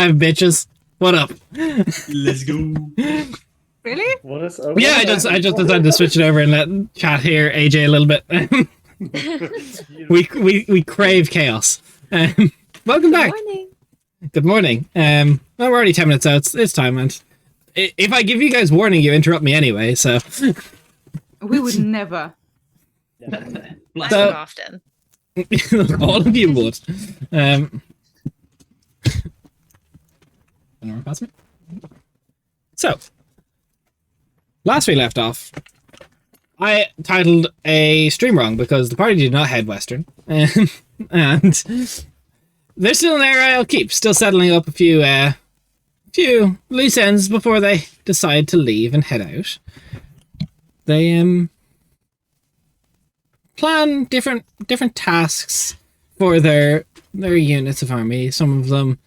5, bitches. What up? Let's go. Really? What is Yeah, I just decided to switch it over and let chat hear AJ a little bit. we crave chaos. Welcome back. Morning. Good morning. Well, we're already 10 minutes out. It's time, and if I give you guys warning, you interrupt me anyway. So We would never. I So- do often. all of you would. Pass me. So, last we left off, I titled a stream wrong because the party did not head western, and they're still in the area I'll keep, still settling up a few loose ends before they decide to leave and head out. They plan different tasks for their units of army. Some of them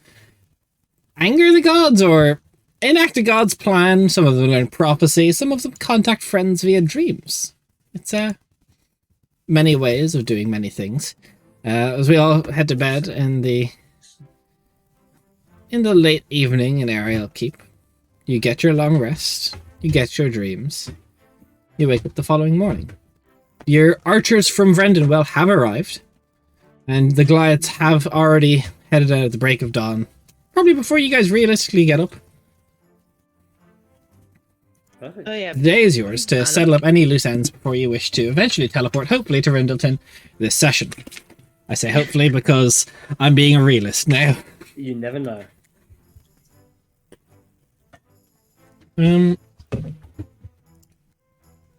anger the gods or enact a god's plan. Some of them learn prophecy. Some of them contact friends via dreams. It's many ways of doing many things. As we all head to bed in the late evening in Ariel Keep, you get your long rest. You get your dreams. You wake up the following morning. Your archers from Vrendenwell have arrived, and the Goliaths have already headed out at the break of dawn. Probably before you guys realistically get up. Perfect. Oh yeah. The day is yours to settle up any loose ends before you wish to eventually teleport, hopefully, to Rindleton this session. I say hopefully because I'm being a realist now. You never know.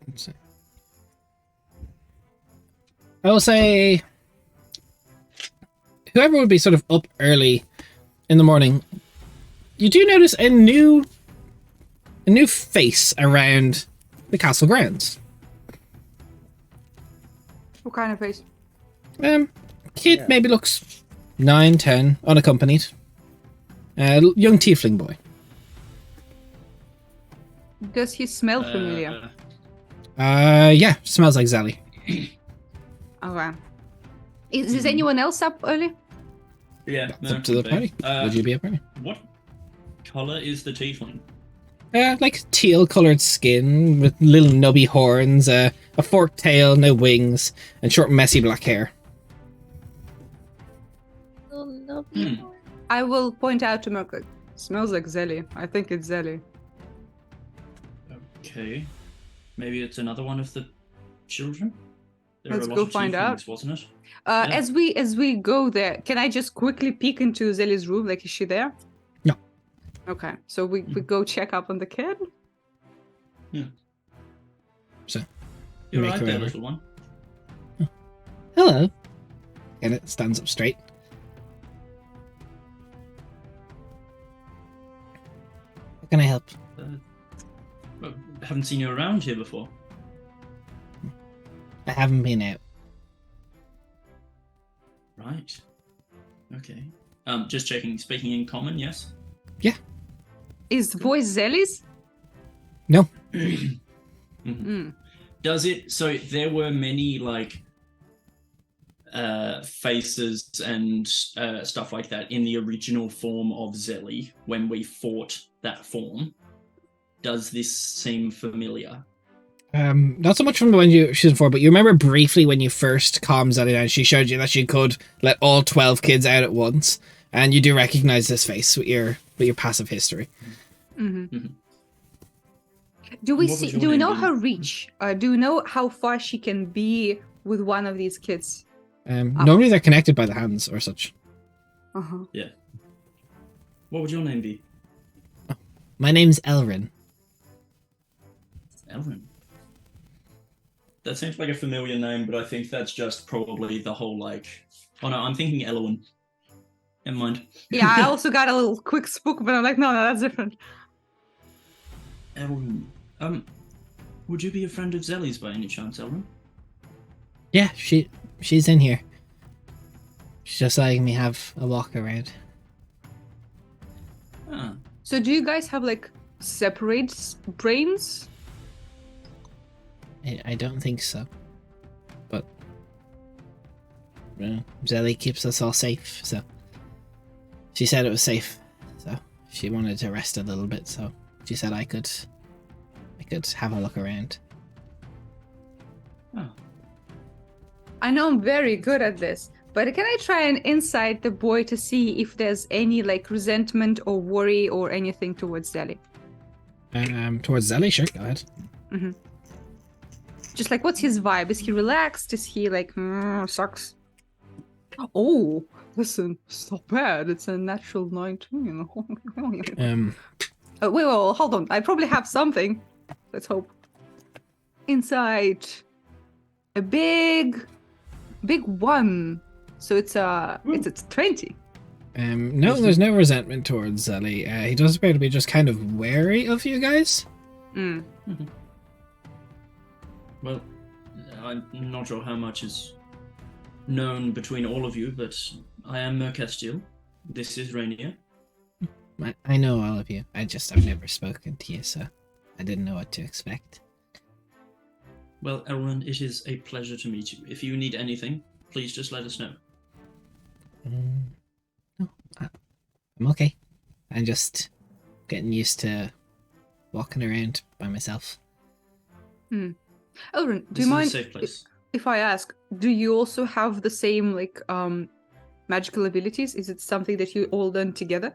Let's see. I will say whoever would be sort of up early in the morning, you do notice a new face around the castle grounds. What kind of face? Kid Yeah. maybe looks 9, 10, unaccompanied. Young tiefling boy. Does he smell familiar? Yeah, smells like Zelly. Okay. Is anyone else up early? Yeah, It's up to the party. Would you be a party? What color is the tiefling? Like teal colored skin with little nubby horns, a forked tail, no wings, and short messy black hair. I will point out to Merkel. Smells like Zelly. I think it's Zelly. Okay, maybe it's another one of the children. There Let's were a lot go of find tieflings, out. wasn't it? As we go there, can I just quickly peek into Zelly's room? Like, is she there? No. Okay, so we go check up on the kid. So, You're make right her there, over. little one. Hello. And it stands up straight. How can I help? Well, haven't seen you around here before. I haven't been out. Right. Okay. Just checking. Speaking in common, yes. Is the voice Zelly's? No. Mhm. Mm. Does it? So there were many like faces and stuff like that in the original form of Zelly when we fought that form. Does this seem familiar? Not so much from the one you she's for, but you remember briefly when you first calmed Zelly down, she showed you that she could let all 12 kids out at once, and you do recognize this face with your passive history. Mm-hmm. Do we What would see? your Do we name know be? her reach? Do we know how far she can be with one of these kids? Normally they're connected by the hands or such. Uh-huh. Yeah. What would your name be? My name's Elrin. Elrin. That seems like a familiar name, but I think that's just probably the whole like. Oh no, I'm thinking Elwyn. Never mind. Yeah, I also got a little quick spook, but I'm like, no, that's different. Elwyn. Would you be a friend of Zelly's by any chance, Elwyn? Yeah, she's in here. She's just letting me have a walk around. Ah, So do you guys have like separate brains? I don't think so. But Zelly keeps us all safe, so she said it was safe. So she wanted to rest a little bit, so she said I could have a look around. Oh, I know I'm very good at this, but can I try and insight the boy to see if there's any like resentment or worry or anything towards Zelly? Towards Zelly, sure, go ahead. Just like, what's his vibe? Is he relaxed? Is he like, sucks? Oh, listen, it's not bad. It's a natural 19. Wait, hold on. I probably have something. Let's hope. Insight. A big one. So it's a 20. No, there's no resentment towards Zelly. He does appear to be just kind of wary of you guys. well, I'm not sure how much is known between all of you, but I am Mercestiel. This is Rainier. I know all of you. I've never spoken to you, so I didn't know what to expect. Well, Elrond, it is a pleasure to meet you. If you need anything, please just let us know. No, I'm okay. I'm just getting used to walking around by myself. Elrond, do This you is mind a safe place. if I ask, do you also have the same like magical abilities? Is it something that you all done together?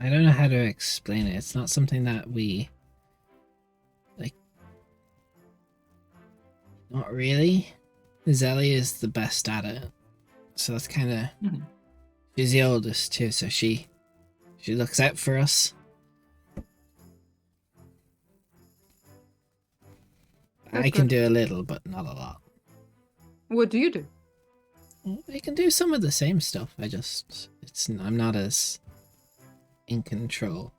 I don't know how to explain it. It's not something that we like. Not really. Zelly is the best at it, so that's kind of. She's the oldest too, so she looks out for us. I can do a little, but not a lot. What do you do? I can do some of the same stuff. I'm not as in control.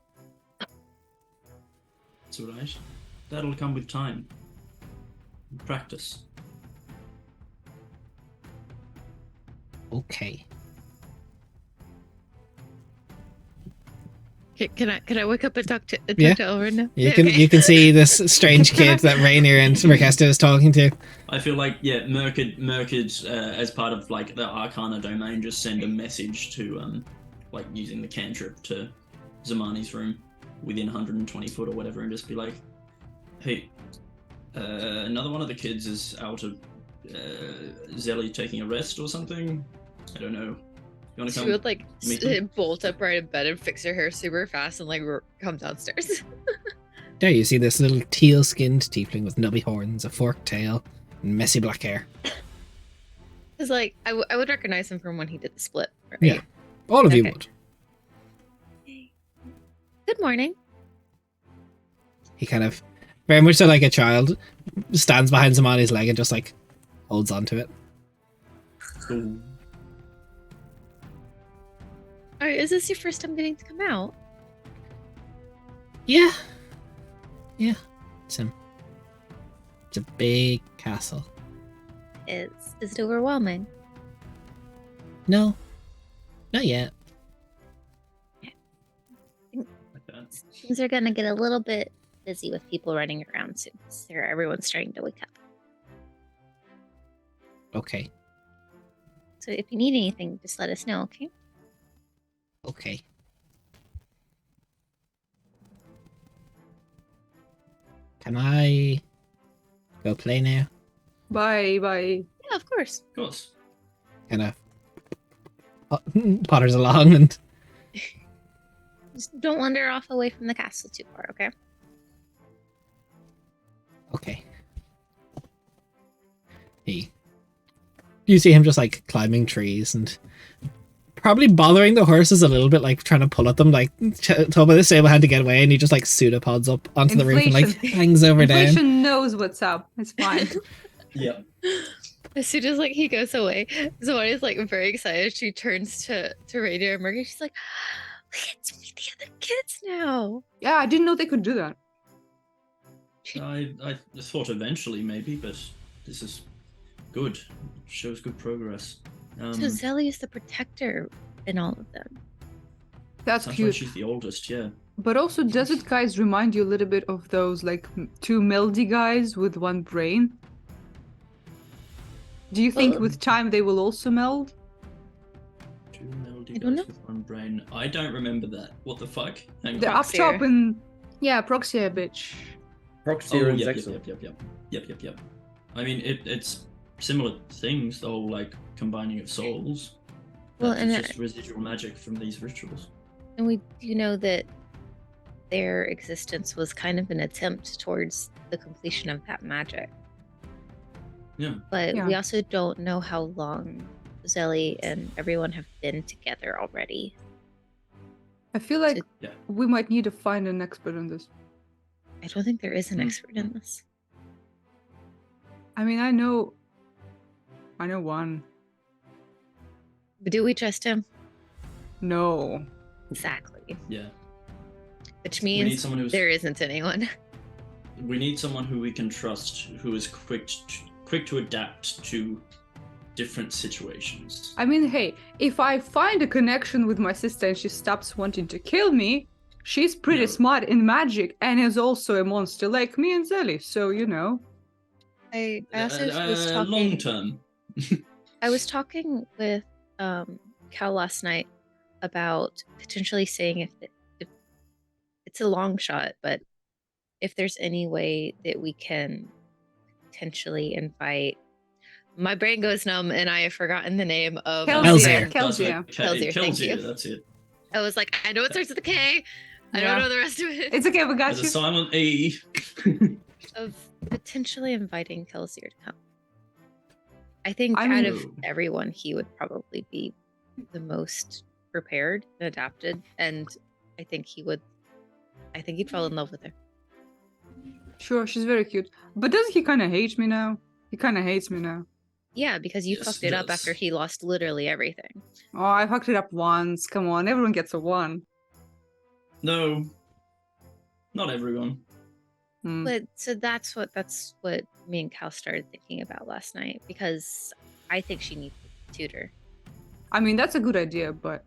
It's alright. That'll come with time. Practice. Okay. Can I wake up and talk to Yeah. Elrond now? You can see this strange kid that Rainier and Mercesta is talking to. I feel like, yeah, Merkid, as part of like the Arcana domain, just send a message to, like using the cantrip to Zamani's room within 120 foot or whatever, and just be like, hey, another one of the kids is out of Zelly taking a rest or something. I don't know. You want to She come? would like meet them? bolt up right in bed and fix her hair super fast and like come downstairs. There you see this little teal-skinned tiefling with nubby horns, a forked tail, and messy black hair. It's like I would recognize him from when he did the split. Right? Yeah. All of you Okay. would. Good morning. He kind of, very much so like a child, stands behind Zamani's leg and just like holds onto it. Ooh. Alright, is this your first time getting to come out? Yeah. Yeah. It's a big castle. Is it overwhelming? No. Not yet. Like that. Things are gonna get a little bit busy with people running around soon. So everyone's starting to wake up. Okay. So if you need anything, just let us know, okay? Okay. Can I go play now? Bye. Yeah, of course. Of course. Kind of potters along and Just don't wander off away from the castle too far, okay? okay. You see him just like climbing trees and probably bothering the horses a little bit, like trying to pull at them, like told by the stable hand to get away, and he just like pseudopods up onto the roof and like hangs over down. Inflation knows what's up. It's fine. Yep. As soon as like he goes away, Zawadi's like very excited. She turns to Rainier and Mercury. She's like, "We get to meet the other kids now." Yeah, I didn't know they could do that. I thought eventually maybe, but this is good. Shows good progress. So Zelly is the protector in all of them. That's sounds cute. like she's the oldest, yeah. But also, does it, guys, remind you a little bit of those like two meldy guys with one brain? Do you think with time they will also meld? Two melody 20 I don't guys know. with one brain. I don't remember that. What the fuck? Hang on. The up top in Proxia, bitch. Proxy Oh, and yep, Zexal. yep. I mean, it's similar things. The whole like combining of souls. Well, It's and just residual magic from these rituals. And we do know that their existence was kind of an attempt towards the completion of that magic. Yeah. But Yeah. we also don't know how long Zelly and everyone have been together already. I feel like Yeah. we might need to find an expert on this. I don't think there is an Hmm. expert in this. I mean, I know one. But do we trust him? No. Exactly. Yeah. Which We need means someone who's there isn't anyone. we need someone who we can trust, who is quick to adapt to different situations. I mean, hey, if I find a connection with my sister and she stops wanting to kill me, she's pretty Yeah. smart in magic and is also a monster like me and Zelly, so you know. I also was talking. Long term. I was talking with Cal last night about potentially seeing if it's a long shot, but if there's any way that we can potentially invite. My brain goes numb, and I have forgotten the name of Kelsier. Kelsier. Kelsier, thank you. That's it. I was like, I know it starts with a K. I Yeah. don't know the rest of it. It's okay, we got There's a you. silent E. Of potentially inviting Kelsier to come. I think I out mean- of everyone, he would probably be the most prepared and adapted, and I think he'd fall in love with her. Sure, she's very cute. But doesn't he kind of hate me now? He kind of hates me now. Yeah, because you Yes, fucked he it up does. after he lost literally everything. Oh, I fucked it up once. Come on, everyone gets a 1. No. Not everyone. Hmm. But so that's what me and Cal started thinking about last night, because I think she needs a tutor. I mean, that's a good idea, but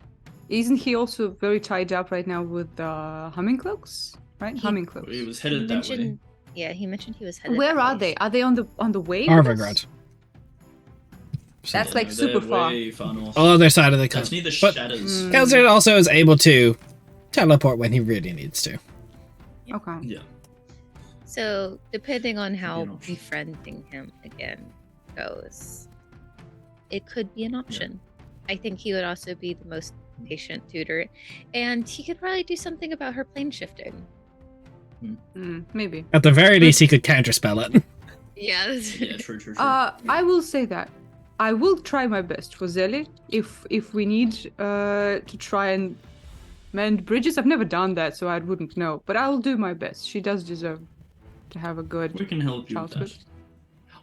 isn't he also very tied up right now with humming cloaks? Right? He- Humming cloaks. He was He headed that way. mentioned, yeah, he mentioned he was headed. Where that are way. they? Are they on the way? with us? Arvagrad. That's Yeah, like no, super they're far. way far north. On the other side of the That's country. near the But shadows. Mm. Kelsier also is able to teleport when he really needs to. Okay. Yeah. So depending on how an option. befriending him again goes, it could be an option. I think he would also be the most patient tutor, and he could probably do something about her plane shifting. Maybe. At the very least, he could counterspell it. Yeah. Yeah, true. I will say that. I will try my best for Zelly if we need to try and mend bridges. I've never done that, so I wouldn't know. But I will do my best. She does deserve to have a good We can help you with childhood. that.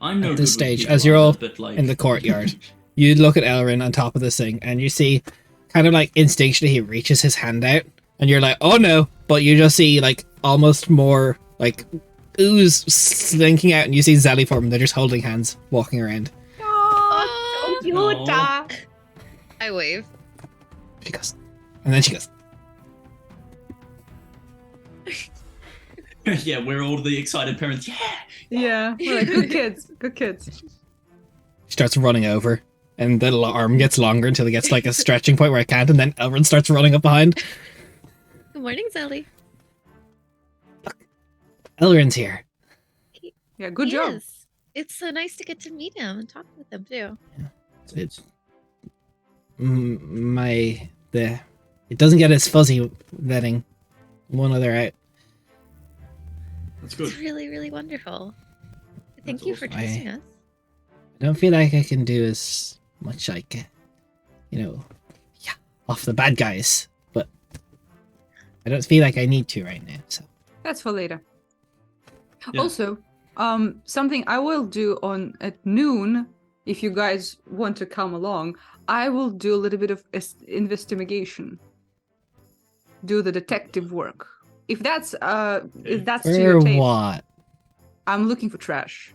I'm no At good this with stage, people as you're either, all but, like... in the courtyard, you look at Elrin on top of this thing, and you see, kind of like instinctually, he reaches his hand out, and you're like, "Oh no!" But you just see like almost more like ooze slinking out, and you see Zelly form. They're just holding hands, walking around. Oh, so cute. Aw. I wave. She goes, and then she goes, Yeah, we're all the excited parents. Yeah! Yeah, we're like good kids, good kids. she starts running over, and the arm gets longer until it gets like a stretching point where it can't, and then Elrin starts running up behind. Good morning, Zelly. Elrin's here. Yeah, good job. Yes. It's so nice to get to meet him and talk with him too. It's it doesn't get as fuzzy letting one other out. That's good. It's really, really wonderful. Thank That's you for awesome. trusting us. I don't feel like I can do as much like, off the bad guys, but I don't feel like I need to right now. So That's for later. Yeah. Also, something I will do at noon, if you guys want to come along, I will do a little bit of investigation. Do the detective work. If that's to for your taste, what? I'm looking for trash.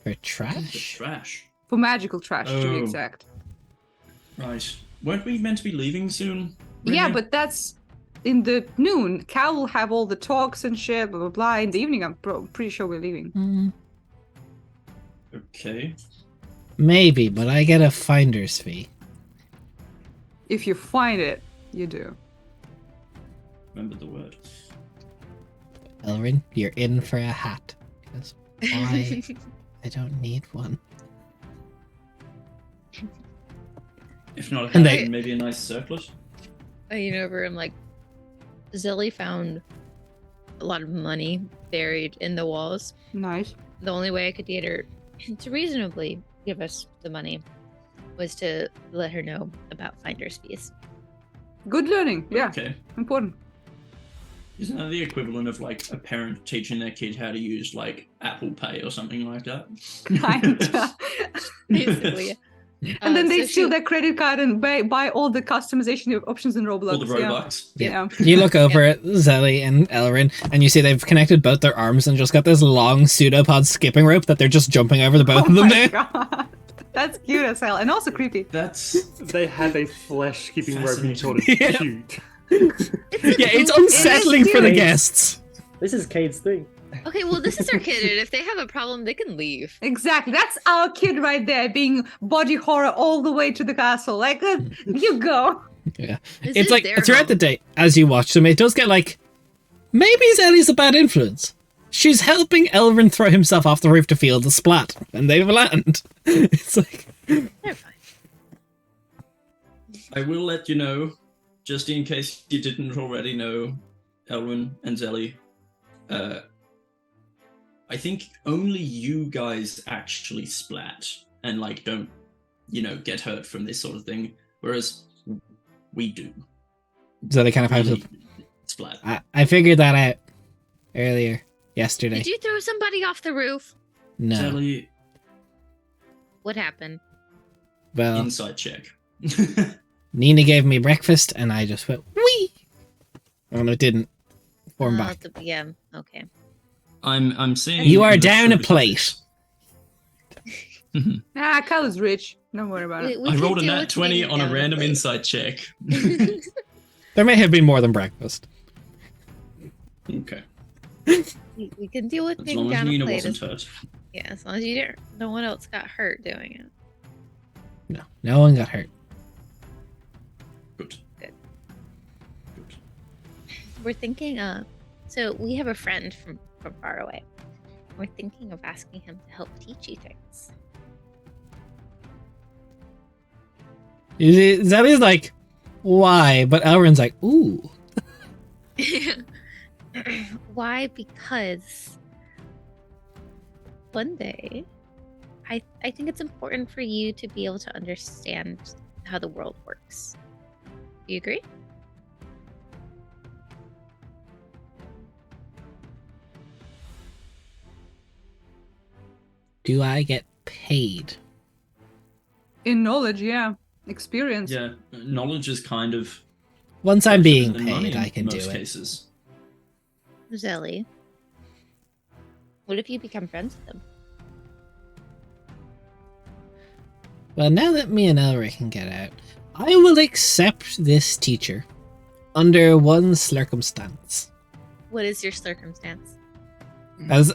For The trash? trash. For magical trash, to be Oh. exact. Right. Weren't we meant to be leaving soon? Yeah, Rainier? but that's in the noon. Cal will have all the talks and shit, blah blah blah. In the evening, I'm pretty sure we're leaving. Okay. Maybe, but I get a finder's fee. If you find it, you do. Remember the word. Elrin, you're in for a hat. Because why? I don't need one. If not a hat, And they- then maybe a nice circlet. I lean over and like, Zelly found a lot of money buried in the walls. Nice. The only way I could get her to reasonably give us the money was to let her know about finder's fees. Good learning. Yeah, Okay. important. Isn't that the equivalent of like a parent teaching their kid how to use like Apple Pay or something like that? Kinda. Basically. And then they so steal she- their credit card and buy all the customization options in Roblox. All the Robux. Yeah. You look over at Zelly and Elrin, and you see they've connected both their arms and just got this long pseudopod skipping rope that they're just jumping over the both Oh of them my now. god. That's cute as hell. And also creepy. That's They have a flesh skipping rope and you told it Yeah. cute. Yeah, it's unsettling for the cute. guests. This is Cade's thing. Okay, well, this is our kid, and if they have a problem, they can leave. Exactly. That's our kid right there being body horror all the way to the castle. Like, you go. Yeah, This it's is like their throughout the home. day as you watch them, it does get like maybe Zelly's a bad influence. She's helping Elrin throw himself off the roof to feel the splat, and they've land. It's like They're fine. I will let you know, just in case you didn't already know, Elwyn and Zelly. I think only you guys actually splat and like don't, get hurt from this sort of thing, whereas we do. Zelly kind of pipes up. Really splat. I figured that out earlier yesterday. Did you throw somebody off the roof? No, Zelly, What happened? well, insight check. Nina gave me breakfast, and I just went wee. Oh no, it didn't. Form back. Yeah, okay. I'm seeing You are in the down a fruit plate. Ah, Cal is rich. Don't worry about it. We I could rolled a do nat with 20 being on a down random plate. insight check. There may have been more than breakfast. Okay. We can deal with As being long as down a Nina plate. wasn't hurt. Yeah, as long as you didn't, no one else got hurt doing it. No one got hurt. Good. Good. Good. We're thinking, so we have a friend from far away. We're thinking of asking him to help teach you things. Zelly's like, why? But Elrin's like, ooh. Why? Because one day, I think it's important for you to be able to understand how the world works. Do you agree? Do I get paid? In knowledge, yeah. Experience. Yeah, knowledge is kind of Once I'm being better than money paid, in I can do most it. cases. Zelly, what if you become friends with them? Well, now that me and Elric can get out, I will accept this teacher under one circumstance. What is your circumstance? As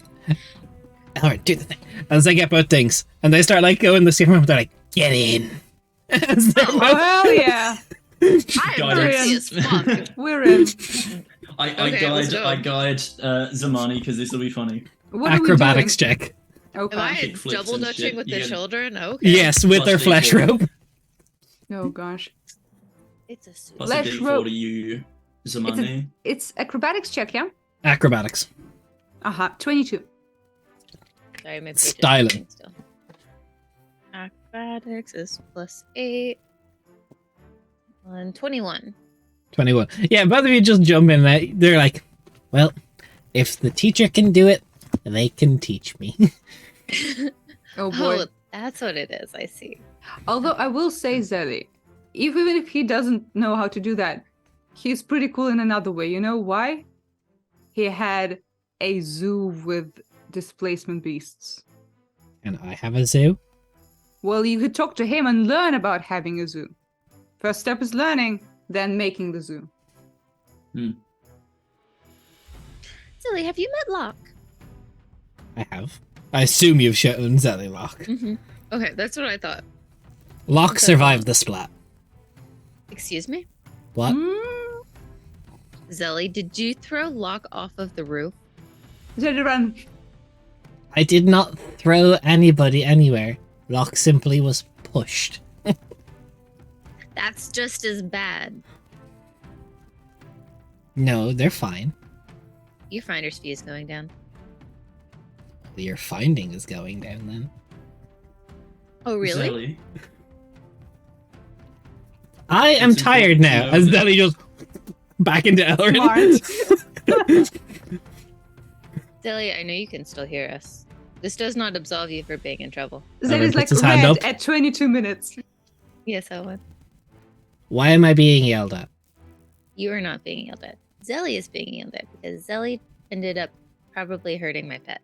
Elric, do the thing. As they get both things, and they start like going the same room, they're like, get in. As they're Oh, both- hell yeah. I'm Guidance. thirsty as fuck. We're in. I Okay, let's guide go. Zamani because this will be funny. What Acrobatics are we check. doing? Okay. Am I Kick flips double and dutching shit. with You the get- children? Okay. Yes, with Plus their flesh D4. rope. Oh gosh. It's a suit. Plus Flesh a D4 rope. to you, Zamani. It's acrobatics check, yeah? Acrobatics. 22. Sorry, my page is Styling. moving still. Acrobatics is +8. And 21. 21. Yeah, both of you just jump in. They're like, well, if the teacher can do it, they can teach me. Oh boy. Oh, that's what it is. I see. Although I will say, Zelly, even if he doesn't know how to do that, he's pretty cool in another way. You know why? He had a zoo with displacement beasts. And I have a zoo. Well, you could talk to him and learn about having a zoo. First step is learning, then making the zoo. Silly, have you met Locke? I have. I assume you've shown Zelly Locke. Mm-hmm. Okay, that's what I thought. Locke Okay. survived the splat. Excuse me? What? Zelly, did you throw Locke off of the roof? Zelly, run. I did not throw anybody anywhere. Locke simply was pushed. That's just as bad. No, they're fine. Your finder's fee is going down. Your finding is going down then. Oh, really? Zelly, I am It's tired important to now. know As that- Deli just back into Elrin. Zelly, I know you can still hear us. This does not absolve you for being in trouble. Zelly's like puts his hand red up. at 22 minutes. Yes, I would. Why am I being yelled at? You are not being yelled at. Zelly is being yelled at because Zelly ended up probably hurting my pet.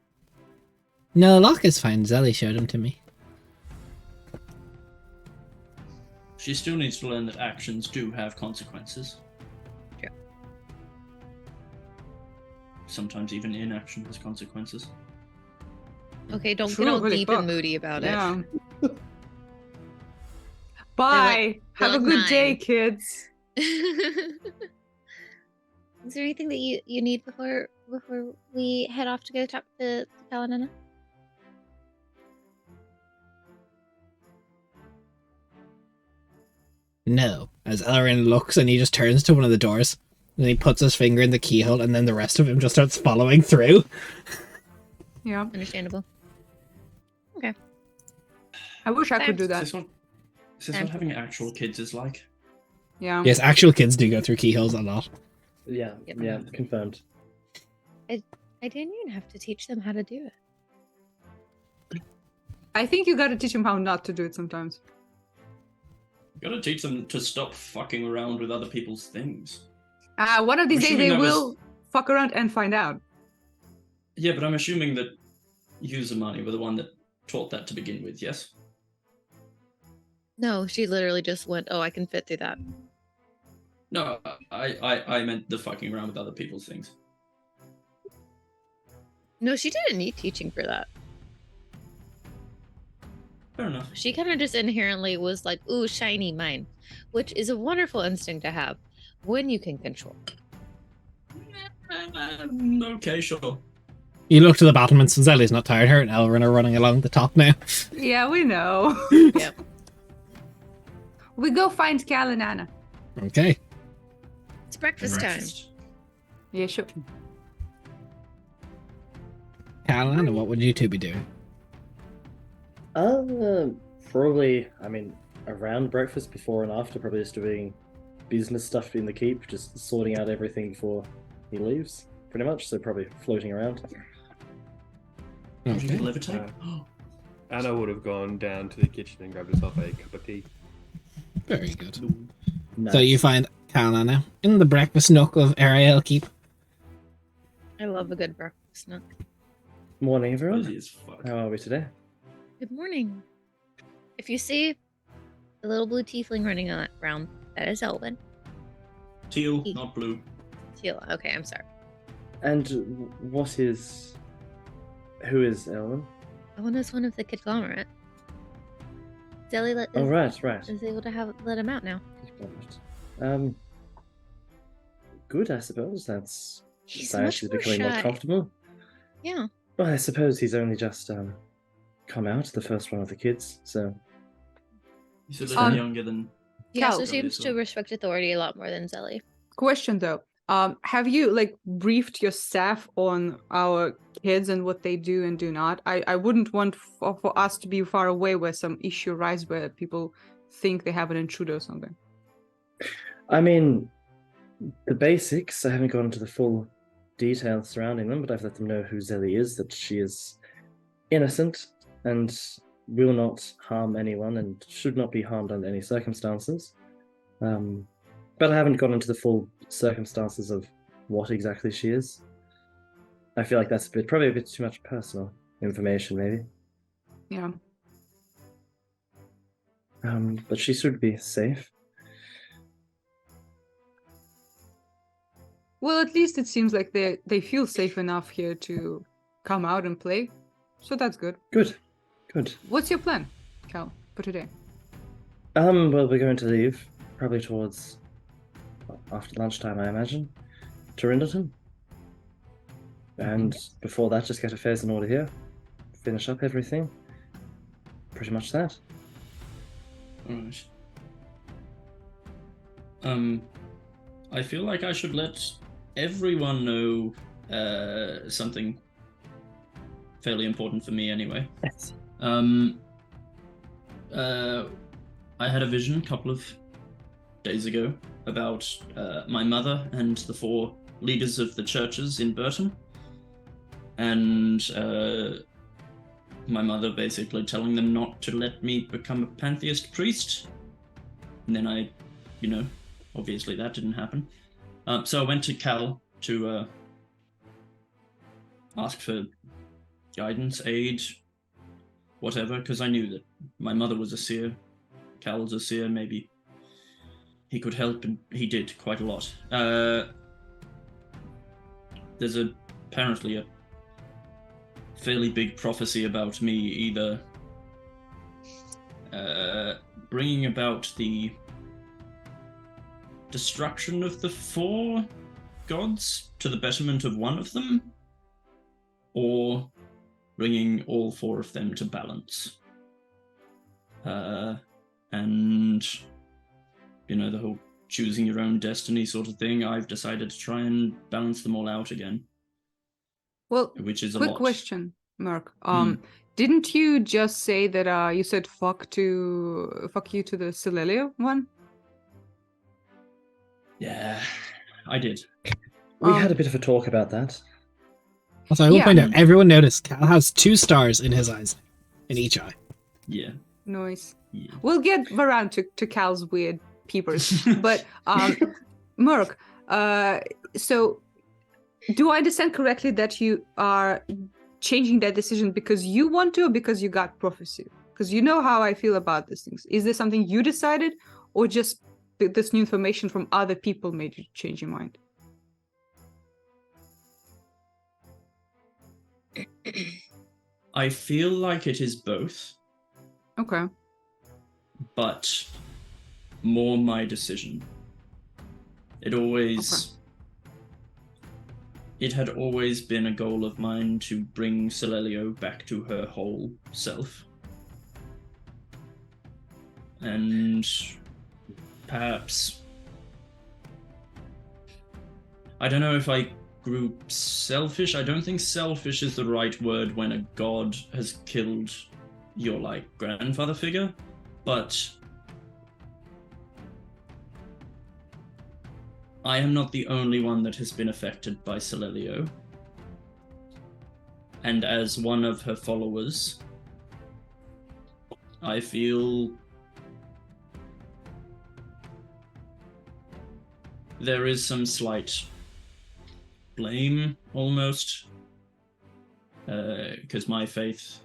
No, Locke is fine. Zelly showed him to me. she still needs to learn that actions do have consequences. True. Sometimes even inaction has consequences. Okay, don't True, get all holy deep fuck. and moody about Yeah. it. Bye. Have a like good day, 9. kids. Is there anything that you need before we head off to go talk to Kalanana? No. As Elrin looks and he just turns to one of the doors. And he puts his finger in the keyhole and then the rest of him just starts following through. Yeah. Understandable. I wish I could do Is that. this what having actual kids is like? Yeah. Yes, actual kids do go through keyholes a lot. Yeah, Yep. yeah, confirmed. I didn't even have to teach them how to do it. I think you gotta teach them how not to do it sometimes. You gotta teach them to stop fucking around with other people's things. One of these days assuming they that was- will fuck around and find out. Yeah, but I'm assuming that you, Zamani, were the one that taught that to begin with, yes? No, she literally just went, "Oh, I can fit through that." No, I meant the fucking around with other people's things. No, she didn't need teaching for that. Fair enough. She kind of just inherently was like, "Ooh, shiny mine," which is a wonderful instinct to have when you can control. Okay, sure. You look to the battlements and Zelly's not tired. Her and Elrin are running along the top now. Yeah, we know. Yep. We go find Cal and Anna. Okay. It's breakfast time. Yeah, sure. Caroline, what would you two be doing? Probably, I mean, around breakfast, before and after, probably just doing business stuff in the keep, just sorting out everything before he leaves, pretty much. So probably floating around. Did you Okay. levitate? Anna would have gone down to the kitchen and grabbed herself a cup of tea. Very good. Nice. So you find Caroline now in the breakfast nook of Ariel Keep. I love a good breakfast nook. Morning, everyone. Fuzzy as fuck. How are we today? Good morning. If you see the little blue tiefling running around, that is Elvin. Teal, not blue. Teal. Okay, I'm sorry. And who is Ellen? Elvin is one of the conglomerate. Zelly Oh, right. is able to let him out now. Good, I suppose. That's He's by much actually more becoming more shy. comfortable. Yeah. Well, I suppose he's only just come out, the first one of the kids. So He's a little Um, younger than. He Cal. also seems to respect authority a lot more than Zelly. Question though. Have you briefed your staff on our kids and what they do and do not? I wouldn't want for us to be far away where some issue arises where people think they have an intruder or something. I mean, the basics. I haven't gone into the full details surrounding them, but I've let them know who Zelly is, that she is innocent and will not harm anyone and should not be harmed under any circumstances. But I haven't gone into the full circumstances of what exactly she is. I feel like that's probably a bit too much personal information, maybe. Yeah. But she should be safe. Well, at least it seems like they feel safe enough here to come out and play. So that's good. Good. What's your plan, Cal, for today? Well, we're going to leave probably towards after lunchtime, I imagine, to Rinderton. And before that, just get affairs in order here, finish up everything. Pretty much that. Alright. I feel like I should let everyone know something fairly important for me anyway. Yes. I had a vision a couple of days ago about my mother and the 4 leaders of the churches in Burton. And my mother basically telling them not to let me become a pantheist priest. And then I, obviously that didn't happen. So I went to Cal to ask for guidance, aid, whatever, because I knew that my mother was a seer, Cal was a seer, maybe he could help, and he did quite a lot. There's apparently a fairly big prophecy about me either bringing about the destruction of the 4 gods to the betterment of one of them, or bringing all 4 of them to balance. And, the whole choosing your own destiny sort of thing, I've decided to try and balance them all out again. Well, which is a quick lot. question, Merc. Didn't you just say that you said fuck you to the Celelio one? Yeah, I did. We had a bit of a talk about that. Also, I will Yeah. point out, everyone noticed Cal has 2 stars in his eyes, in each eye. Yeah. Nice. Yeah. We'll get around to Cal's weird peepers. But Merc, so do I understand correctly that you are changing that decision because you want to, or because you got prophecy? Because you know how I feel about these things. Is this something you decided, or just this new information from other people made you change your mind? I feel like it is both, Okay. but more my decision. It had always been a goal of mine to bring Celelio back to her whole self. And perhaps, I don't know if I grew selfish. I don't think selfish is the right word when a god has killed your, grandfather figure, but I am not the only one that has been affected by Celelio. And as one of her followers, I feel there is some slight blame, almost, because my faith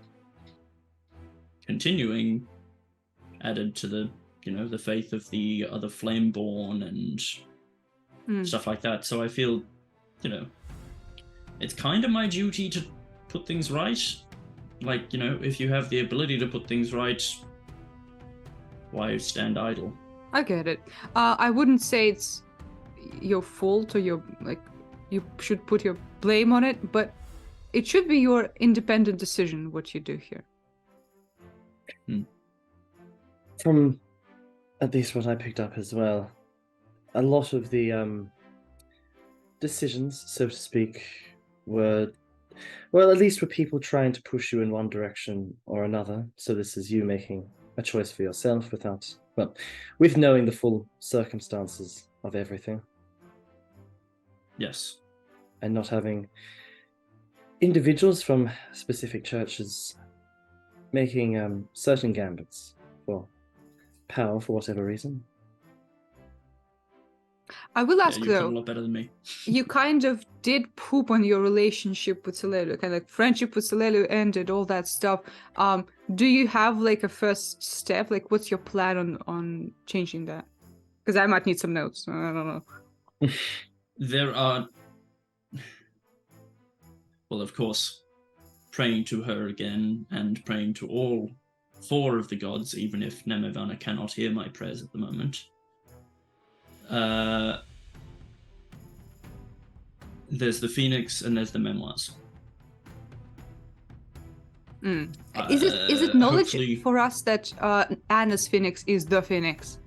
continuing added to the faith of the other Flameborn and stuff like that. So I feel, it's kind of my duty to put things right. If you have the ability to put things right, why stand idle? I get it. I wouldn't say it's your fault or you should put your blame on it, but it should be your independent decision what you do here. From at least what I picked up as well, a lot of the decisions, so to speak, were at least were people trying to push you in one direction or another. So this is you making a choice for yourself with knowing the full circumstances of everything. Yes. And not having individuals from specific churches making certain gambits for power for whatever reason. I will ask you're though, a lot better than me. You kind of did poop on your relationship with Celelio, kind of friendship with Celelio ended, all that stuff. Do you have a first step? What's your plan on changing that? Because I might need some notes. I don't know. There are, well, of course, praying to her again and praying to all 4 of the gods, even if Nemevana cannot hear my prayers at the moment. There's the Phoenix and there's the memoirs. Is it knowledge Hopefully- for us that Anna's Phoenix is the Phoenix?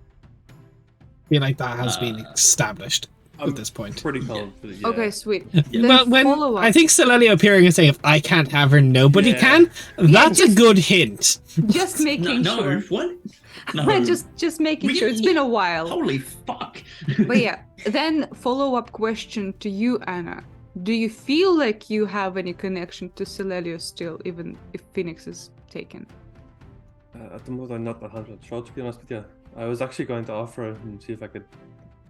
I feel like that has been established I'm at this point. Pretty confident. Yeah. Okay, sweet. Yeah. Then Well, when follow up. I think Celelio appearing and saying, if I can't have her, nobody Yeah. can, that's a just- good hint. Just making No, sure. what? No. just making sure. It's been a while. Holy fuck. But yeah, then follow-up question to you, Anna. Do you feel like you have any connection to Celelio still, even if Phoenix is taken? At the moment, I'm not 100% sure, to be honest with you. I was actually going to offer and see if I could,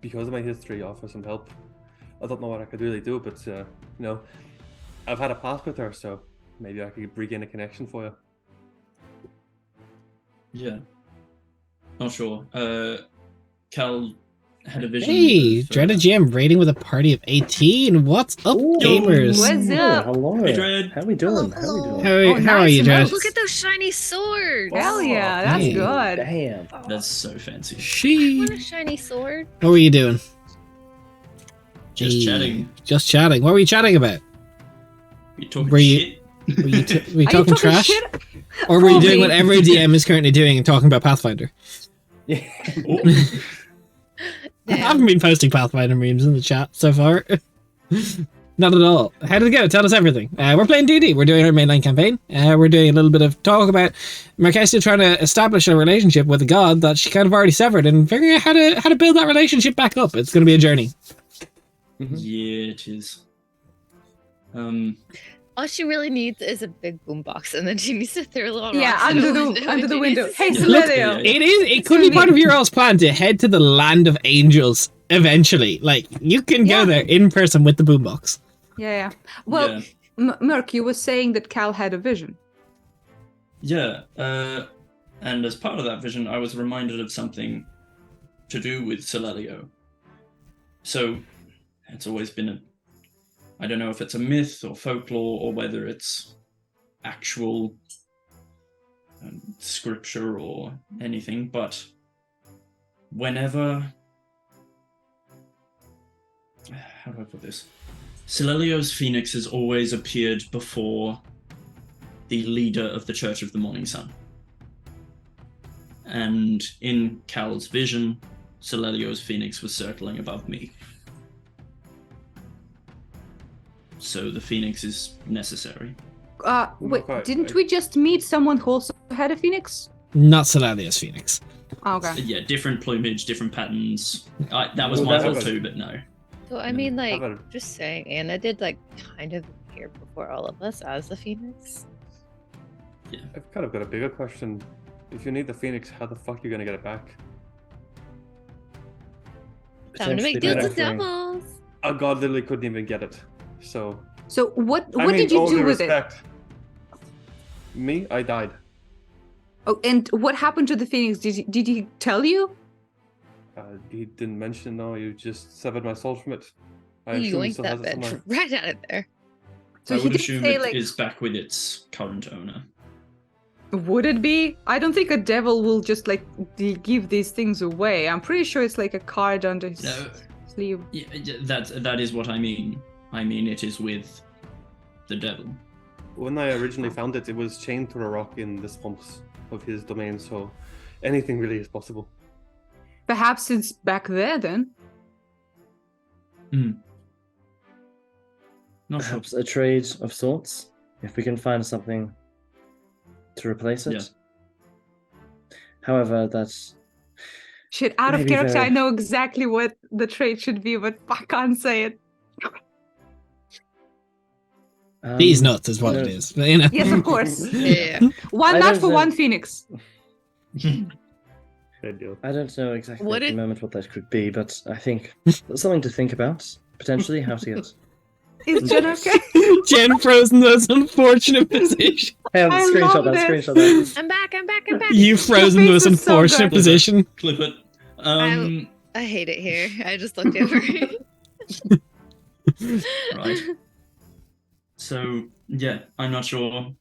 because of my history, offer some help. I don't know what I could really do, but you know, I've had a pass with her, so maybe I could regain a connection for you. Yeah. Not sure. Cal had a vision. Hey, of, Dread GM raiding with a party of 18. What's up, gamers? What's up? Hello. Hey, Dread. How we doing? How we doing? How are you, Dread? nice. Look at those shiny swords. Hell yeah, that's hey. good. Damn. That's so fancy. I She. want a shiny sword. What were you doing? Just Hey, chatting. Just chatting. What were you chatting about? You talking Were you- shit? Were you, were you Are you talking trash? shit? Or were you doing Probably. what every DM is currently doing and talking about Pathfinder? Yeah. I haven't been posting Pathfinder memes in the chat so far. Not at all. How did it go? Tell us everything. We're playing D&D. We're doing our mainline campaign. We're doing a little bit of talk about Marquesia trying to establish a relationship with a god that she kind of already severed and figuring out how to build that relationship back up. It's going to be a journey. Yeah, it is. All she really needs is a big boombox, and then she needs to throw little Yeah, rocks under in the under the window. Hey, Yeah. Celelio. Look, It could be part of your all's plan to head to the land of angels eventually. Like, you can go Yeah. there in person with the boombox. Yeah. Well, Yeah. Merc, you were saying that Cal had a vision. Yeah, and as part of that vision, I was reminded of something to do with Celelio. So, it's always been I don't know if it's a myth or folklore or whether it's actual scripture or anything, but whenever... How do I put this? Celelio's Phoenix has always appeared before the leader of the Church of the Morning Sun. And in Cal's vision, Celelio's Phoenix was circling above me. So the Phoenix is necessary. Wait, Okay, didn't I- we just meet someone who also had a Phoenix? Not Celelia's Phoenix. Oh, okay. Yeah, different plumage, different patterns. That was Well, my that fault was- too, but no. So I mean, like, How about- just saying, Anna did like kind of appear before all of us as the Phoenix. I've kind of got a bigger question. If you need the Phoenix, how the fuck are you gonna get it back? Time to make Potentially deals by with offering- devils. A god literally couldn't even get it. So So what I what mean, did you all do due with respect, me, I died. it? Oh, and what happened to the Phoenix? Did he tell you? He didn't mention. No, you just severed my soul from it. I You assume he yoinked still has that it bitch somewhere. right out of there. So I he would did assume say it like, is back with its current owner. would it be? I don't think a devil will just like give these things away. I'm pretty sure it's like a card under his No, sleeve. yeah, that is what I mean. I mean, it is with the devil. When I originally found it, it was chained to a rock in the swamps of his domain. So anything really is possible. Perhaps it's back there then. Not sure. Perhaps a trade of sorts, if we can find something to replace it. Yeah. However, that's Shit, out of Maybe character, very- I know exactly what the trait should be, but I can't say it. These nuts is what no. it is. You know? Yes, of course. Yeah. One I nut don't for know. one Phoenix. Good deal. I don't know exactly What at the did- moment what that could be, but I think that's something to think about. Potentially, how to get. Is Jen okay? Jen frozen those unfortunate position. Hey, I screenshot love that. this. Screenshot that. I'm back. I'm back. I'm back. You frozen face those is so unfortunate good. position. Clip it. I hate it here. I just looked over. Right. So yeah, I'm not sure.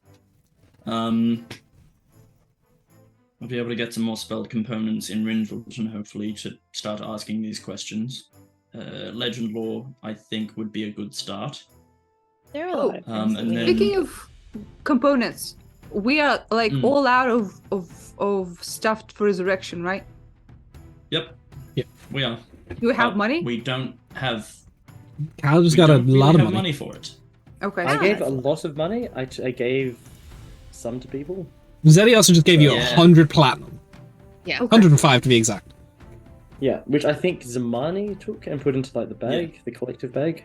I'll be able to get some more spelled components in Rindleton, hopefully, to start asking these questions. Legend lore, I think, would be a good start. There are a lot of things. and that we then- need. Speaking of components, we are like all out of stuff for resurrection, right? Yep. Yep. We are. Do we have But money? We don't have. Cal just we got a don't really lot of have money. for it. Okay. I Ah, gave that's a a lot of money. I gave some to people. Zeddy also just gave you Yeah. 100 platinum. Yeah. Okay. 105 to be exact. Yeah, which I think Zamani took and put into like the bag, the collective bag.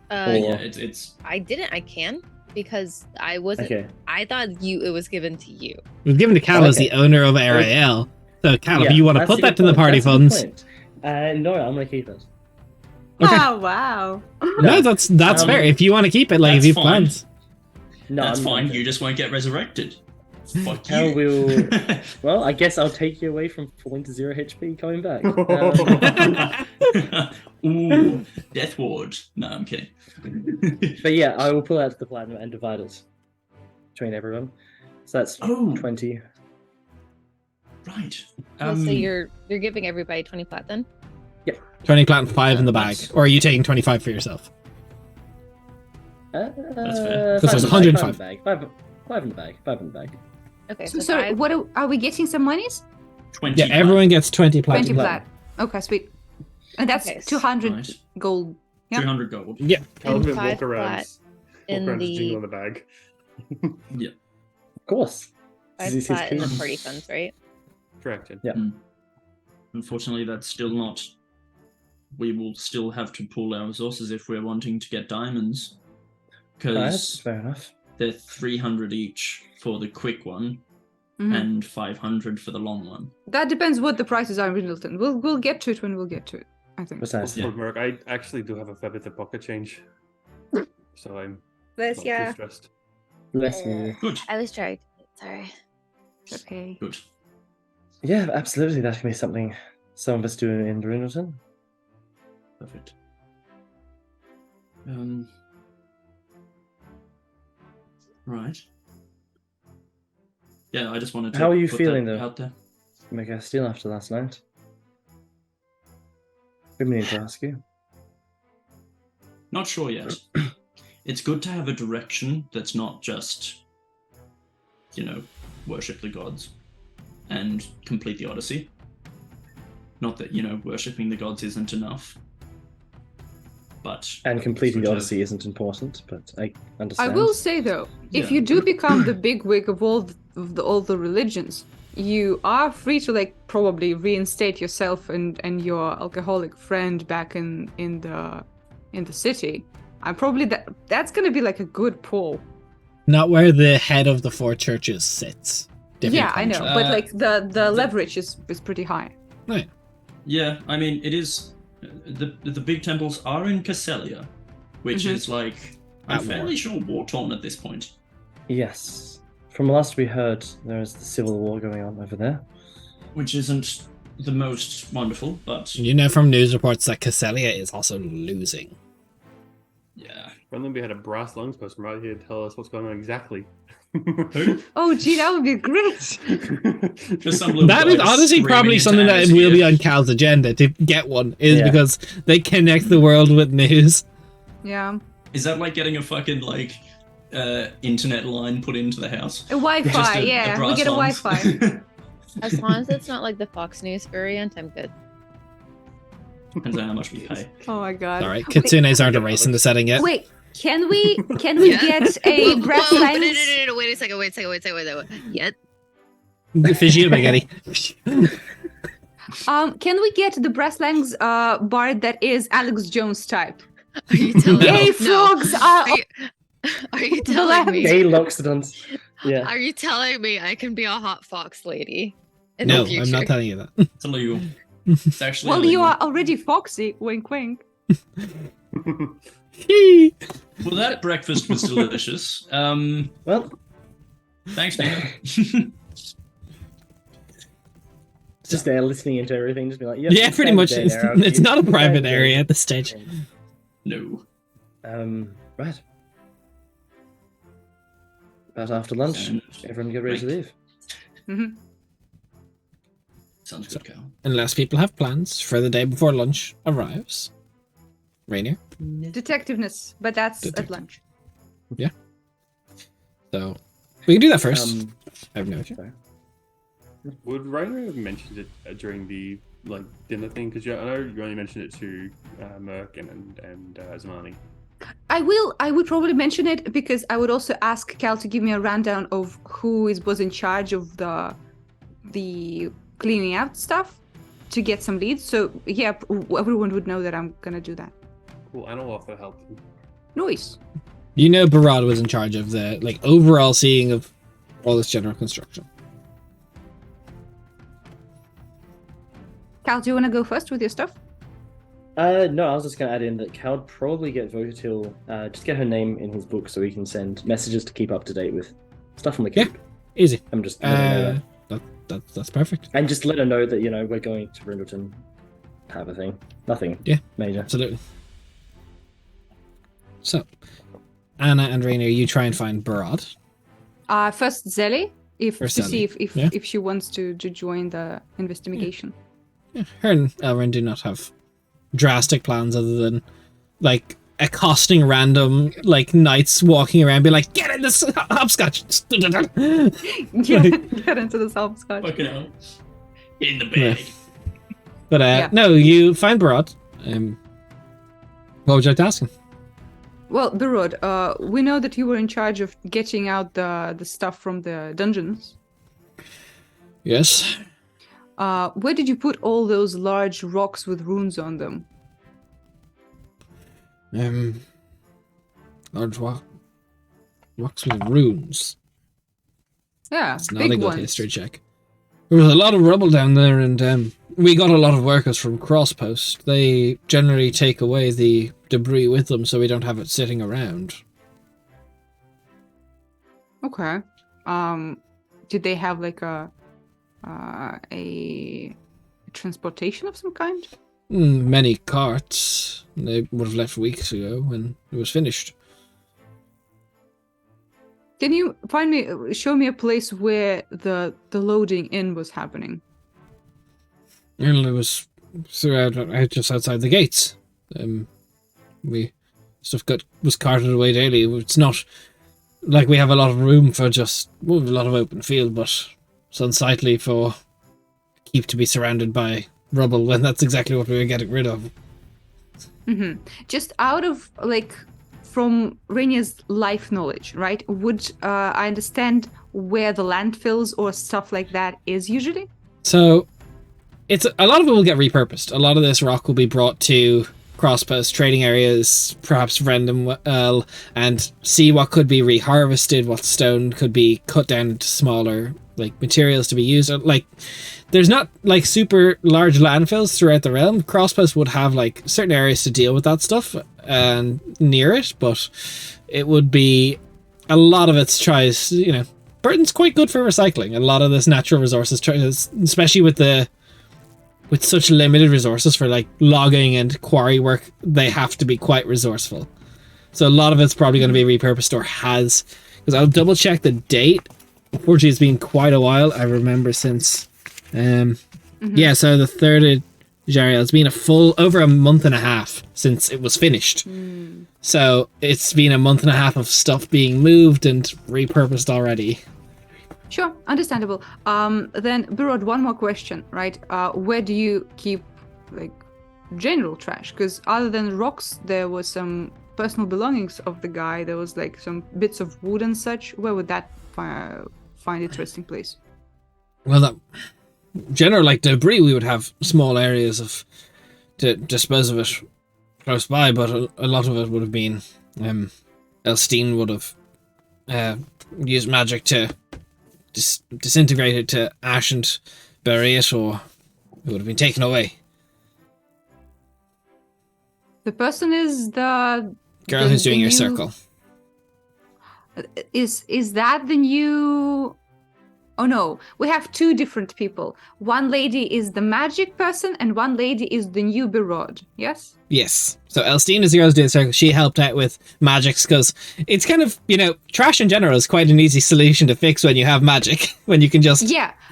Uh, Yeah, Or- it's I didn't. I can because I wasn't. Okay. I thought it was given to you. It was given to Cal as Okay. the owner of RAL. So, Cal, if Yeah, you want to that's put a that good to the point, party that's a good funds, point. No, I'm gonna keep it. Okay. Oh wow. no, that's Um, fair. If you want to keep it, like if that's you have fine. plans. No, that's I'm fine. not. You just won't get resurrected. Fuck Cal you. will. Well, I guess I'll take you away from falling to 0 HP coming back. Ooh, Death Ward. No, I'm kidding. But yeah, I will pull out the platinum and divide it between everyone. So that's Oh. 20. Right. So you're giving everybody 20 plat then? 20 platinum, 5 in the bag. That's- Or are you taking 25 for yourself? fair. This was 105. Five in the bag. 5 in the bag. Okay. So So sorry, five- what are we getting some monies? 20. Yeah, everyone gets 20 platinum. 20 plat. Okay, sweet. And that's Okay, so- 200 Right. gold. Yeah. 200 gold. Yeah. I'll And walk five around, flat in just jingle the in the bag. Of course. five This is his flat in the key. party funds, right? Correct. Yeah. Unfortunately, that's still not. We will still have to pool our resources if we're wanting to get diamonds. That's Because fair enough. they're 300 each for the quick one Mhm. and 500 for the long one. That depends what the prices are in Middleton. We'll get to it when we'll get to it, I think. Precisely. Yeah. For work, I actually do have a fair bit of pocket change, so I'm Bless not too stressed. Less maybe. Good. I was trying. Sorry. Okay. Good. Yeah, absolutely. That can be something some of us do in Brunelton. Perfect. Right. Yeah, I just wanted to. How are you put feeling, that though? Out there. Mega Steel after last night. Been meaning to ask you. Not sure yet. It's good to have a direction that's not just, worship the gods and complete the Odyssey. Not that, worshipping the gods isn't enough. But And completing Good the job. Odyssey isn't important, but I I understand. will say though, if Yeah. you do become the bigwig of all the religions, you are free to probably reinstate yourself and your alcoholic friend back in the city. I'm probably that's gonna be a good pull. Not where the head of the 4 churches sits. Different Yeah, I know, country. but the leverage is pretty high. Right. yeah, I mean, it is. The big temples are in Castelia, which Mhm. is I'm At war. fairly sure war torn at this point. Yes. From last we heard, there is the civil war going on over there. Which isn't the most wonderful, but You know from news reports that Castelia is also losing. yeah. When then we had a brass lungs person right here to tell us what's going on exactly. Oh, gee, that would be great. Just some little That guy is just honestly screaming probably into something that atmosphere. will be on Cal's agenda to get one, is Yeah. because they connect the world with news. Yeah, Is that like getting a fucking internet line put into the house? a Wi-Fi. Just a Yeah, we brass get a lungs. Wi-Fi. As long as it's not like the Fox News variant, I'm good. Depends on how much we pay. Oh my god. Alright, Kitsunes aren't erasing the setting yet. Wait, can we get a brass Whoa, no, lines? no, wait a second, wait. Yet? Fishy Spaghetti. Can we get the brass lines bard that is Alex Jones type? Are you telling Gay me? frogs Are are you telling me? Gay Loxodons. Yeah. Are you telling me I can be a hot fox lady in No, the future? I'm not telling you that. It's illegal. It's actually well, illegal. you are already foxy. Wink, wink. Well, that breakfast was delicious. Well, Thanks, Nina. just there listening into everything, just be like, Yeah, pretty much. It's not a private area at this stage. No. Right. About after lunch, And- everyone get ready to leave. Mhm. Sounds good, Cal. Unless people have plans for the day before lunch arrives. Rainier? Detectiveness, but that's at Detective. lunch. So, we can do that first. Um, I have no idea. sorry. Would Rainer have mentioned it during the dinner thing? Because I know you only mentioned it to Merc and Zamani. I would probably mention it because I would also ask Cal to give me a rundown of who was in charge of the cleaning out stuff to get some leads. So yeah, everyone would know that I'm gonna do that. Cool, I know offer help. Nice. You know Barad was in charge of the overall seeing of all this general construction. Cal, do you want to go first with your stuff? No, I was just gonna add in that Cal would probably get Vocatil, just get her name in his book so he can send messages to keep up to date with stuff on the Yeah. cube. Easy. I'm just letting her know That's perfect. and just let her know that we're going to Brindleton, have a thing, nothing, Yeah. major. Absolutely. So, Anna and Rainier, you try and find Barad. First Zelly, First to see Zelly, if she wants to join the investigation. Yeah, her and Elrin do not have drastic plans other than accosting random knights walking around, being like, "Get in this hopscotch!" Get into the hopscotch. Fucking hell. In the bag. But Yeah. no, you find Barad. What would you like to ask him? Well, Birod, we know that you were in charge of getting out the stuff from the dungeons. Yes. Where did you put all those large rocks with runes on them? Large rocks with runes. Yeah, It's not a big good ones. history check. There was a lot of rubble down there, and we got a lot of workers from Crosspost. They generally take away the debris with them, so we don't have it sitting around. Okay. Did they have a transportation of some kind? Many carts. They would have left weeks ago when it was finished. Can you show me a place where the loading in was happening? And it was throughout, just outside the gates. Stuff was carted away daily. It's not like we have a lot of room for a lot of open field, but it's unsightly for keep to be surrounded by rubble when that's exactly what we were getting rid of. Mm-hmm. Just out of from Rainier's life knowledge, right? Would I understand where the landfills or stuff like that is usually? So, it's a lot of it will get repurposed. A lot of this rock will be brought to Crosspost trading areas, perhaps random, and see what could be reharvested, what stone could be cut down into smaller materials to be used. There's not super large landfills throughout the realm. Crosspost would have certain areas to deal with that stuff and near it, but it would be a lot of it's tries. Burton's quite good for recycling. A lot of this natural resources, especially with such limited resources for logging and quarry work, they have to be quite resourceful. So a lot of it's probably going to be repurposed or has, because I'll double check the date. Unfortunately, it's been quite a while. I remember since, yeah, so the 3rd of January, it's been over a month and a half since it was finished. So it's been a month and a half of stuff being moved and repurposed already. Sure, understandable. Then, Birod, one more question, right? Where do you keep general trash? Because other than rocks, there was some personal belongings of the guy. There was some bits of wood and such. Where would that find its resting place? Well, that general debris, we would have small areas to dispose of it close by, but a lot of it would have been Elstein would have used magic to disintegrate it to ash and bury it, or it would have been taken away. The person is the Girl who's doing your circle. Is that the new Oh no, we have two different people. One lady is the magic person, and one lady is the newbie rod. Yes. Yes. So Elstine is the girls doing the circle. She helped out with magics because it's kind of, trash in general is quite an easy solution to fix when you have magic, when you can just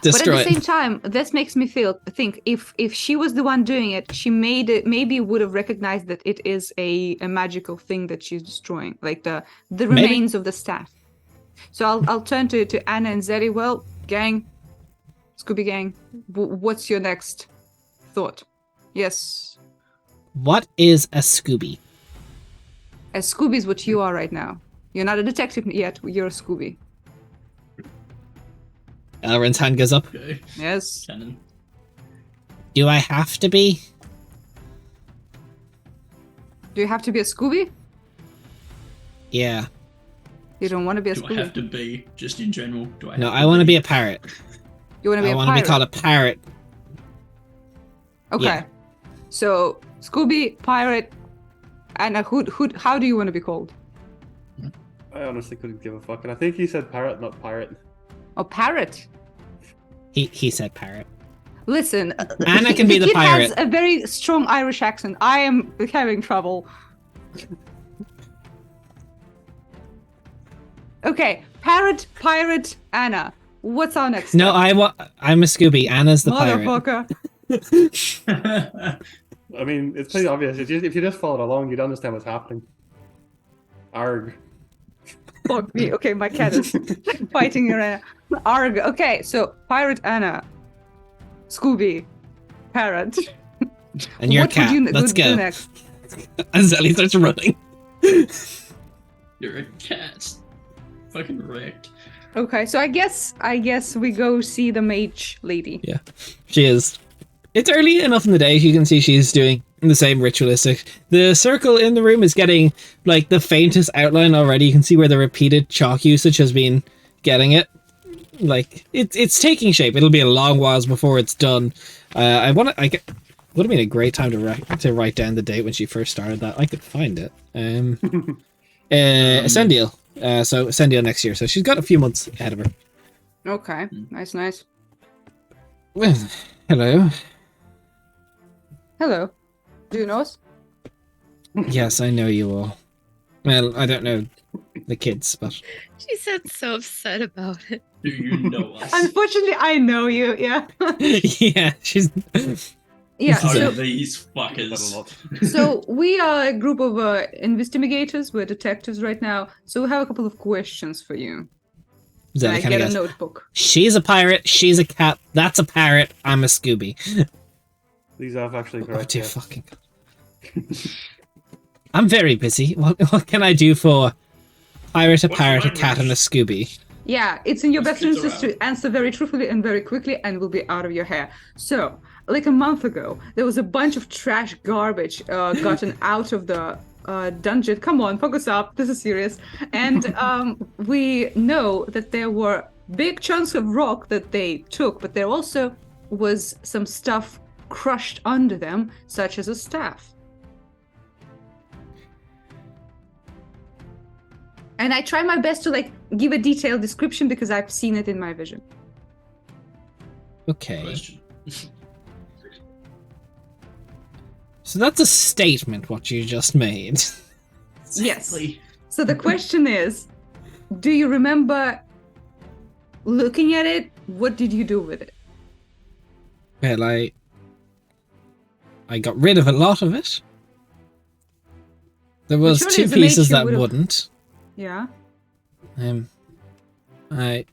destroy but at the same time, this makes me think if she was the one doing it, she maybe would have recognized that it is a magical thing that she's destroying, like the remains of the staff. So I'll turn to Anna and Zeri. Well, gang, Scooby gang, what's your next thought? Yes. What is a Scooby? A Scooby is what you are right now. You're not a detective yet. You're a Scooby. Elrin's hand goes up. Okay. Yes. Canon. Do I have to be? Do you have to be a Scooby? Yeah. You don't want to be a Do Scooby? I have to be, just in general? Do I? No, have I want to be a parrot. You want to be I a want to pirate? be called a parrot. Okay. Yeah. So Scooby, pirate, and how do you want to be called? I honestly couldn't give a fuck, and I think he said parrot, not pirate. Oh, parrot. He said parrot. Listen, Anna can be the kid pirate. has a very strong Irish accent. I am having trouble. Okay, parrot, pirate, Anna. What's our next? No, step? I'm a Scooby. Anna's the pirate. Motherfucker. I mean, it's pretty obvious. If you just followed along, you'd understand what's happening. Arg. Fuck me. Okay, my cat is fighting your Anna. Arg. Okay, so pirate Anna, Scooby, parrot. And your what cat. would you Let's do go. next? As Ellie starts running. You're a cat. Fucking wrecked. Okay, so I guess we go see the mage lady. Yeah, she is. It's early enough in the day. You can see she's doing the same ritualistic. The circle in the room is getting like the faintest outline already. You can see where the repeated chalk usage has been getting it. Like it's taking shape. It'll be a long while before it's done. Would have been a great time to write down the date when she first started that. I could find it. Ascendial. So Ascendial next year. So she's got a few months ahead of her. Okay, nice. Well, hello. Hello. Do you know us? Yes, I know you all. Well, I don't know the kids, but She sounds so upset about it. Do you know us? Unfortunately, I know you. Yeah. yeah, she's. Yeah. Oh, So, these That a fuckers. lot. so we are a group of investigators. We're detectives right now. So we have a couple of questions for you. Can Zelly I kind get of a goes, notebook? she's a pirate, she's a cat, that's a parrot, I'm a Scooby. These are actually Oh correct. dear Yeah. fucking God. I'm very busy. What can I do for pirate, a What's parrot, a your cat, and a language? Scooby? Yeah, it's in your Let's best get interest around. to answer very truthfully and very quickly, and will be out of your hair. So, like a month ago, there was a bunch of trash garbage gotten out of the dungeon. Come on, focus up. This is serious. And we know that there were big chunks of rock that they took, but there also was some stuff crushed under them, such as a staff. And I try my best to give a detailed description because I've seen it in my vision. Okay. Question. So that's a statement, what you just made. Yes. Exactly. So the question is, do you remember looking at it? What did you do with it? Well, I got rid of a lot of it. There was surely two as a mage pieces you that would've- wouldn't. Yeah. I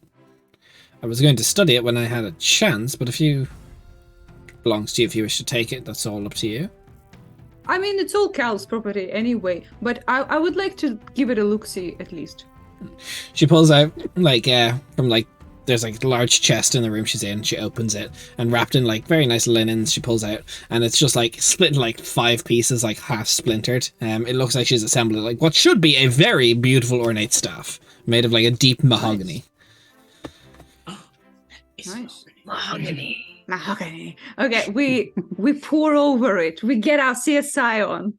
was going to study it when I had a chance, but if you belongs to you, if you wish to take it, that's all up to you. I mean, it's all Cal's property anyway, but I would like to give it a look-see at least. She pulls out from there's a large chest in the room she's in. She opens it and wrapped in very nice linens. She pulls out and it's just split in 5 pieces, half splintered. It looks like she's assembled what should be a very beautiful ornate staff made of a deep mahogany. It's Nice. Mahogany. Mahogany. Okay, we pour over it. We get our CSI on.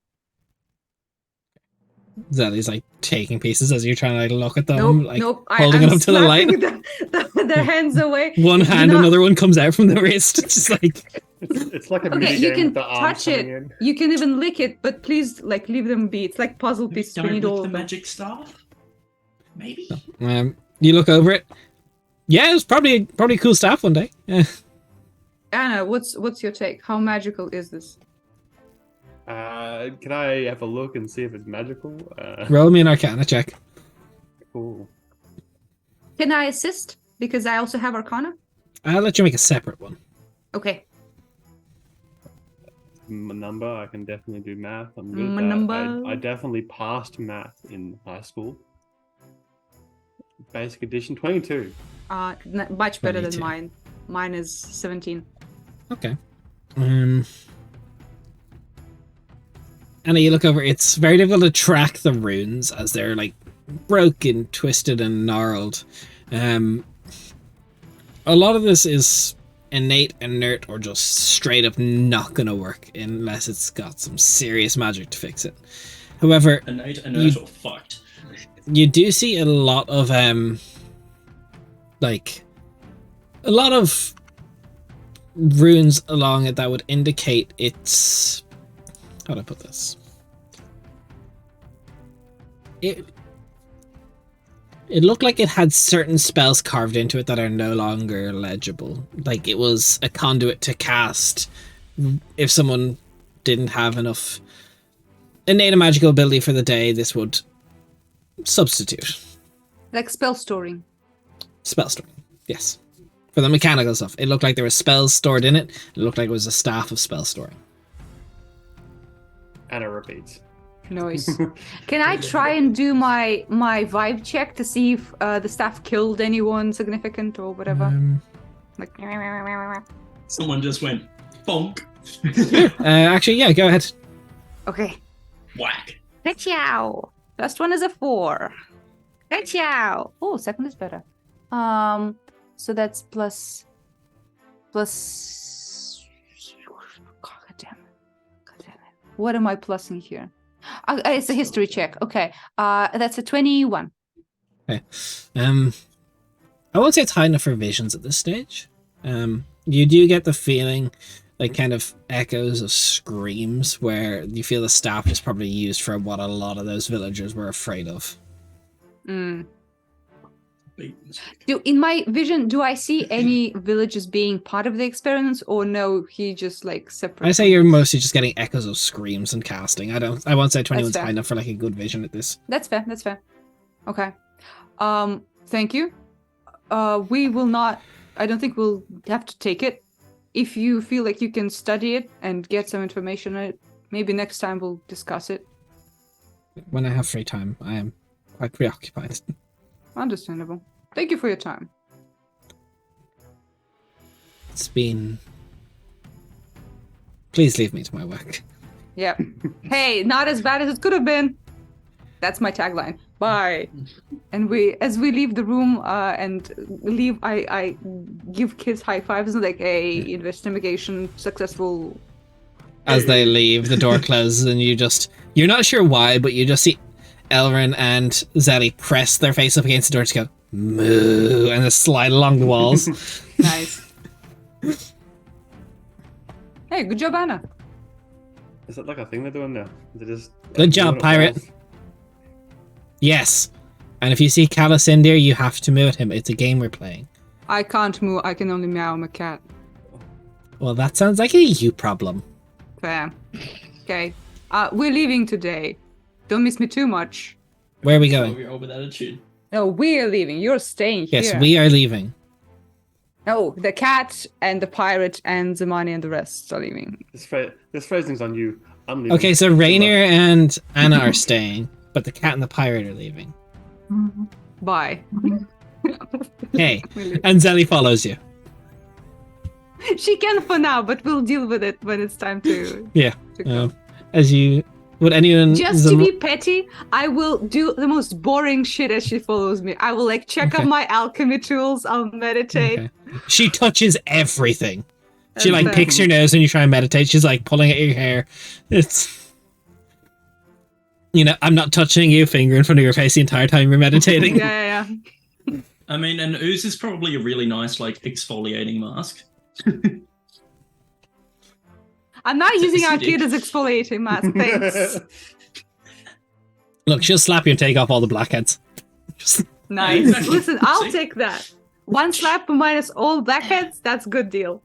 Zelly's like taking pieces as you're trying to like look at them, Nope, like nope. holding I'm it up to the light. slapping the hands away. One Do hand, not- another one comes out from the wrist. It's just like It's like a Okay, mini you game can with the arms touch coming it. in. You can even lick it, but please, like, leave them be. It's like puzzle pieces. We Don't need lick all the of them. magic staff. Maybe. you look over it. Yeah, it's probably a cool staff one day. Yeah. Anna, what's your take? How magical is this? Can I have a look and see if it's magical? Roll me an Arcana check. Cool. Can I assist? Because I also have Arcana. I'll let you make a separate one. Okay. My number, I can definitely do math. I'm good My at that. number. I definitely passed math in high school. Basic edition 22. Much better 22. than mine. Mine is 17. Okay. And you look over, it's very difficult to track the runes as they're like broken, twisted, and gnarled. A lot of this is innate, inert, or just straight up not gonna work unless it's got some serious magic to fix it. However, Innate or fucked. you do see a lot of runes along it that would indicate it's, how do I put this? It looked like it had certain spells carved into it that are no longer legible. Like it was a conduit to cast if someone didn't have enough innate magical ability for the day. This would substitute. Like spell storing. Spell storing, yes. For the mechanical stuff. It looked like there were spells stored in it. It looked like it was a staff of spell storing. And it repeats. Nice. Can I try and do my vibe check to see if the staff killed anyone significant or whatever? Like, Someone just went bonk. Actually, yeah, go ahead. okay. Whack. Ka-chow. First one is a 4. Ka-chow. Oh, second is better. So that's plus. God damn it. What am I plussing here? It's a history check. Okay. That's a 21. Okay. I won't say it's high enough for visions at this stage. You do get the feeling, like kind of echoes of screams, where you feel the staff is probably used for what a lot of those villagers were afraid of. In my vision, do I see any villages being part of the experiments, or no? He just like separate. I say you're mostly just getting echoes of screams and casting. I won't say 21's fair. high enough for like a good vision at this. That's fair. That's fair. Okay. Thank you. We will not. I don't think we'll have to take it. If you feel like you can study it and get some information on it, maybe next time we'll discuss it. When I have free time, I am quite preoccupied. Understandable. Thank you for your time. It's been... Please leave me to my work. Yeah. Hey, not as bad as it could have been. That's my tagline. Bye. And as we leave the room and leave, I give kids high fives and like, hey, investigation successful. As they leave, the door closes and you're not sure why, but you just see Elrin and Zelly press their face up against the door to go, moo, and just slide along the walls. Nice. Hey, good job, Anna. Is that like a thing they're doing now? They just Good job, doing it pirate. fast? Yes. And if you see Callus in there, you have to moo at him. It's a game we're playing. I can't move. I can only meow. I'm a cat. Well, that sounds like a you problem. Fair. Okay. We're leaving today. Don't miss me too much. Where are we So going? we're all with attitude. No, we're leaving. You're staying here. Yes, we are leaving. No, the cat and the pirate and Zamani and the rest are leaving. This phrasing's on you. I'm leaving. Okay, so Rainier and Anna are staying, but the cat and the pirate are leaving. Bye. Hey, and Zelly follows you. She can for now, but we'll deal with it when it's time to, Yeah. to go. As you... Would anyone... Just to be petty, I will do the most boring shit as she follows me. I will like check Okay. out my alchemy tools. I'll meditate. Okay. She touches everything. She And like then- picks your nose when you try and meditate. She's like pulling at your hair. It's... You know, I'm not touching you, finger in front of your face the entire time you're meditating. Yeah. I mean, an ooze is probably a really nice, like, exfoliating mask. I'm not It's using acidic. Arcade's exfoliating mask, thanks. Look, she'll slap you and take off all the blackheads. Just, Nice. exactly. Listen, I'll See? take that. One slap minus all blackheads, that's a good deal.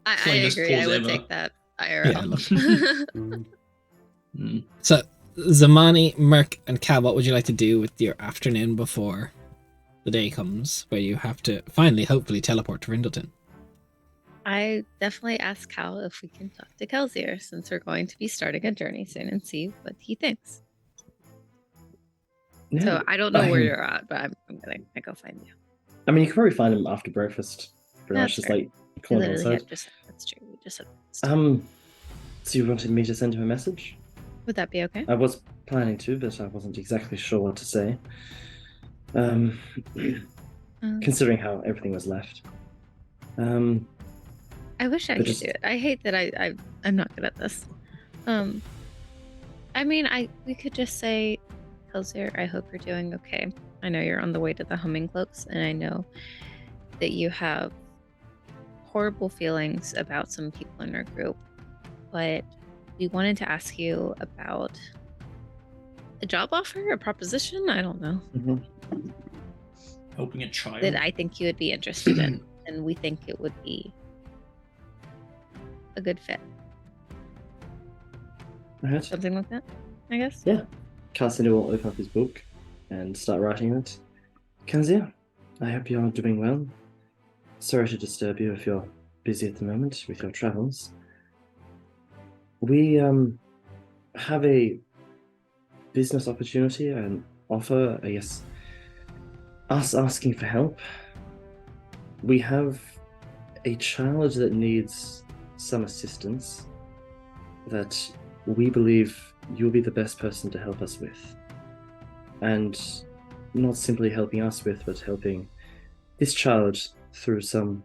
I Cleanest agree. I pause would ever. take that Yeah, IRL. look. Mm. So, Zamani, Merc, and Cal, what would you like to do with your afternoon before the day comes where you have to finally, hopefully, teleport to Rindleton? I definitely ask Cal if we can talk to Kelsier since we're going to be starting a journey soon and see what he thinks. Yeah, So I don't know where I- you're at, but I'm gonna go find you. I mean, you can probably find him after breakfast. Pretty much That's just fair. like We corner literally outside. had just that's true. We just had So you wanted me to send him a message? would that be okay? I was planning to, but I wasn't exactly sure what to say. Um, considering how everything was left. I wish I but could just- do it. I hate that I'm not good at this. I mean, we could just say, Kelsier, I hope you're doing okay. I know you're on the way to the humming cloaks, and I know that you have horrible feelings about some people in our group, but we wanted to ask you about a job offer, a proposition, I don't know, Helping a child. that I think you would be interested in, and we think it would be a good fit. Alright. Something like that, I guess. Yeah. Cassidy will open up his book and start writing it. Kenzia, I hope you are doing well. Sorry to disturb you if you're busy at the moment with your travels. We have a business opportunity and offer, I guess, us asking for help. We have a child that needs some assistance that we believe you'll be the best person to help us with. And not simply helping us with, but helping this child through some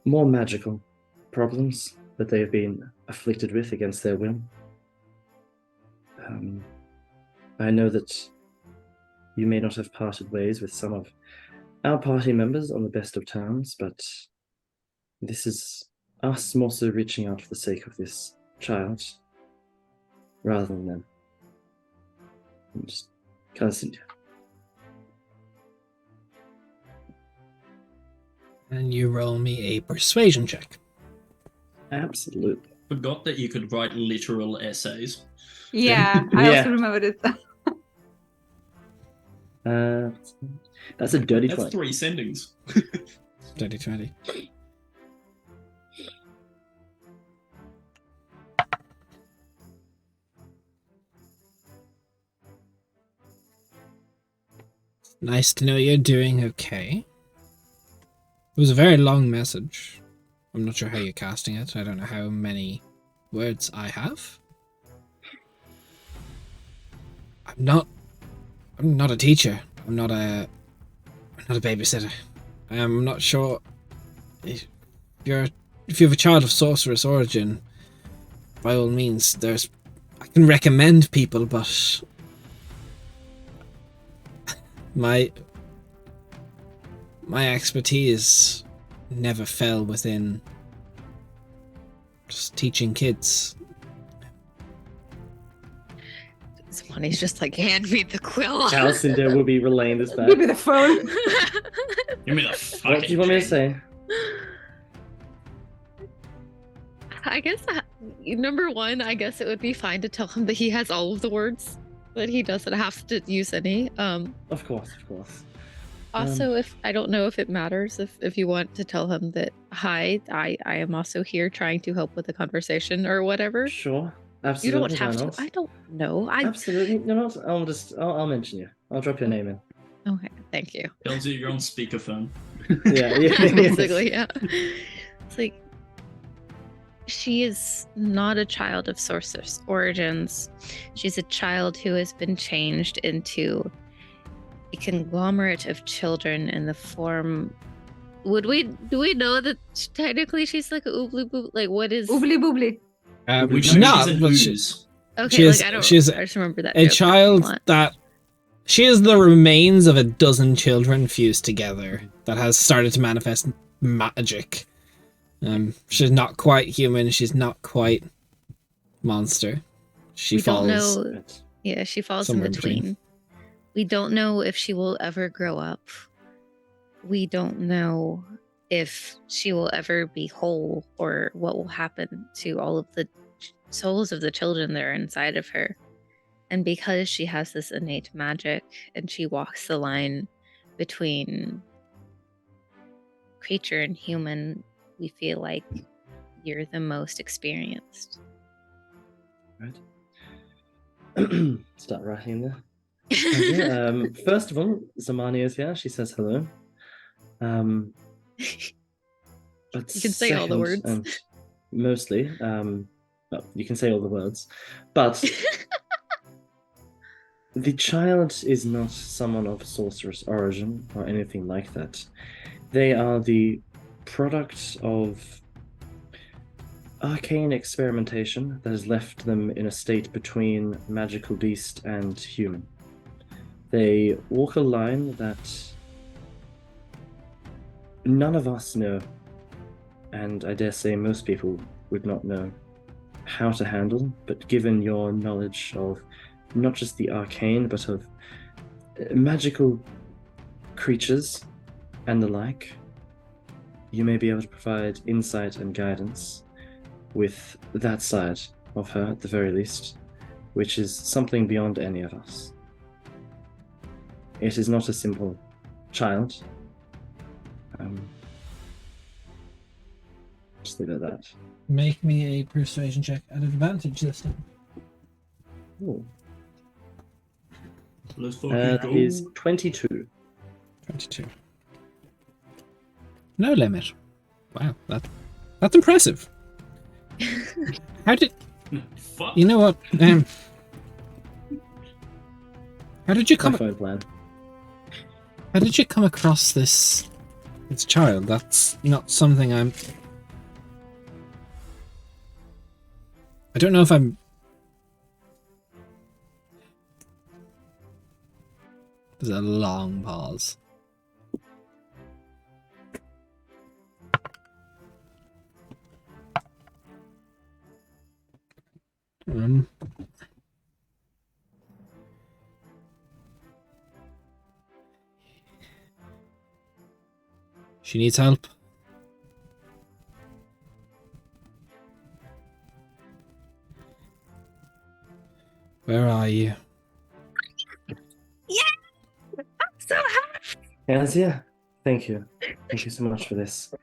more magical problems that they have been afflicted with against their will. I know that you may not have parted ways with some of our party members on the best of terms, but this is us more so reaching out for the sake of this child rather than them. I'm just kind of sitting. And you roll me a persuasion check. Absolutely. Forgot that you could write literal essays. Yeah, I Yeah. also remembered it. That's a dirty That's 20. 3 sendings. 2020. Nice to know you're doing okay. It was a very long message. I'm not sure how you're casting it. I don't know how many words I have. I'm not a teacher. I'm not a babysitter. I'm not sure if you have a child of sorceress origin, by all means, I can recommend people, but my expertise never fell within just teaching kids. He's just like, hand me the quill. Alcindor will be relaying this back. Give me the phone. Give me the fucking What do you want me to pen. say? I guess number one, I guess it would be fine to tell him that he has all of the words, that he doesn't have to use any. Of course, of course. Also, if I don't know if it matters, if you want to tell him that, hi, I am also here trying to help with the conversation or whatever. Sure. You Absolutely. don't have why to. not? I don't know. Absolutely. No, no, I'll mention you. I'll drop your name in. Okay, thank you. Tells you you're on speakerphone. Yeah. Basically, yeah. It's like, she is not a child of sorceress origins. She's a child who has been changed into a conglomerate of children in the form. Do we know that technically she's like a oobly boob? Like, what is? Oobly boobly. We She's know not, she's an but ooze. Okay, She like is- I don't. she is I just remember that a joke child lot. that she is the remains of a dozen children fused together that has started to manifest magic. She's not quite human. She's not quite monster. She We don't falls. know. Yeah, she falls in somewhere in between. between. We don't know if she will ever grow up. We don't know if she will ever be whole or what will happen to all of the souls of the children that are inside of her. And because she has this innate magic and she walks the line between creature and human, we feel like you're the most experienced. Right. Start writing there. Okay, first of all, Zamani is here. She says hello. But You can say all the second, words. and mostly, well, you can say all the words, but the child is not someone of sorceress origin or anything like that. They are the product of arcane experimentation that has left them in a state between magical beast and human. They walk a line that none of us know, and I dare say most people would not know how to handle, but given your knowledge of not just the arcane, but of magical creatures and the like, you may be able to provide insight and guidance with that side of her at the very least, which is something beyond any of us. It is not a simple child. Just leave it at that. Make me a persuasion check at advantage this time. Ooh. Let's fucking That go. is 22. 22. No limit. Wow, that's impressive. How did Fuck. you know what? How did you My come? phone plan. How did you come across this child? That's not something I don't know if I'm. There's a long pause. She needs help. Where are you? So happy. Yes, yeah. Thank you. Thank you so much for this.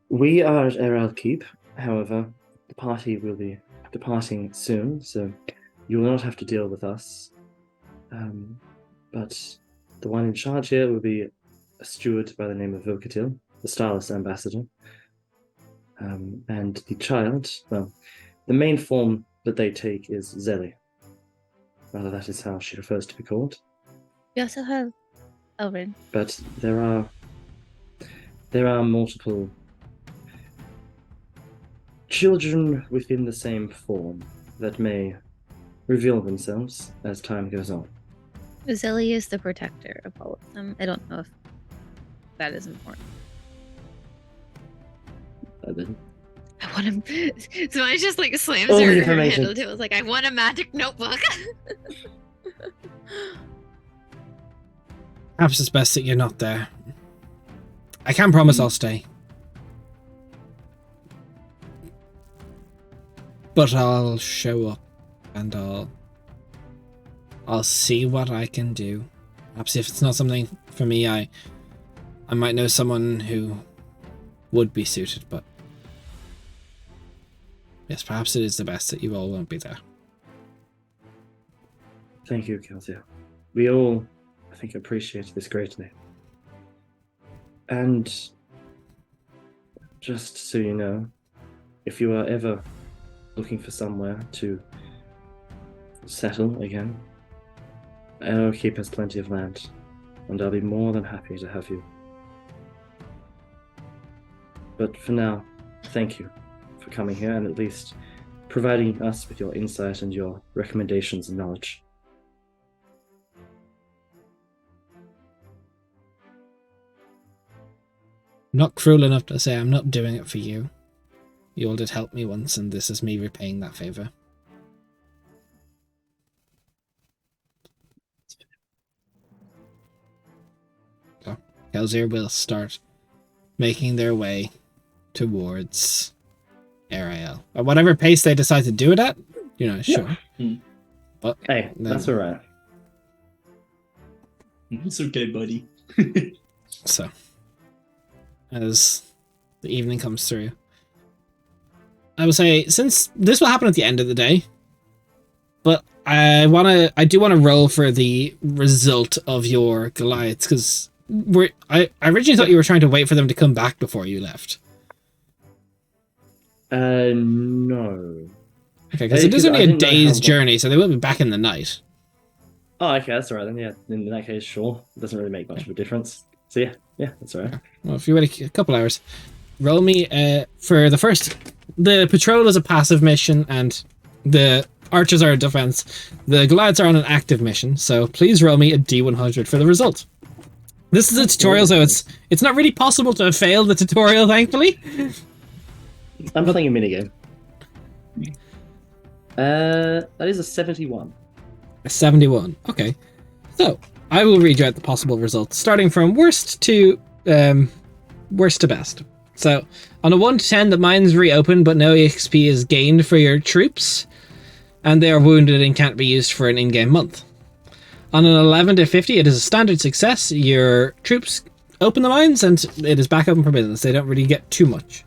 We are at Eral Keep. However, the party will be departing soon, so you will not have to deal with us. But the one in charge here will be a steward by the name of Vokatil, the Starless Ambassador. And the child, well, the main form that they take is Zeli. Rather, that is how she prefers to be called. We also have Elrin. But there are multiple children within the same form that may reveal themselves as time goes on. Zilly is the protector of all of them. I don't know if that is important. I want him. So I just like slams All the her information. handle too. I was like, I want a magic notebook. Perhaps it's best that you're not there. I can't promise I'll stay. But I'll show up and I'll see what I can do. Perhaps if it's not something for me, I might know someone who would be suited, but yes, perhaps it is the best that you all won't be there. Thank you, Kelsia. We all, I think, appreciate this greatly. And just so you know, if you are ever looking for somewhere to settle again, Arrow Keep has plenty of land, and I'll be more than happy to have you. But for now, thank you for coming here and at least providing us with your insight and your recommendations and knowledge. Not cruel enough to say I'm not doing it for you. You all did help me once, and this is me repaying that favor. So, Kelsier will start making their way towards Ariel. At whatever pace they decide to do it at, sure. But Hey, that's all right. It's okay, buddy. So, as the evening comes through, I will say, since this will happen at the end of the day, but I do want to roll for the result of your Goliaths, because I originally thought you were trying to wait for them to come back before you left. No. Okay, because it is only a day's journey, so they will be back in the night. Oh, okay, that's all right then. Yeah, in that case, sure. It doesn't really make much of a difference. So yeah, that's all right. Well, if you wait a couple hours, roll me for the first. The patrol is a passive mission, and the archers are a defense. The Goliaths are on an active mission, so please roll me a D100 for the result. This is a tutorial, so it's not really possible to have failed the tutorial, thankfully. I'm playing a minigame. That is a 71. A 71. Okay. So, I will read you out the possible results, starting from worst to best. So, on a 1 to 10, the mines reopen, but no EXP is gained for your troops, and they are wounded and can't be used for an in-game month. On an 11 to 50, it is a standard success. Your troops open the mines, and it is back open for business. They don't really get too much.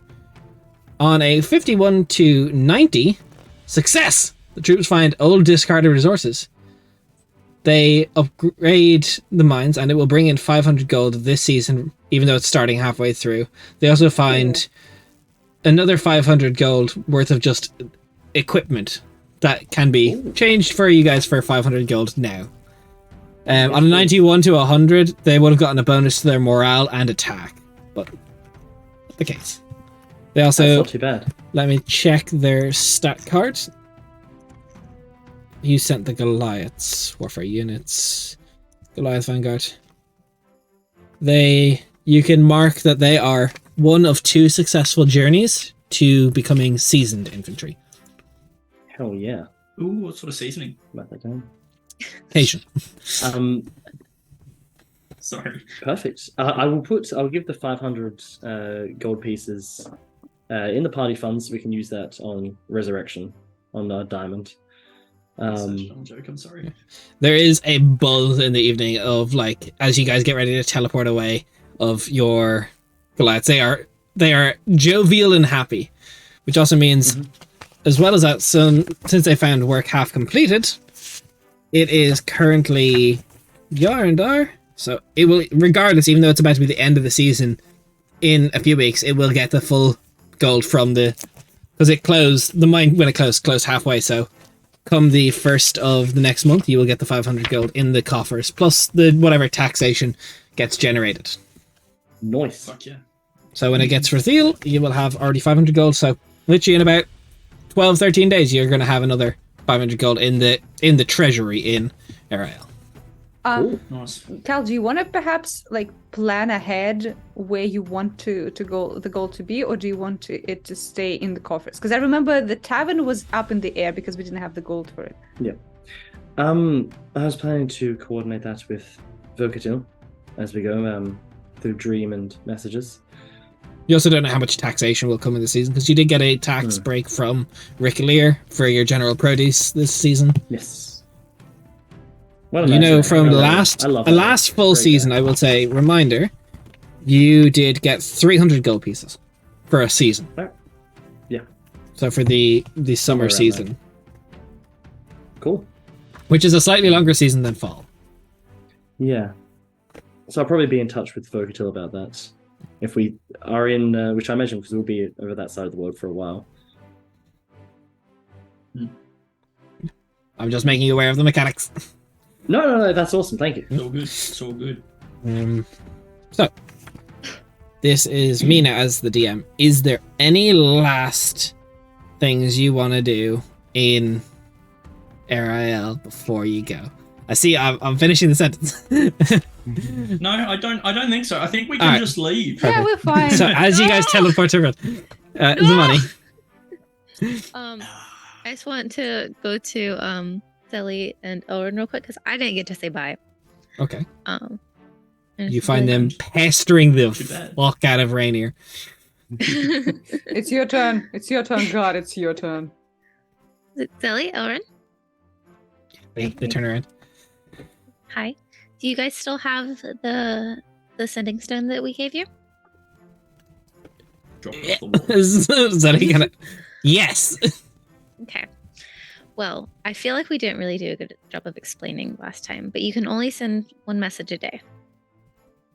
On a 51 to 90, success! The troops find old discarded resources. They upgrade the mines, and it will bring in 500 gold this season, even though it's starting halfway through. They also find another 500 gold worth of just equipment that can be changed for you guys for 500 gold now. On a 91 to 100, they would have gotten a bonus to their morale and attack, but not the case. They also, That's not too bad. let me check their stat cards. You sent the Goliaths, warfare units, Goliath Vanguard. You can mark that they are one of 2 successful journeys to becoming seasoned infantry. Hell yeah. Ooh, what sort of seasoning? Write that down. Cation. Sorry. Perfect. I'll give the 500 gold pieces in the party funds. We can use that on resurrection on diamond. I'm joking. I'm sorry. There is a buzz in the evening of, like, as you guys get ready to teleport away, of your Goliaths. They are jovial and happy, which also means, as well as that, since they found work half completed, it is currently Yarndar. So it will, regardless, even though it's about to be the end of the season, in a few weeks, it will get the full gold from because it closed, the mine when it closed halfway, so come the 1st of the next month, you will get the 500 gold in the coffers, plus the whatever taxation gets generated. Nice. Fuck yeah. So when it gets revealed, you will have already 500 gold, so literally in about 12-13 days, you're going to have another 500 gold in the treasury in Ariel. Cool. Nice. Cal, do you want to perhaps plan ahead where you want the gold to be, or do you want it to stay in the coffers? Because I remember the tavern was up in the air because we didn't have the gold for it. Yeah. I was planning to coordinate that with Vocatil as we go through Dream and messages. You also don't know how much taxation will come in the season, because you did get a tax break from Rick Lear for your general produce this season. Yes. From the last full season, I will say, reminder, you did get 300 gold pieces for a season. Yeah. So for the summer season. There. Cool. Which is a slightly longer season than fall. Yeah. So I'll probably be in touch with Vocatil about that. If we are in, which I imagine, because we'll be over that side of the world for a while. I'm just making you aware of the mechanics. No, that's awesome. Thank you. It's all good. It's all good. So, this is Mina as the DM. Is there any last things you want to do in RIL before you go? I see. I'm finishing the sentence. No, I don't think so. I think we can Alright. just leave. Yeah, we're fine. So as you guys teleport to Zamani. I just want to go to Zelly and Owen real quick because I didn't get to say bye. Okay. And You it's find really them pestering the Too bad. fuck out of Rainier. It's your turn. It's your turn, God. It's your turn. Zelly, Owen, They turn around. hi. Do you guys still have the sending stone that we gave you? Drop it off the wall. Zeddy kind of. Yes. Okay. Well, I feel like we didn't really do a good job of explaining last time, but you can only send one message a day,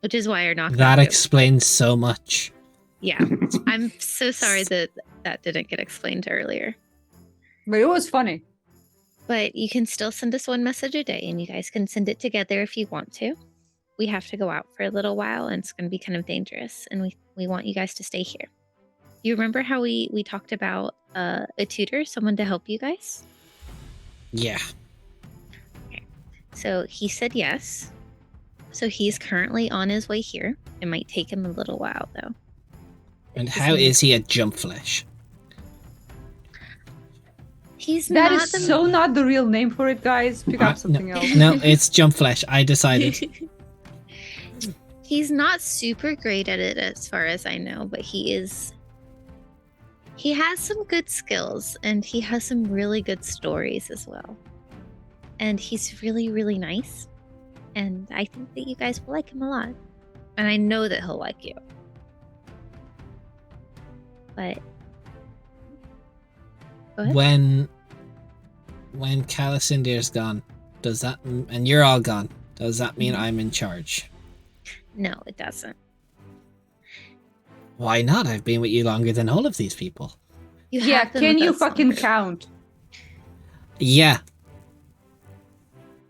which is why you're not. That explains so much. Yeah, I'm so sorry that that didn't get explained earlier. But it was funny. But you can still send us one message a day, and you guys can send it together if you want to. We have to go out for a little while, and it's going to be kind of dangerous, and we want you guys to stay here. You remember how we talked about a tutor, someone to help you guys? Yeah. So he said yes. So he's currently on his way here. It might take him a little while, though. And how is he a jump flesh? He's That not is the so not the real name for it, guys. Pick up something else. No, it's jump flesh. I decided. He's not super great at it as far as I know, but he is. He has some good skills and he has some really good stories as well. And he's really, really nice. And I think that you guys will like him a lot. And I know that he'll like you. But go ahead. When Calicindir's gone, does that and you're all gone? Does that mean I'm in charge? No, it doesn't. Why not? I've been with you longer than all of these people. You Yeah, have been can with you us fucking longer. count? Yeah,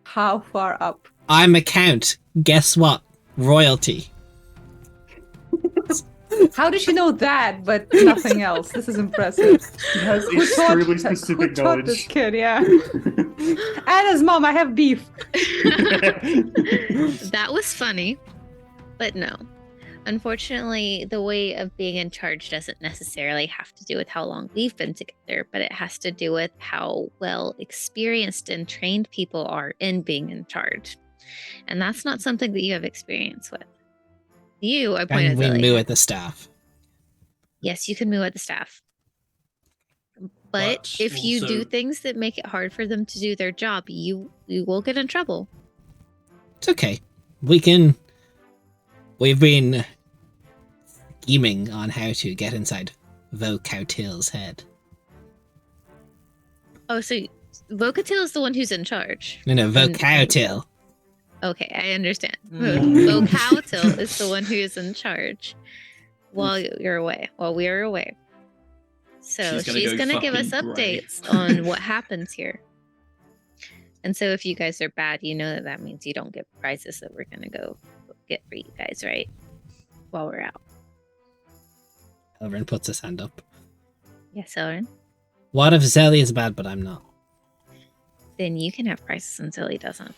How far up? I'm a count. Guess what? Royalty. How did she know that, but nothing else? This is impressive. He has Who taught, extremely who specific taught this knowledge. kid? Yeah. And his mom, I have beef. That was funny, but no. Unfortunately, the way of being in charge doesn't necessarily have to do with how long we've been together, but it has to do with how well experienced and trained people are in being in charge. And that's not something that you have experience with. You, I And pointed we Zelly. moo at the staff. Yes, you can moo at the staff. But But if you do also- things that make it hard for them to do their job, you will get in trouble. It's okay. We've been scheming on how to get inside Vocautil's head. Oh, so Vocatil is the one who's in charge. No, And- Vocautil. Okay, I understand. Mm. Vocatil is the one who is in charge while you're away, while we are away. So She's gonna she's go give us fucking grey. updates on what happens here. And so if you guys are bad, you know that means you don't get prizes that we're gonna go get for you guys, right? While we're out. Elrin puts his hand up. Yes, Ellen. What if Zelly is bad, but I'm not? Then you can have prizes and Silly doesn't.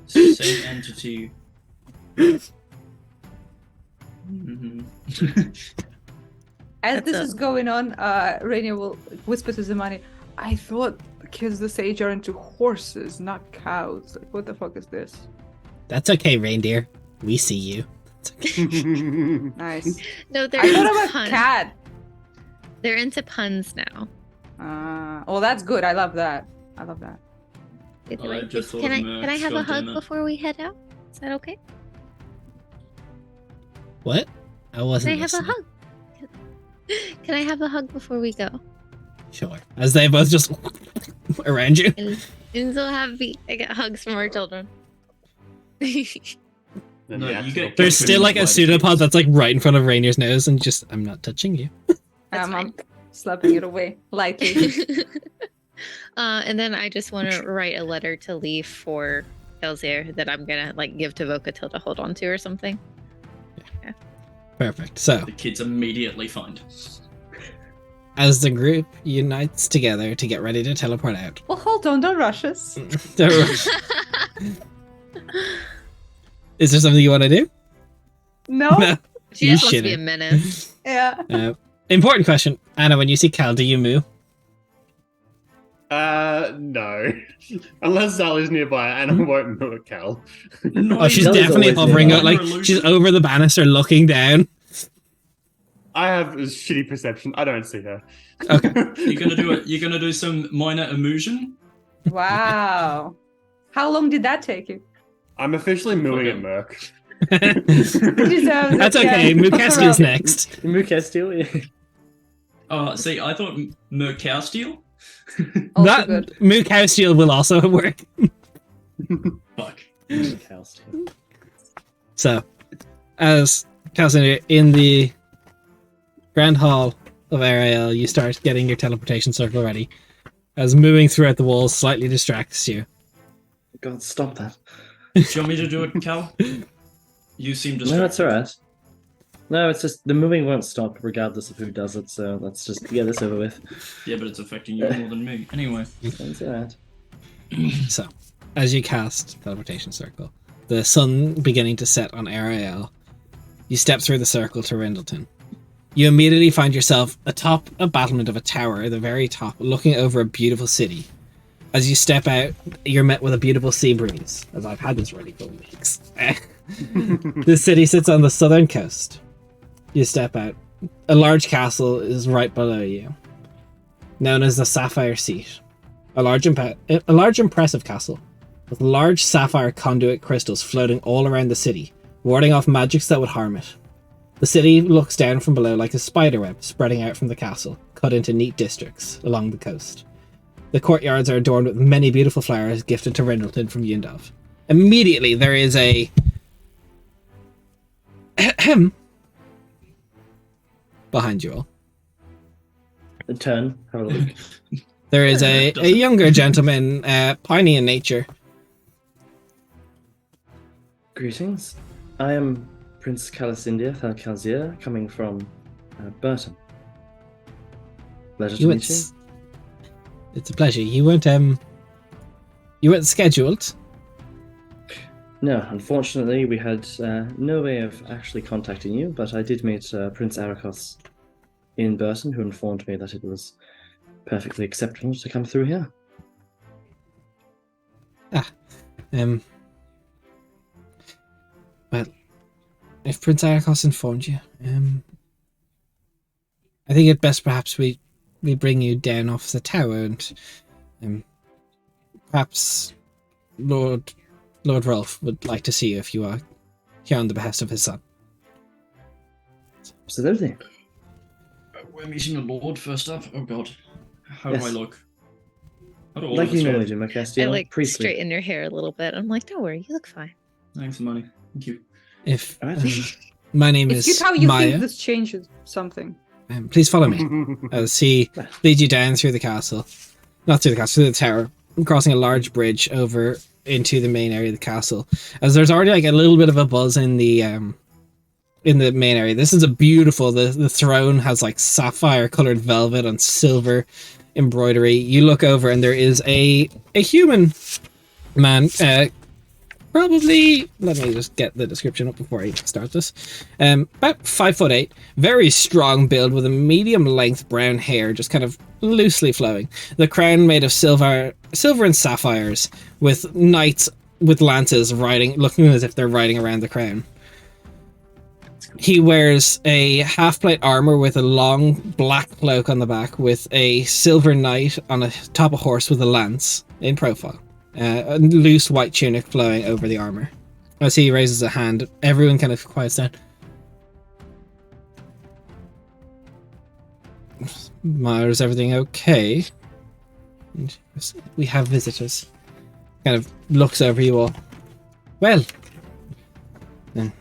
Same entity. Mhm. As That's this a- is going on, Rainier will whisper to Zamani, I thought kids this age are into horses, not cows. Like, what the fuck is this? That's okay, reindeer. We see you. It's okay. Nice. No, they're I thought into I'm a puns. cat. They're into puns now. Well, that's good. I love that. I love that. By the I way, just thought can of I Mercs, have a hug goddammit. before we head out? Is that okay? What? I Can wasn't I have a listening. hug? Can I have a hug before we go? Sure. As they both just around you. I'm so happy. I get hugs from our children. Then No, the you actual get- There's Good still like a blood pseudopod kids. that's like right in front of Rainier's nose and just, I'm not touching you. That's I'm slapping it away lightly. And then I just want to write a letter to leave for details here that I'm gonna like give to Vocatil to hold on to or something. Perfect. So, The kids immediately find. as the group unites together to get ready to teleport out, Well, hold on, don't rush us. is there something you want to do? No? No. She You just wants to be a shouldn't. menace. Yeah. Important question. Anna, when you see Cal, do you moo? No. Unless Sally's nearby, and I won't know at Cal. No, Oh, she's Cal is definitely always hovering nearby. out, like, she's over the banister looking down. I have a shitty perception. I don't see her. Okay. You're gonna do some minor immersion. Wow. How long did that take you? I'm officially mooing at Merc. Deserves it, That's yeah. okay. Mukestil's Corrupt. next. Mukestil? See, I thought Mercowsteel. Also That good. Mukestil will also work. Fuck. Mukestil. So, as Calcinder in the Grand Hall of Ariel, you start getting your teleportation circle ready. As moving throughout the walls slightly distracts you. God, stop that. Do you want me to do it, Cal? You seem distracted. No, it's alright. No, it's just the moving won't stop regardless of who does it, so let's just get this over with. Yeah, but it's affecting you more than me. Anyway. It's alright. So, as you cast teleportation circle, the sun beginning to set on Ariel, you step through the circle to Rindleton. You immediately find yourself atop a battlement of a tower at the very top, looking over a beautiful city. As you step out, you're met with a beautiful sea breeze, as I've had this ready for weeks. The city sits on the southern coast. You step out. A large castle is right below you, known as the Sapphire Seat. A large impressive castle, with large sapphire conduit crystals floating all around the city, warding off magics that would harm it. The city looks down from below like a spiderweb spreading out from the castle, cut into neat districts along the coast. The courtyards are adorned with many beautiful flowers gifted to Rindleton from Yundov. Immediately, there is a... behind you all. Turn, have a look. There is a younger gentleman, piney in nature. Greetings. I am Prince Calicindia Thalkazir, coming from Burton. Pleasure to meet you. It's a pleasure. You weren't scheduled. No, unfortunately, we had no way of actually contacting you, but I did meet Prince Arakos in Burton, who informed me that it was perfectly acceptable to come through here. Well, if Prince Arakos informed you, I think it best perhaps we bring you down off the tower and perhaps Lord Rolf would like to see you if you are here on the behest of his son. Absolutely. We're meeting a lord first up. Oh god. How Yes. do I look? How do all Like of you us normally look? do, I Macastia. like Priestly. straighten your hair a little bit. I'm like, don't worry, you look fine. Thanks for the money. Thank you. If Alright. my name It's is good how you Maya, think this changes something. please follow me as he leads you down through the castle, not through the castle, through the tower, crossing a large bridge over into the main area of the castle. As there's already like a little bit of a buzz in the main area. This is a beautiful. The throne has like sapphire colored velvet on silver embroidery. You look over and there is a human man. Probably, let me just get the description up before I start this. About 5'8", very strong build with a medium length brown hair, just kind of loosely flowing. The crown made of silver and sapphires, with knights with lances looking as if they're riding around the crown. He wears a half-plate armor with a long black cloak on the back, with a silver knight on a top of horse with a lance in profile. A loose white tunic flowing over the armor. As he raises a hand, everyone kind of quiets down. Maya, is everything okay? We have visitors. Kind of looks over you all. Well, then,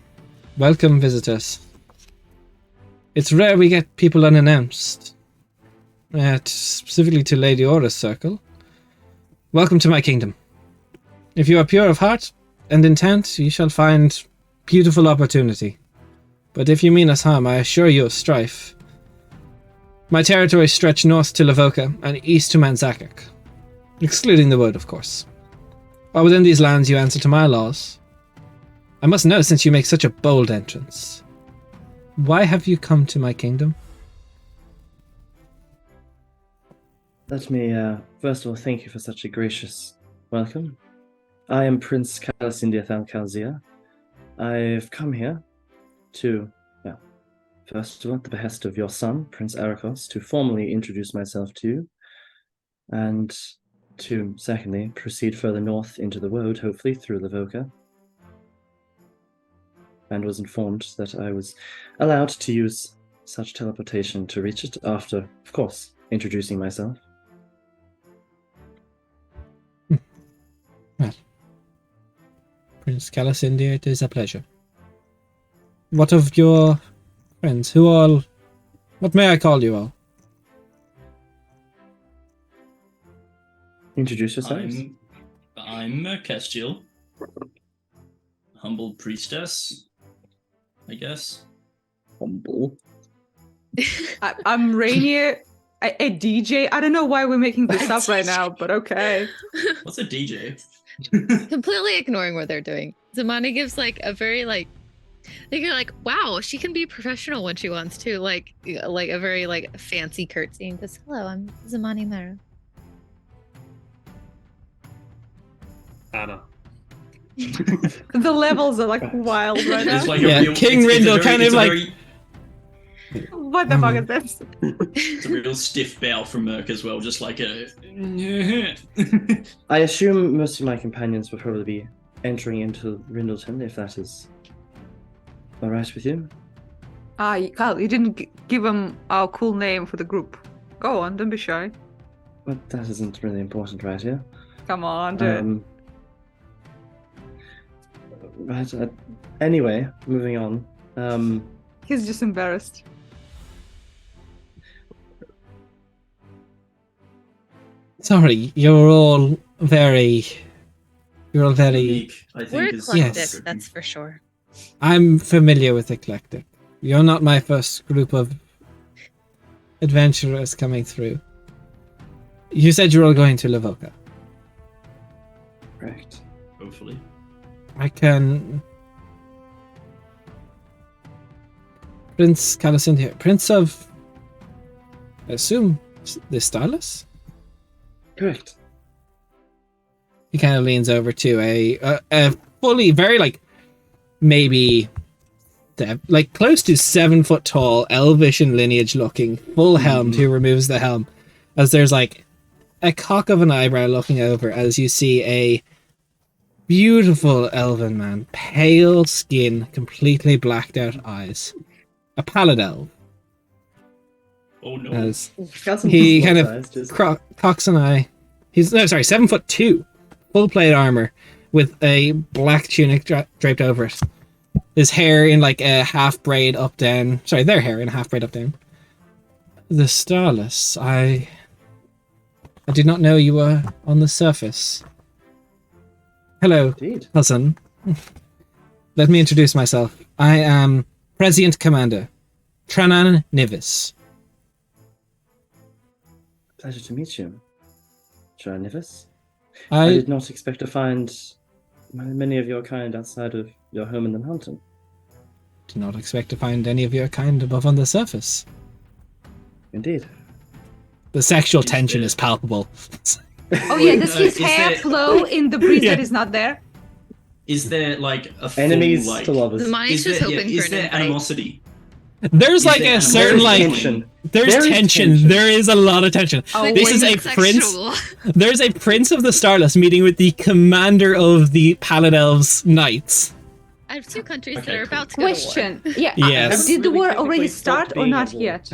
welcome visitors. It's rare we get people unannounced. Specifically to Lady Aura's circle. Welcome to my kingdom. If you are pure of heart and intent, you shall find beautiful opportunity. But if you mean us harm, I assure you of strife. My territories stretch north to Lavoka and east to Manzakak, excluding the wood, of course. While within these lands you answer to my laws. I must know, since you make such a bold entrance, why have you come to my kingdom? Let me, first of all, thank you for such a gracious welcome. I am Prince Kalasindia Thalkalzia. I've come here to, first of all, at the behest of your son, Prince Arakos, to formally introduce myself to you, and to, secondly, proceed further north into the woad, hopefully, through Lavoka. And was informed that I was allowed to use such teleportation to reach it after, of course, introducing myself. Well, Prince Calasindia, it is a pleasure. What of your friends? What may I call you all? Introduce yourselves. I'm Kestiel. Humble priestess, I guess. Humble. I'm Rainier, a DJ. I don't know why we're making this up right now, but okay. What's a DJ? Completely ignoring what they're doing. Zamani gives like a very like you're like, wow, she can be professional when she wants to, like a very like fancy curtsy and goes, hello, I'm Zamani Mara. Anna. The levels are like wild right now. It's like Yeah, King Rindle kind of like- What the fuck is this? It's a real stiff bow from Merc as well, just like a. I assume most of my companions will probably be entering into Rindleton, if that is all right with you. Kyle, you didn't give him our cool name for the group. Go on, don't be shy. But that isn't really important right here. Come on, do it. Right. Anyway, moving on. He's just embarrassed. Sorry, you're all very. Unique, I think. We're is- eclectic, Yes. that's for sure. I'm familiar with eclectic. You're not my first group of adventurers coming through. You said you're all going to Lavoka. Correct. Hopefully. I can. Prince Calasindia, Prince of. I assume the Starless? Correct. He kind of leans over to a fully, very like, maybe, like close to 7 foot tall, elvish and lineage looking, full helmed, who removes the helm, as there's like a cock of an eyebrow looking over as you see a beautiful elven man, pale skin, completely blacked out eyes, a pallid elf. Oh no. As Got some he small kind of size, just- cocks an eye. He's 7'2", full plate armor with a black tunic draped over it. His hair in like a half braid up down. Sorry, their hair in a half braid up down. The Starless. I did not know you were on the surface. Hello, Indeed. cousin. Let me introduce myself. I am Prescient Commander Tranan Nivis. Pleasure to meet you, Jarnivis. I I did not expect to find many of your kind outside of your home in the mountain. do not expect to find any of your kind above on the surface. Indeed. The sexual Is tension there- is palpable. Oh yeah, does his is hair there- flow in the breeze Yeah. that is not there? Is there like a full, Enemies like, to lovers. Zamani's just hoping is for there an invite. animosity? There's Is like there a certain animosity? like tension. there's There is tension. tension. There is a lot of tension. Oh, This wait. is a Like prince. sexual. There's a prince of the Starless meeting with the commander of the Pallid Elves Knights. I have 2 countries Okay, that are cool. about to go to war. Question. Yeah. Yes. Did the Really war technically already stopped start or being at not war. yet?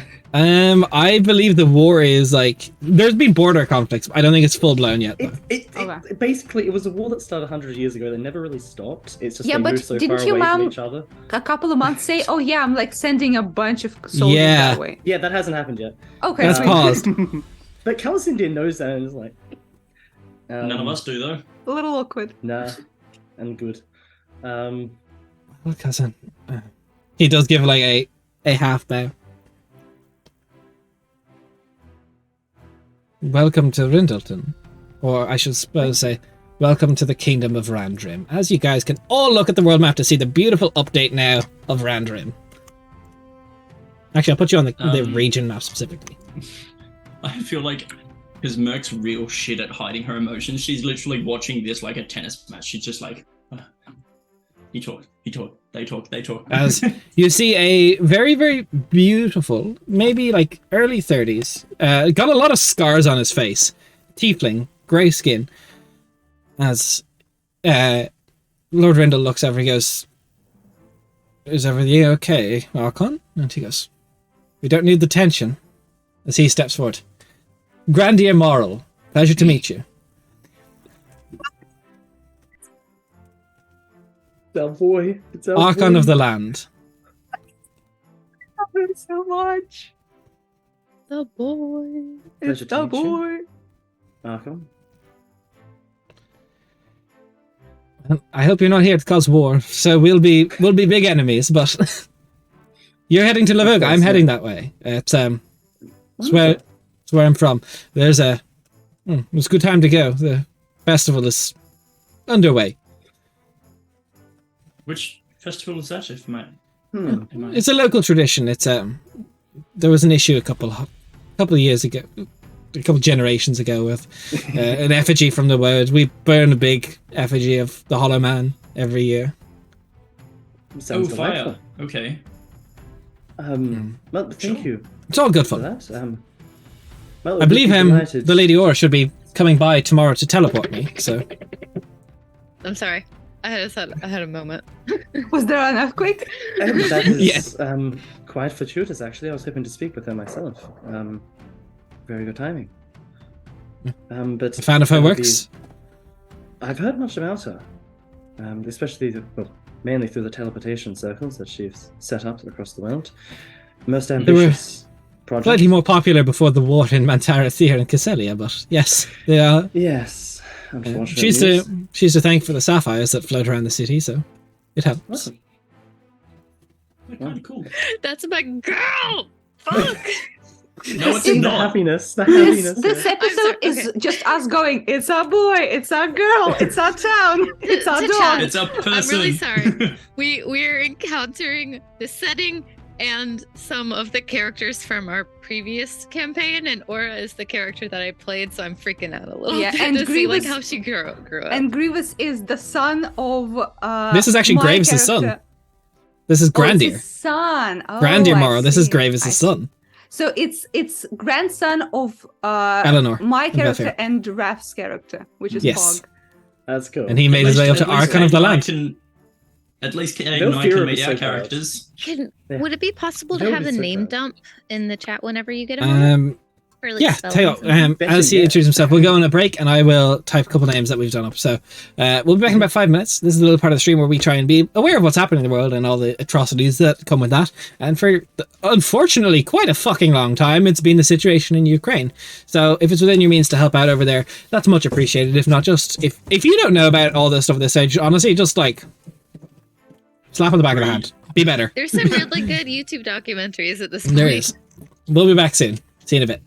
I believe the war is like there's been border conflicts. But I don't think it's full blown yet. Though. Okay. Basically, it was a war that started 100 years ago. They never really stopped. It's just Yeah, they but moved so didn't far your away from mom- each other. A couple of months say, oh yeah, I'm like sending a bunch of soldiers Yeah. that way. Yeah, that hasn't happened yet. Okay. That's sweet. paused. But Callus India knows that and is like, None of us do though. A little awkward. Nah, I'm good. Well, cousin. He does give like a half bow. Welcome to Rindleton. Or I should suppose say, welcome to the Kingdom of Randrim. As you guys can all look at the world map to see the beautiful update now of Randrim. Actually, I'll put you on the region map specifically. I feel like because Merc's real shit at hiding her emotions, she's literally watching this like a tennis match. She's just like, he talk, they talk. As you see a very, very beautiful, maybe like early 30s, got a lot of scars on his face, tiefling, grey skin. As Lord Rindle looks over, he goes, "Is everything okay, Archon?" And he goes, "We don't need the tension." As he steps forward. Grandier Moral, pleasure to meet you. It's our boy. It's our Archon boy. of the land. Love him so much. The boy. Pleasure It's to the meet you. boy. Arkham. I hope you're not here to cause war, so we'll be big enemies, but you're heading to Lavuga. I'm heading that way. It's where I'm from. There's it's a good time to go. The festival is underway. Which festival is that? If my, It's a local tradition. It's there was an issue a couple of years ago, a couple of generations ago with an effigy from the word. We burn a big effigy of the Hollow Man every year. Sounds fire. delightful. Okay. Well, thank you It's all good for fun. that. Well, I believe delighted. the Lady Aura should be coming by tomorrow to teleport me. So I'm sorry. I had a moment. Was there an earthquake? That is Yes. quite fortuitous, actually. I was hoping to speak with her myself. Very good timing. But a fan of her that would works. I've heard much about her, especially mainly through the teleportation circles that she's set up across the world. Most were ambitious project. Slightly more popular before the war in Mantara, Thea, and Casellia, but yes, they are. Yes, unfortunately. She's to thank for the sapphires that float around the city, so it helps. They're kind of cool. That's my girl. Fuck. No, it's See, The not. happiness. The This happiness. episode sorry, is okay. just us going, it's our boy, it's our girl, it's our town, it's our To dog. chat. It's a person. I'm really sorry. We're encountering the setting and some of the characters from our previous campaign, and Aura is the character that I played, so I'm freaking out a little Yeah, bit and to see like Grievous- how she grew up. And Grievous is the son of This is actually my Graves' son. character. This is Oh, it's Grandier. his son. Oh, Grandier I Morrow. This is see. Graves' I see. son. So it's grandson of Eleanor my and character Bethia. and Raph's character, which is Yes. Pog. That's cool. And he made his way up to Archon of the land. At least Kate No and I fear can of meet the our so-called. characters. Can Yeah. would it be possible to That would have be a so name proud. dump in the chat whenever you get a moment? Or, like, Yeah, spelling tell you what, something? as he Betcha, introduces himself, we'll go on a break and I will type a couple names that we've done up. So we'll be back in about 5 minutes. This is a little part of the stream where we try and be aware of what's happening in the world and all the atrocities that come with that. And for, unfortunately, quite a fucking long time, it's been the situation in Ukraine. So if it's within your means to help out over there, that's much appreciated. If not, just, if you don't know about all this stuff at this stage, honestly, just like, slap on the back of the hand. Be better. There's some really good YouTube documentaries at this point. There is. We'll be back soon. See you in a bit.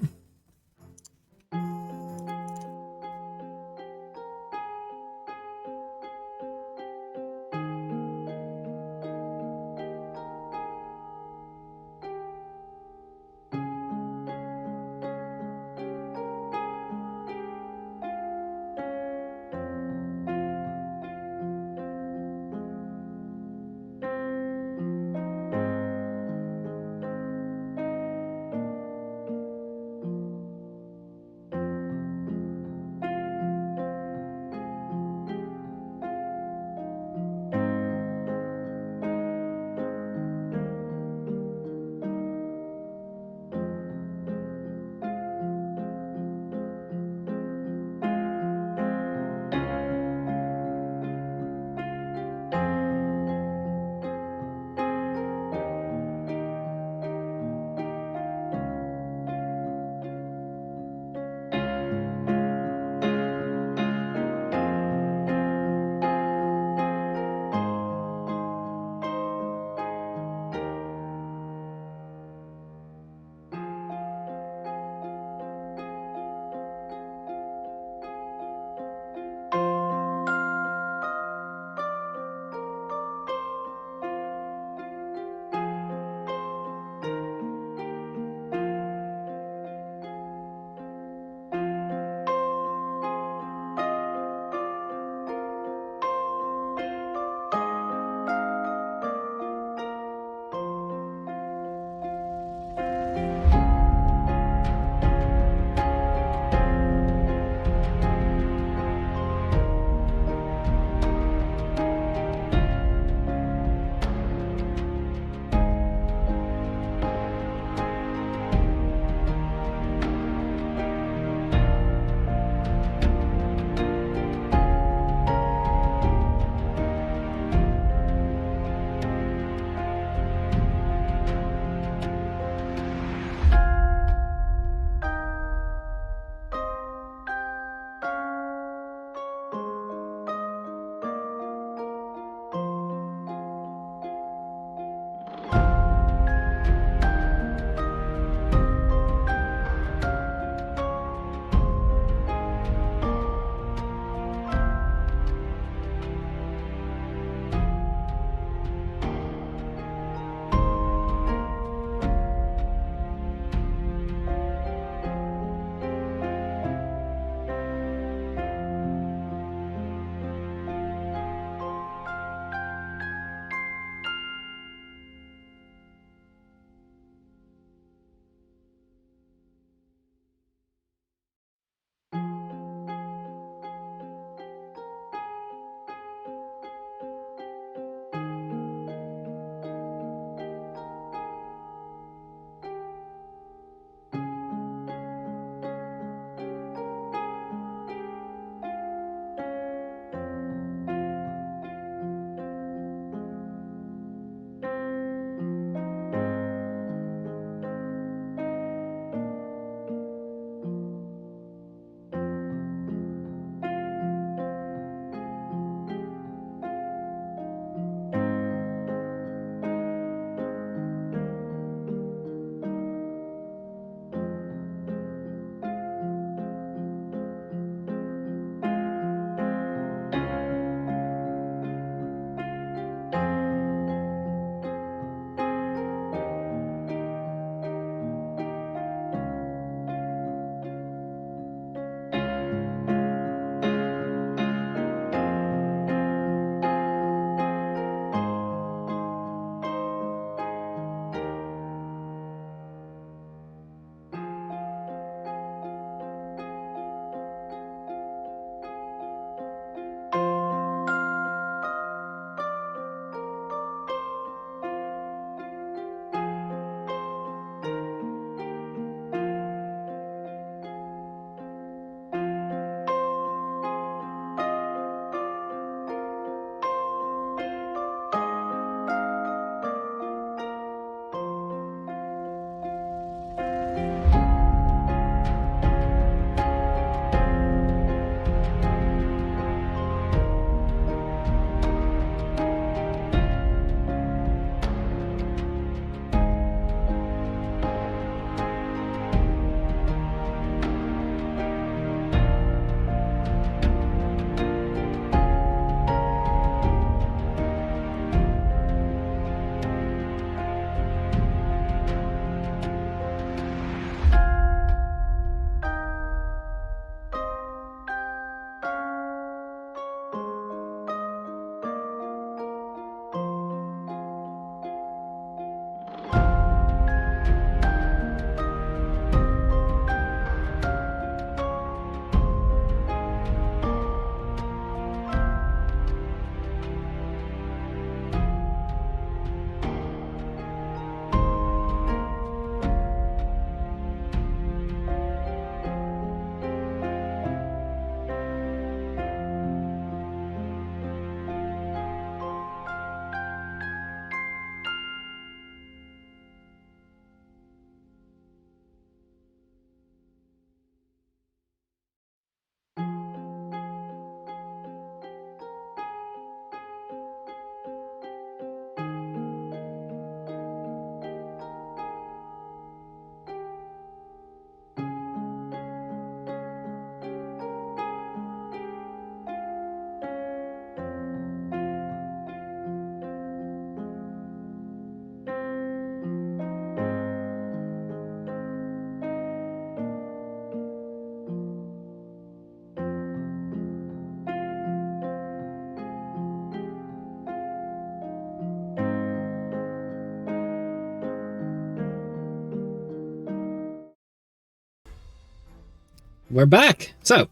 we're back. So,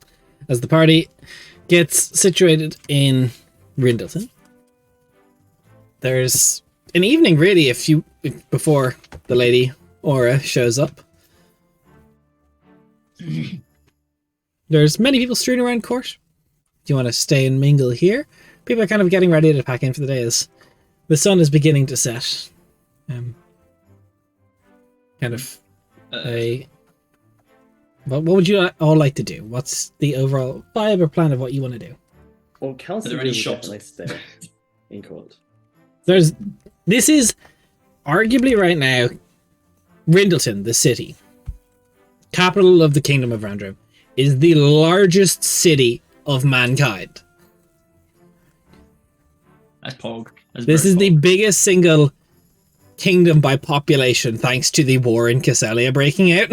as the party gets situated in Rindleton, there's an evening, really, before the lady Aura shows up. There's many people strewn around court. Do you want to stay and mingle here? People are kind of getting ready to pack in for the day as the sun is beginning to set. What would you all like to do? What's the overall vibe or plan of what you want to do? Well, Kelsey Are there any will shops? definitely stay in court. This is arguably right now Rindleton, the city, capital of the Kingdom of Randrum, is the largest city of mankind. That's Pog. This is the biggest single kingdom by population, thanks to the war in Castelia breaking out.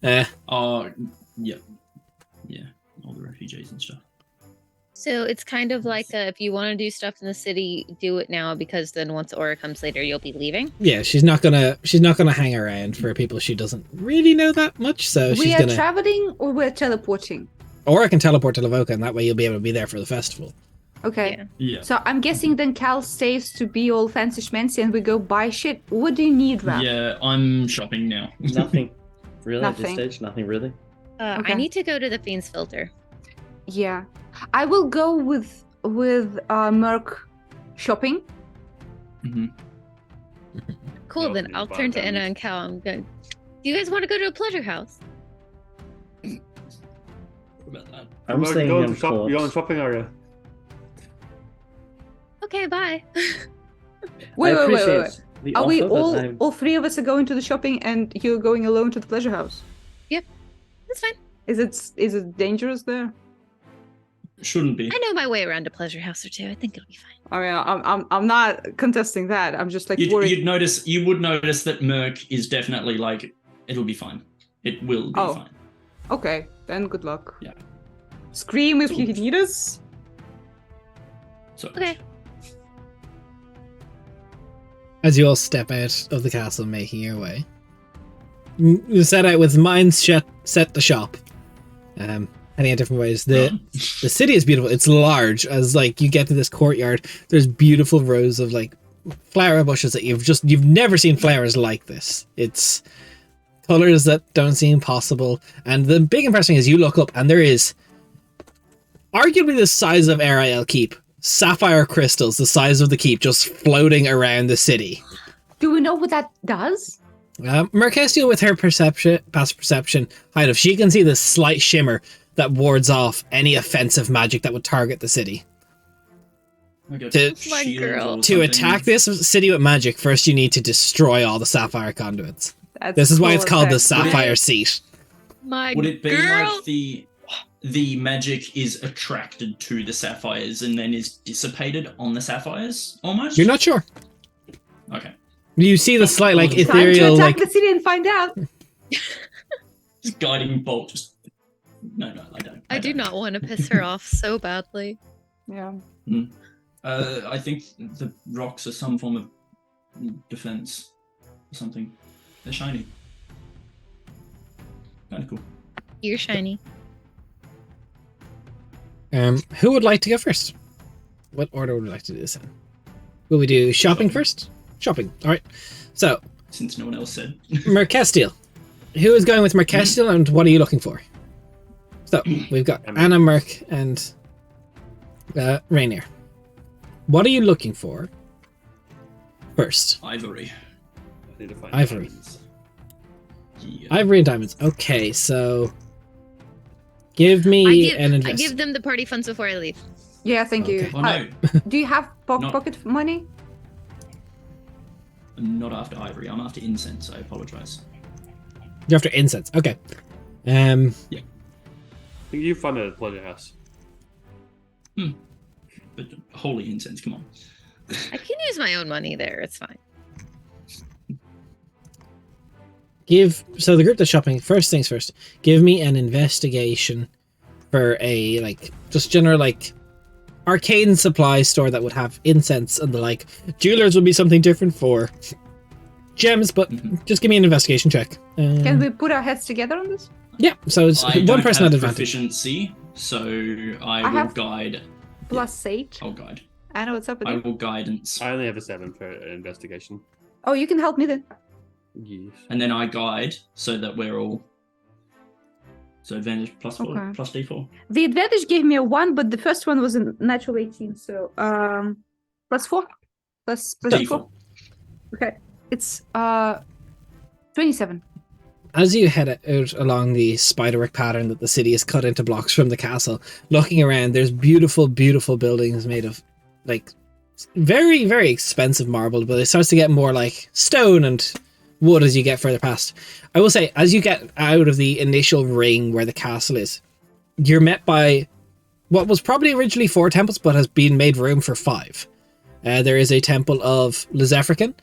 Yeah. All the refugees and stuff. So it's kind of like if you want to do stuff in the city, do it now, because then once Aura comes later, you'll be leaving. Yeah, she's not gonna hang around for people she doesn't really know that much. So We are traveling or we're teleporting? Or I can teleport to Lavoka, and that way you'll be able to be there for the festival. Okay. Yeah. So I'm guessing then Cal stays to be all fancy schmancy and we go buy shit. What do you need, Rap? Yeah, I'm shopping now. Nothing. Really, at Nothing. this stage? Nothing really? Okay. I need to go to the Fiend's Filter. Yeah. I will go with Merc shopping. Mm-hmm. Cool, No, then you I'll buy turn to them. Anna and Cal. I'm good. Do you guys want to go to a pleasure house? What about that? I'm You're staying going in to shop. court. You're on shopping area. Okay, bye. Wait. The Are we offer, but all three of us are going to the shopping and you're going alone to the pleasure house? That's fine. Is it dangerous there? Shouldn't be. I know my way around a pleasure house or two. I think it'll be fine. I mean, I'm not contesting that. I'm just like worried. You would notice that Merc is definitely like, it'll be fine. It will be Oh. fine. Okay, then good luck. Yeah. Scream if you need us. So Okay. As you all step out of the castle, making your way, you set out with minds set the shop. Heading in different ways. The city is beautiful. It's large. As like you get to this courtyard, there's beautiful rows of like flower bushes that you've never seen flowers like this. It's colors that don't seem possible. And the big impression is you look up and there is arguably the size of Arael Keep. Sapphire crystals the size of the keep just floating around the city. Do we know what that does? Mercestial, with her past perception height of, she can see the slight shimmer that wards off any offensive magic that would target the city. Okay, To- shields My girl. or To something. attack this city with magic, first you need to destroy all the sapphire conduits. That's This is why it's cool called the effect. sapphire seat. My Would it be girl. like the magic is attracted to the sapphires and then is dissipated on the sapphires almost? You're not sure. Okay. You see the slight like Time to Time to ethereal attack like the city and find out. Just guiding bolt. Just no, I don't. I do don't. not want to piss her off so badly. Yeah. I think the rocks are some form of defense or something. They're shiny. Kind of cool. You're shiny. Who would like to go first? What order would we like to do this in? Will we do shopping first? Shopping. All right. So, Since no one else said. Mercestial. Who is going with Mercestial and what are you looking for? So, we've got Anna, Merc, and Rainier. What are you looking for first? Ivory. I need to find Ivory. diamonds. Yeah. Ivory and diamonds. Okay, so give me an I invest. give them the party funds before I leave. Yeah, thank you. Okay. Oh no, Do you have Not- pocket money? I'm not after ivory. I'm after incense. I apologize. You're after incense. Okay. I think you find it at Pleasure House. But holy incense, come on. I can use my own money there. It's fine. So the group that's shopping, first things first, give me an investigation for a like just general like arcane supply store that would have incense and the like. Jewelers would be something different for gems, but just give me an investigation check. Can we put our heads together on this? Yeah, so it's I one don't person have at advantage. proficiency, so I I will have- guide. +8. I'll guide. Anna, what's up with I you? will guidance, I only have a 7 for investigation. Oh, you can help me then. Yes. and then I guide so that we're all. So advantage plus 4, Okay. plus D4. The advantage gave me a 1, but the first one was a natural 18, so +4. Plus D4. 4. Okay. It's 27. As you head out along the spiderwork pattern that the city is cut into blocks from the castle, looking around, there's beautiful, beautiful buildings made of, like, very, very expensive marble, but it starts to get more like stone and wood as you get further past. I will say, as you get out of the initial ring where the castle is, you're met by what was probably originally 4 temples, but has been made room for 5. There is a temple of Lizefrican,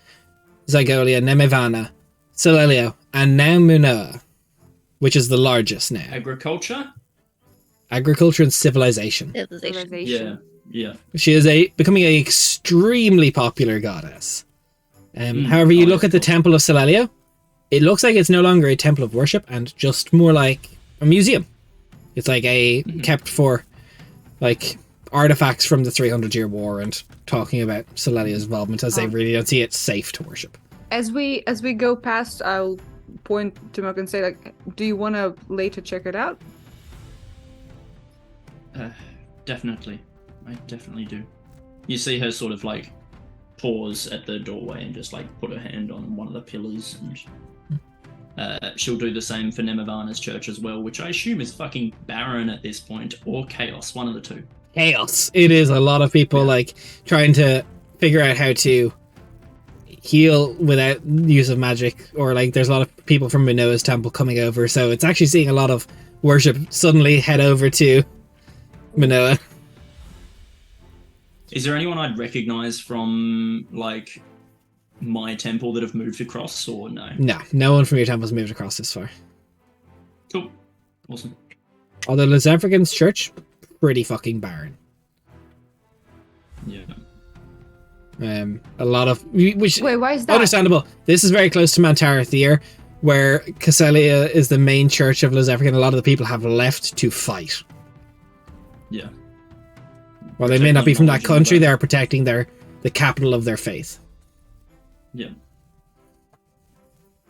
Zygolia, Nemevana, Celelio, and now Munoa, which is the largest now. Agriculture? Agriculture and civilization. Yeah. Yeah. She is becoming a extremely popular goddess. However, Oh, you yeah, look at the cool. Temple of Celelio, it looks like it's no longer a temple of worship and just more like a museum. It's like kept for like artifacts from the 300-year war and talking about Celelio's involvement, as they really don't see it safe to worship. As we go past, I'll point to Merc and say, like, do you want to later check it out? Definitely. I definitely do. You see her sort of like pause at the doorway and just like put her hand on one of the pillars, and she'll do the same for Nemavana's church as well, which I assume is fucking barren at this point, or chaos, one of the two. Chaos. It is a lot of people like trying to figure out how to heal without use of magic, or like there's a lot of people from Minoa's temple coming over, so it's actually seeing a lot of worship suddenly head over to Minoa. Is there anyone I'd recognize from like my temple that have moved across, or no? No one from your temple's moved across this far. Cool. Awesome. Although Lizefrican's church, pretty fucking barren. Yeah. A lot of which Wait, why is that? understandable. This is very close to Mantara Thyr, where Casselia is the main church of Lizefrican. A lot of the people have left to fight. Yeah. While they may not be from that Protecting the country, knowledge they are protecting the capital of their faith. Yeah.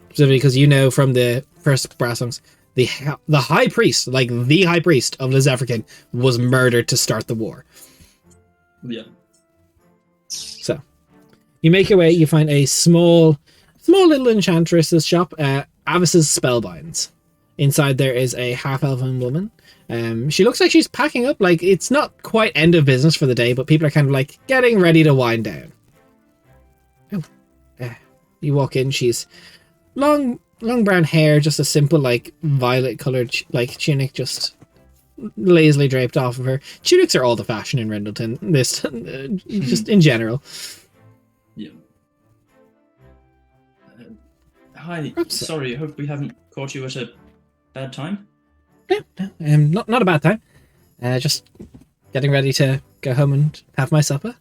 Specifically because you know from the first brass songs, the high priest, like the high priest of Lizefrican, was murdered to start the war. Yeah. So, you make your way, you find a small little enchantress's shop, Avis's Spellbinds. Inside there is a half-elven woman. She looks like she's packing up, like it's not quite end of business for the day, but people are kind of like getting ready to wind down. Oh, you walk in, she's long brown hair, just a simple like violet colored like tunic, just lazily draped off of her. Tunics are all the fashion in Rendleton, this just in general. Yeah. Hi. Oops. Sorry, I hope we haven't caught you at a bad time. No, not a bad time. Just getting ready to go home and have my supper.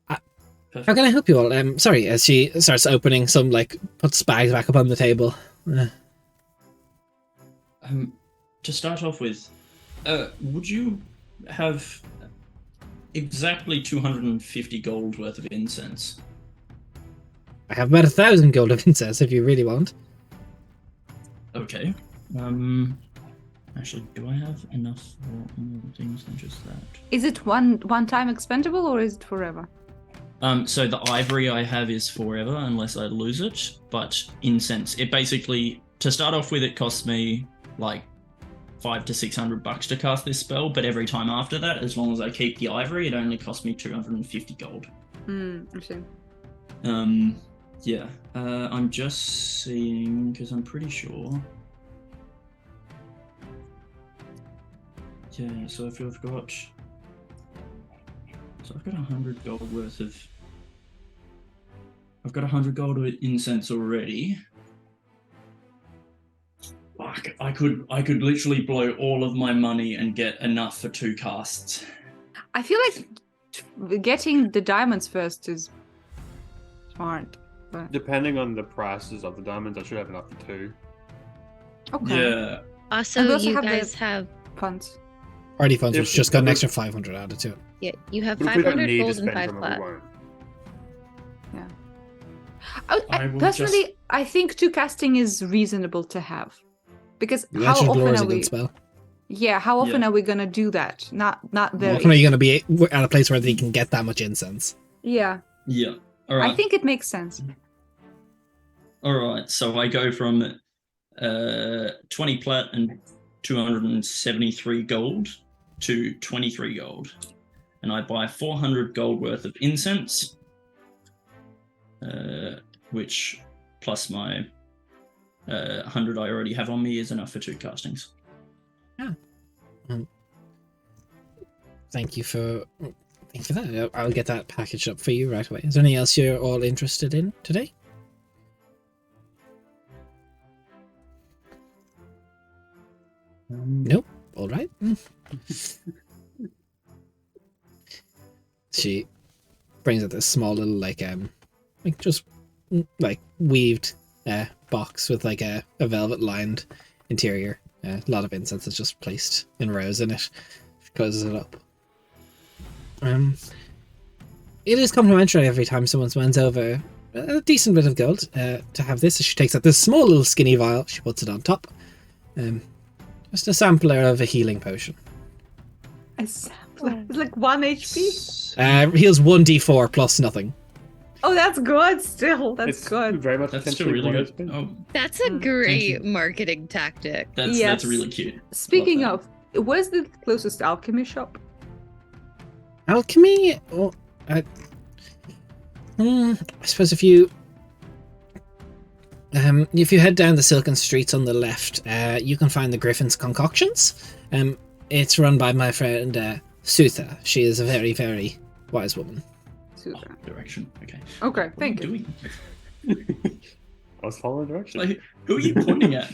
Perfect. How can I help you all? Sorry, as she starts opening some, like, puts bags back up on the table. To start off with, would you have exactly 250 gold worth of incense? I have about 1,000 gold of incense if you really want. Okay. Actually, do I have enough for more things than just that? Is it one time expendable or is it forever? So the ivory I have is forever unless I lose it, but incense, it basically, to start off with, it costs me like $500 to $600 to cast this spell, but every time after that, as long as I keep the ivory, it only costs me 250 gold. I see. Yeah. I'm just seeing, because I'm pretty sure. Yeah, so if you've got... So I've got 100 gold worth of... I've got 100 gold of incense already. Fuck, I could literally blow all of my money and get enough for 2 casts. I feel like getting the diamonds first is smart. But... Depending on the prices of the diamonds, I should have enough for 2. Okay. Yeah. Also, And we also you have the- guys have Funds. Party funds, If- which just got an if- extra 500 added to it. yeah, you have But if we don't 500 need to gold and spend 5 from it, we plat. won't. I will Personally, I think 2 casting is reasonable to have. Because how Electric Lure often is are a good we... spell. Yeah, how often Yeah. are we gonna do that? Not How very... often are you going to be at a place where they can get that much incense? Yeah, Yeah. All right. I think it makes sense. All right. So I go from 20 plat and 273 gold to 23 gold, and I buy 400 gold worth of incense, which plus my 100 I already have on me is enough for 2 castings. Thank you for that. I'll get that packaged up for you right away. Is there anything else you're all interested in today? Nope. All right. She brings out this small little like just like weaved box with like a velvet lined interior. A lot of incense is just placed in rows in it. She closes it up. It is complimentary every time someone spends over a decent bit of gold to have this. She takes out this small little skinny vial. She puts it on top. Just a sampler of a healing potion. It's like 1 HP. Heals 1d4 plus nothing. Oh, that's good still. That's It's good. very much That's still potentially really one good. HP. Oh, That's a Mm, great you. marketing tactic. that's Yes. really cute. Speaking Love of, where's the closest alchemy shop? Alchemy? Well, I suppose if you head down the silken streets on the left, you can find the Griffin's Concoctions. It's run by my friend Sutha. She is a very, very wise woman. Super. Direction. Okay. Okay, What thank are you. you doing? I was following direction. Like, who are you pointing at?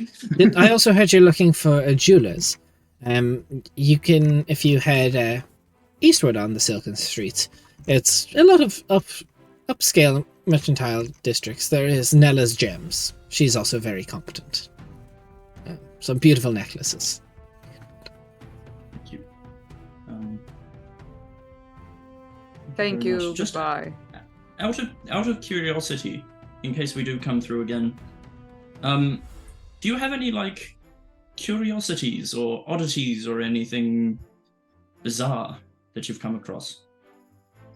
I also heard you're looking for a jeweler's. You can, if you head eastward on the silken streets, it's a lot of upscale mercantile districts. There is Nella's Gems. She's also very competent. Some beautiful necklaces. Thank you. Um, Thank very you. much. Just Goodbye. out of curiosity, in case we do come through again, do you have any like curiosities or oddities or anything bizarre that you've come across?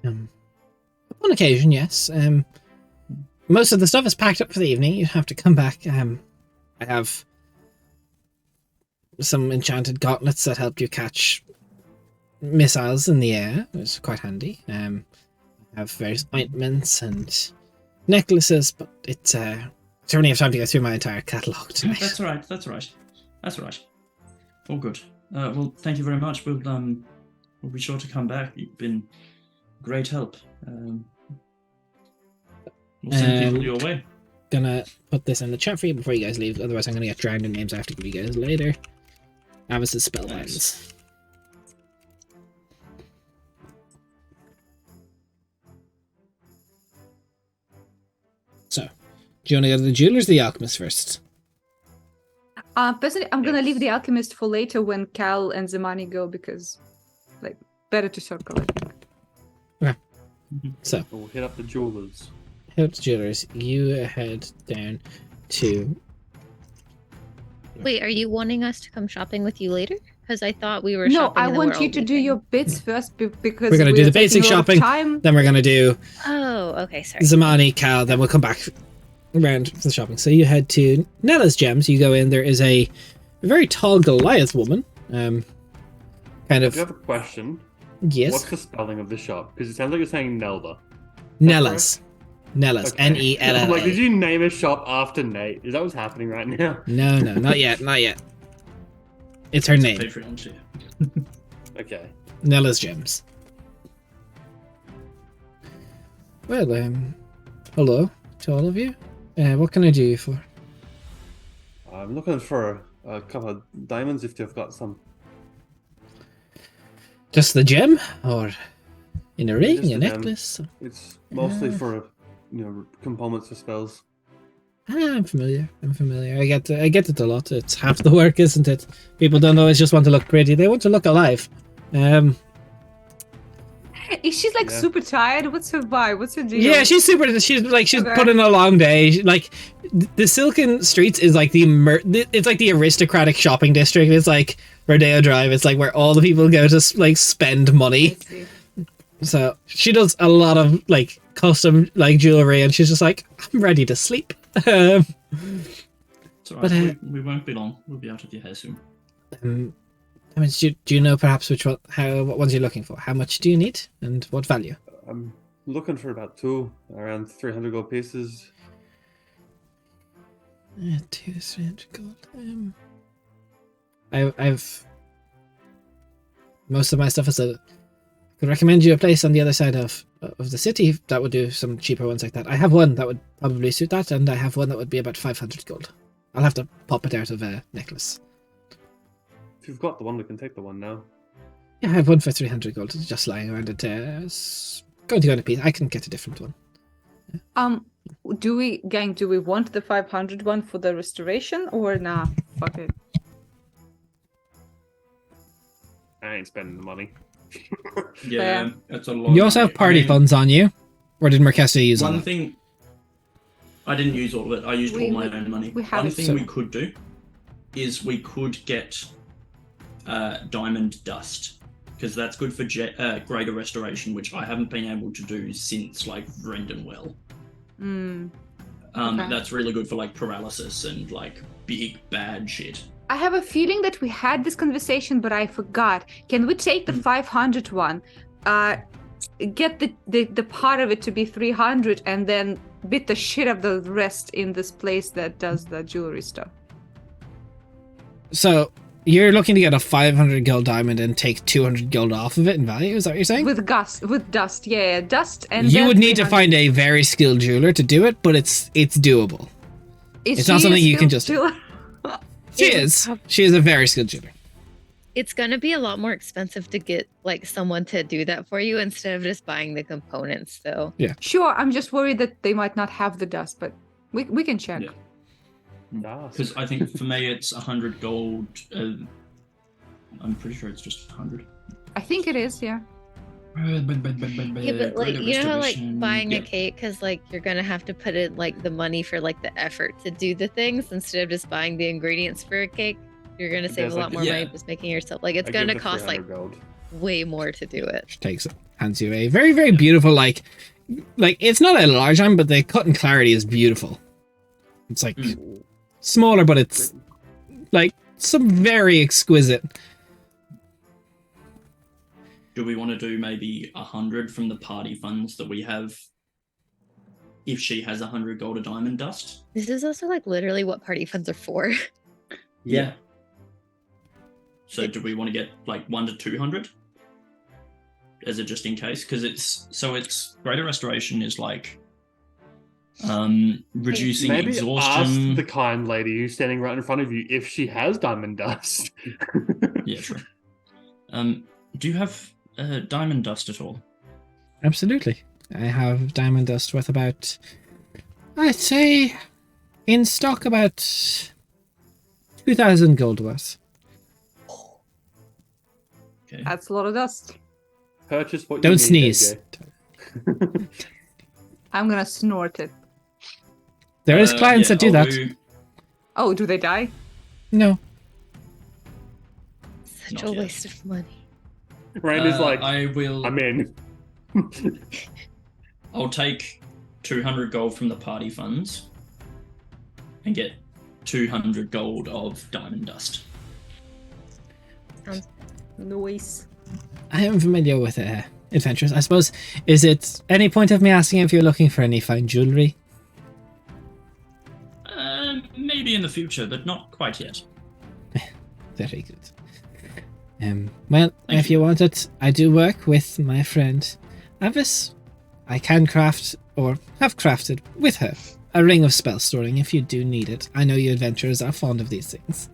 On occasion, yes. Most of the stuff is packed up for the evening. You have to come back. I have some enchanted gauntlets that help you catch missiles in the air. It's quite handy. I have various ointments and necklaces, but it's I don't really have time to go through my entire catalogue tonight. That's all right. That's all right. All good. Well, thank you very much. We'll be sure to come back. You've been great help. We'll send people your way. Gonna put this in the chat for you before you guys leave. Otherwise, I'm gonna get drowned in names I have to give you guys later. Avis's spellbinds. So, do you want to go to the jeweler's or the alchemist first? Personally, I'm gonna leave the alchemist for later when Cal and Zamani go because, like, better to circle it. So, We'll hit up the jewelers. head to jeweler's. You head down to. Wait, are you wanting us to come shopping with you later? Because I thought we were No, shopping. I and then want we're you all to do leaving. your bits first because We're gonna do we're the basic taking a lot of shopping. Time. Then we're gonna do Oh, okay, sorry. Zamani, Cal. Then we'll come back around for the shopping. So you head to Nella's Gems. You go in. There is a very tall Goliath woman. Kind I of do have a question. yes. What's the spelling of the shop? Because it sounds like you're saying Nelda. Nella's. Nella's. Okay. Nella. I'm like, did you name a shop after Nate? Is that what's happening right now? No, not yet. Not yet. It's her name. Patreon too. Okay. Nella's Gems. Well, hello to all of you. What can I do you for? I'm looking for a couple of diamonds if you've got some. Just the gem, or in a ring, just a the gem. necklace? It's mostly for, components for spells. I'm familiar. I get it a lot. It's half the work, isn't it? People don't always just want to look pretty; they want to look alive. Is she like Yeah. super tired? What's her vibe? What's her deal? Yeah, she's super. She's Okay. put in a long day. The Silken Streets is like it's like the aristocratic shopping district. It's like Rodeo Drive. It's like where all the people go to like spend money. I see. So she does a lot of like custom like jewelry, and she's just like, I'm ready to sleep. It's alright. But, we won't be long. We'll be out of your hair soon. I mean, do you know perhaps what ones you're looking for? How much do you need, and what value? I'm looking for about 2, around 300 gold pieces. 300 gold. I've most of my stuff is I could recommend you a place on the other side of the city that would do some cheaper ones like that. I have one that would probably suit that, and I have one that would be about 500 gold. I'll have to pop it out of a necklace. If you've got the one, we can take the one now. Yeah, I have one for 300 gold. It's just lying around it. It's going to go in a piece. I can get a different one. Do we want the 500 one for the restoration or nah? Fuck it. I ain't spending the money. Yeah, Fair. it's a lot. You of also have money. party I mean, funds on you, or did Mercessia use all One of it? thing, I didn't use all of it. I used all my own money. we have One it, thing so- we could do is we could get diamond dust, because that's good for greater restoration, which I haven't been able to do since like Brendanwell. Mm. Okay. That's really good for like paralysis and like big bad shit. I have a feeling that we had this conversation, but I forgot. Can we take the 500 one, get the part of it to be 300, and then beat the shit of the rest in this place that does the jewelry stuff? So you're looking to get a 500 gold diamond and take 200 gold off of it in value. Is that what you're saying? With dust, yeah, dust, and You then would need to 300. find a very skilled jeweler to do it, but it's doable. Is it's not she a something you can skilled just- jeweler? She It would is. prob- She is a very skilled jeweler. It's gonna be a lot more expensive to get like someone to do that for you instead of just buying the components. So Sure, I'm just worried that they might not have the dust, but we can check. Yeah. Ah, Because I think for me it's 100 gold. I'm pretty sure it's just 100. I think it is, yeah. yeah, but like you know how like buying a cake, because like you're gonna have to put in like the money for like the effort to do the things instead of just buying the ingredients for a cake. You're gonna save There's, a like, lot more yeah. money just making yourself like it's I give gonna the cost like 300 gold. way more to do it. She takes it, hands you a very, very beautiful, like it's not a large one, but the cut and clarity is beautiful. It's like smaller, but it's like some very exquisite. Do we want to do maybe 100 from the party funds that we have? If she has 100 gold of diamond dust. This is also like literally what party funds are for. Yeah. So do we want to get like 1 to 200? As a just in case? Because it's greater restoration is like reducing Maybe exhaustion. ask the kind lady who's standing right in front of you if she has diamond dust. Yeah, true. Do you have diamond dust at all? Absolutely. I have diamond dust worth about, I'd say, in stock about 2,000 gold worth. Okay. That's a lot of dust. Purchase what you Don't need, sneeze. AJ. I'm gonna snort it. There is clients yeah, that do I'll that. Oh, do they die? No. Such Not a yet. waste of money. Rand is like, I will. I'm in. I'll take 200 gold from the party funds and get 200 gold of diamond dust. Sounds Noise. I am familiar with adventures. I suppose, is it any point of me asking if you're looking for any fine jewelry? Maybe in the future, but not quite yet. Very good. Well, Thank if you want it, I do work with my friend Avis. I can craft, or have crafted with her, a ring of spell storing if you do need it. I know you adventurers are fond of these things.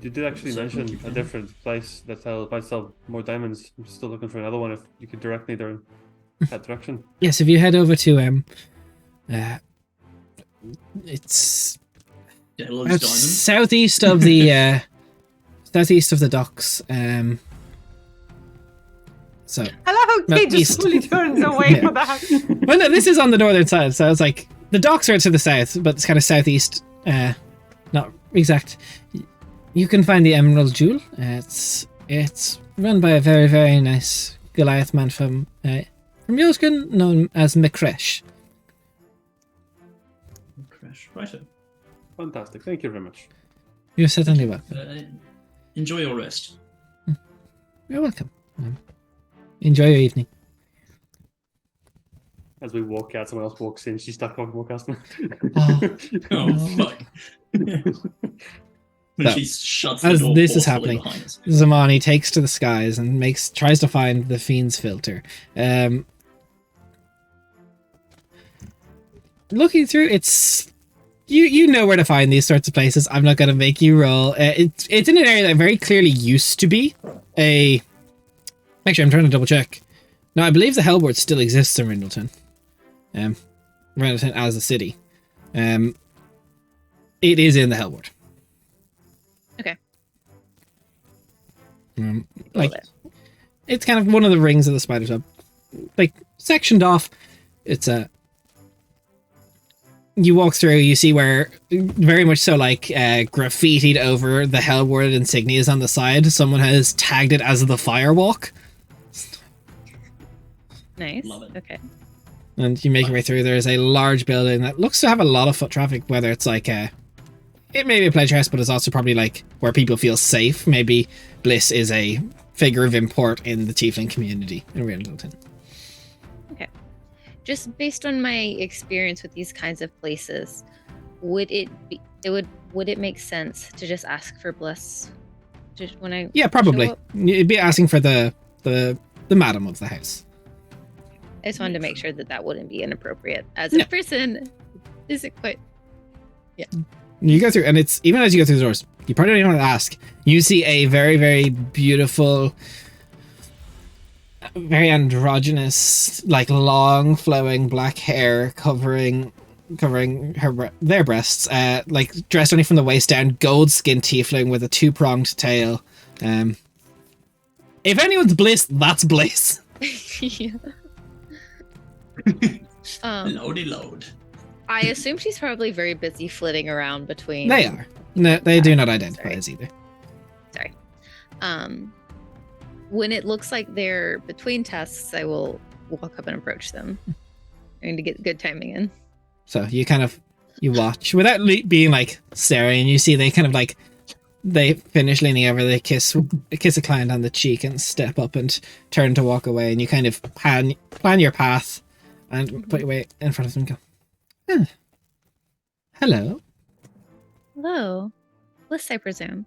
You did actually So, mention thank you, a Finn. different place that might sell more diamonds. I'm still looking for another one if you could direct me there in that direction. Yes, if you head over to It's Devil's out Diamond. southeast of the southeast of the docks. So Hello, No, he just east. fully turns away Yeah. for that. well, no, this is on the northern side, so it's like the docks are to the south, but it's kind of southeast. Not exact. You can find the Emerald Jewel. It's run by a very, very nice Goliath man from Yoskin, known as McCresh. Crash. Righto. Fantastic. Thank you very much. You're certainly welcome. Enjoy your rest. You're welcome. Enjoy your evening. As we walk out, someone else walks in. She's stuck on more customer. Oh. Oh, fuck. When So, she shuts the as door this is forcefully happening, behind us. Zamani takes to the skies and tries to find the fiend's filter. Looking through, it's you know where to find these sorts of places. I'm not going to make you roll. It's in an area that very clearly used to be a. Actually, I'm trying to double check. No, I believe the Hellboard still exists in Rindleton. Rindleton as a city. It is in the Hellboard. Okay. Like, Love it. it's kind of one of the rings of the spider's web, like sectioned off. It's a. You walk through, you see where very much so like graffitied over the Hellboard insignias on the side. Someone has tagged it as the Firewalk, Nice. Love it. Okay. and you make your way through. There's a large building that looks to have a lot of foot traffic. Whether it's like it may be a pleasure house, but it's also probably like where people feel safe. Maybe Bliss is a figure of import in the tiefling community in Rindleton. Just based on my experience with these kinds of places, would it make sense to just ask for Bliss? Just when I Yeah, probably. show up? You'd be asking for the madam of the house. I just wanted to make sure that wouldn't be inappropriate. As No. a person, is it quite? You go through, and it's even as you go through the doors, you probably don't want to ask. You see a very, very beautiful, very androgynous, like long flowing black hair covering their breasts, like dressed only from the waist down, gold skinned tiefling with a 2-pronged tail. If anyone's Bliss, that's Bliss. Yeah. Loady load. I assume she's probably very busy flitting around between. They are. No, they do not identify Sorry. as either. Sorry. When it looks like they're between tasks, I will walk up and approach them. I need to get good timing in. So you kind of you watch without being like staring. You see they kind of like they finish leaning over. They kiss a client on the cheek and step up and turn to walk away. And you kind of plan your path and put your way in front of them. And go, "Ah, hello. Hello, Bliss, I presume.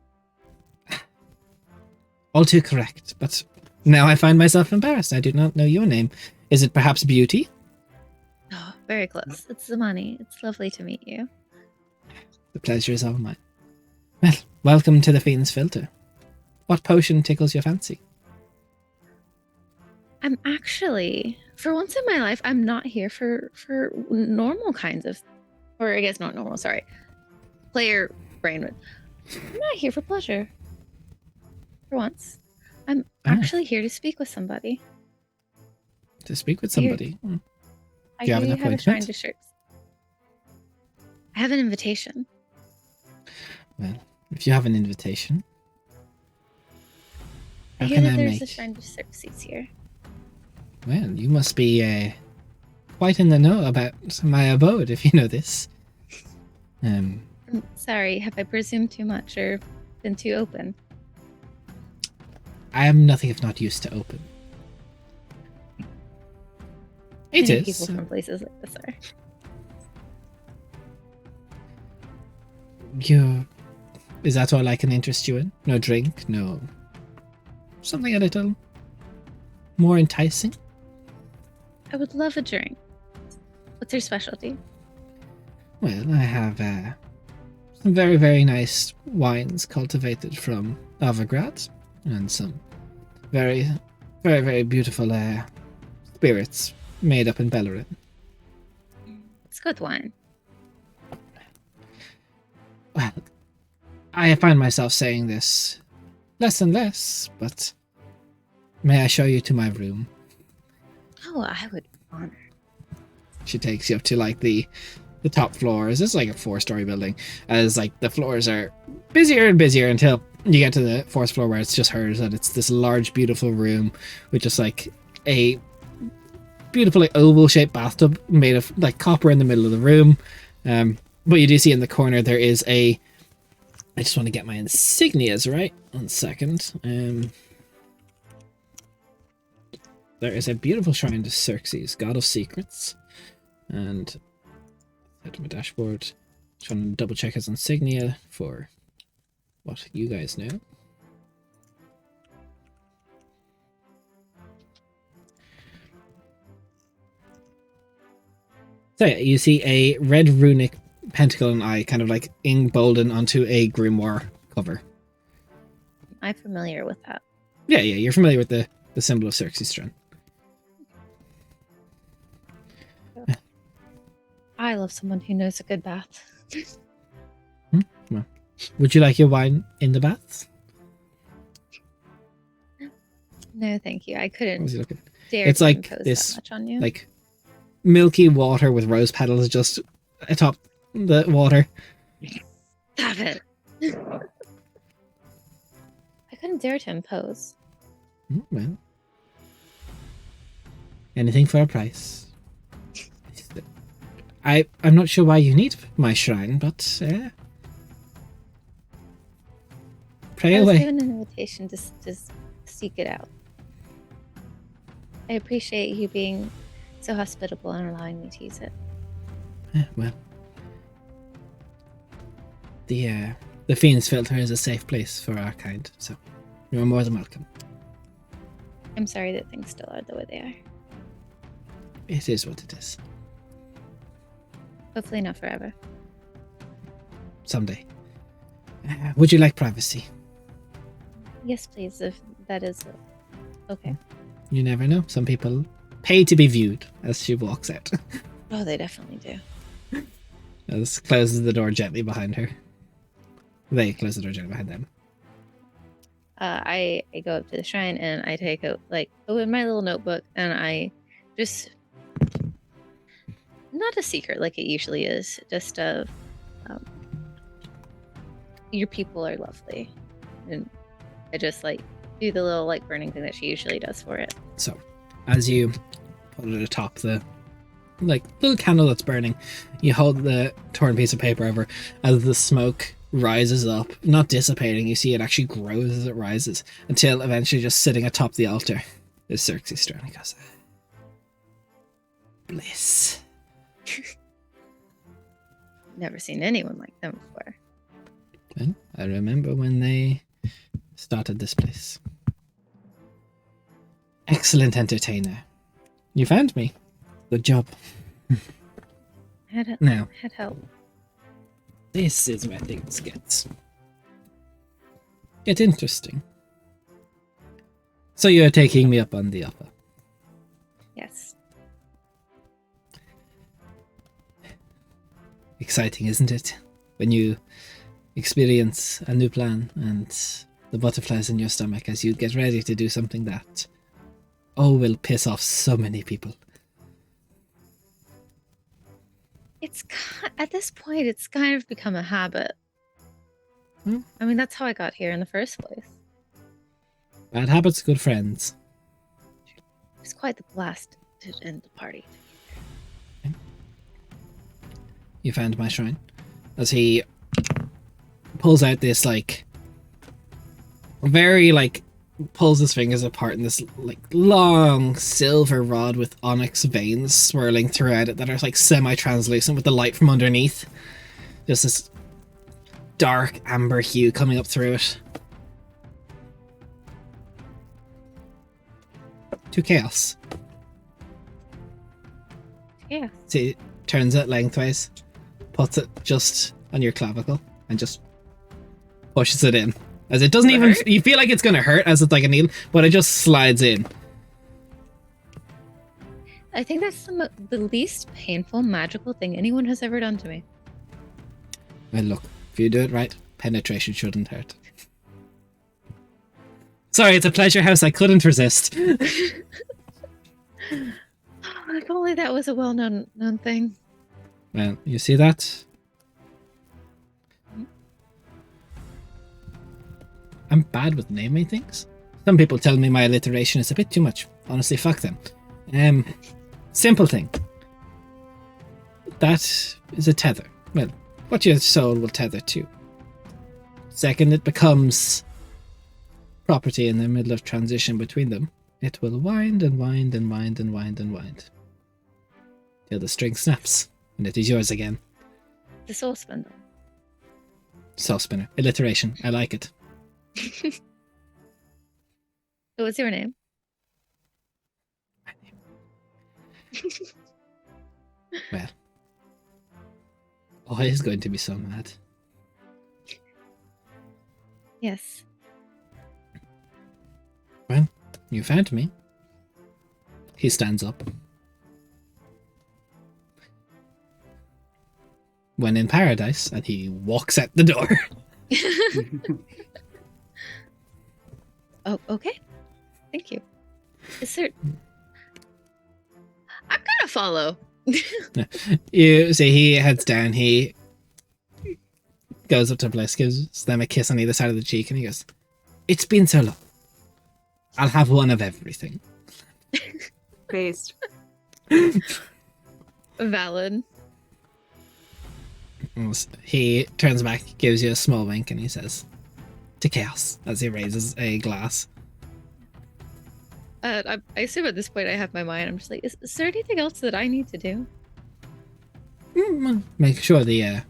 All too correct. But now I find myself embarrassed. I do not know your name. Is it perhaps Beauty? Oh, very close. It's Zamani. It's lovely to meet you. The pleasure is all mine. Well, welcome to the Fiend's Filter. What potion tickles your fancy? I'm actually, for once in my life, I'm not here for normal kinds of, or I guess not normal. Sorry, player brain. I'm not here for pleasure. For once, I'm actually here to speak with somebody. To speak with somebody. Hmm. I Do you have hear an you have a shrine appointment? to shirts. I have an invitation. Well, if you have an invitation, I how hear can that I there's a make? shrine to seats here. Well, you must be quite in the know about my abode if you know this. I'm sorry, have I presumed too much or been too open? I am nothing if not used to open. It Many is. people from places like this are. Is that all I can interest you in? No drink, no. Something a little more enticing? I would love a drink. What's your specialty? Well, I have some very, very nice wines cultivated from Avagrad and some very, very, very beautiful spirits made up in Bellerin. It's good wine. Well, I find myself saying this less and less, but may I show you to my room? Oh, I would honor. She takes you up to like the top floors. It's like a 4-story building, as like the floors are busier and busier until you get to the 4th floor where it's just hers, and it's this large, beautiful room with just like a beautifully oval-shaped bathtub made of like copper in the middle of the room. But you do see in the corner there is a. I just want to get my insignias right. 1 second. There is a beautiful shrine to Xerxes, god of secrets, and head to my dashboard. Trying to double check his insignia for what you guys know. So yeah, you see a red runic pentacle and eye kind of like emboldened onto a grimoire cover. I'm familiar with that. Yeah, you're familiar with the symbol of Xerxes Strand. I love someone who knows a good bath. Well, would you like your wine in the baths? No, thank you. I What couldn't was he looking? dare It's to like impose this, that much on you. like milky water with rose petals just atop the water. Stop it. I couldn't dare to impose. Well, anything for a price. I'm not sure why you need my shrine, but pray I was away. given an invitation to seek it out. I appreciate you being so hospitable and allowing me to use it. Well, the Fiend's Filter is a safe place for our kind, so you're more than welcome. I'm sorry that things still are the way they are. It is what it is. Hopefully not forever. Someday. Would you like privacy? Yes, please, if that is okay. You never know. Some people pay to be viewed as she walks out. Oh, they definitely do. As closes the door gently behind her. They close the door gently behind them. I go up to the shrine and I take out, open my little notebook and I just, not a secret like it usually is, just your people are lovely. And I just do the little burning thing that she usually does for it. So, as you put it atop the little candle that's burning, you hold the torn piece of paper over. As the smoke rises up, not dissipating, you see it actually grows as it rises, until eventually just sitting atop the altar is Xerxes Strand. He goes, bliss. Never seen anyone like them before. Well, I remember when they started this place. Excellent entertainer. You found me. Good job. Now, Had help. this is where things get interesting. So you're taking me up on the offer. Yes. Exciting, isn't it? When you experience a new plan and the butterflies in your stomach as you get ready to do something that will piss off so many people. It's at this point, it's kind of become a habit. Hmm. I mean, that's how I got here in the first place. Bad habits, good friends. It's quite the blast to end the party. You found my shrine. As he pulls out this pulls his fingers apart in this long silver rod with onyx veins swirling throughout it that are semi-translucent with the light from underneath. Just this dark amber hue coming up through it. To chaos. Yeah. So he turns it lengthways, puts it just on your clavicle, and just pushes it in. As it doesn't even, you feel like it's gonna hurt as it's like a needle, but it just slides in. I think that's the least painful magical thing anyone has ever done to me. Well, look, if you do it right, penetration shouldn't hurt. Sorry, it's a pleasure house I couldn't resist. If only that was a well-known thing. Well, you see that? I'm bad with naming things. Some people tell me my alliteration is a bit too much. Honestly, fuck them. Simple thing. That is a tether. Well, what your soul will tether to. Second, it becomes property in the middle of transition between them. It will wind and wind and wind and wind and wind. Till the string snaps, and it is yours again. The soul spindle. Soul spinner. Alliteration. I like it. What's your name? Well. Oh, is going to be so mad. Yes. Well, you found me. He stands up. When in paradise, and he walks out the door. Oh, okay. Thank you. Is there... I'm gonna follow. You see, he heads down, he goes up to Bliss, gives them a kiss on either side of the cheek, and he goes, "It's been so long. I'll have one of everything." Based. Valid. He turns back, gives you a small wink, and he says, "To chaos," as he raises a glass. I assume at this point I have my mind. I'm just like, is there anything else that I need to do? Make sure the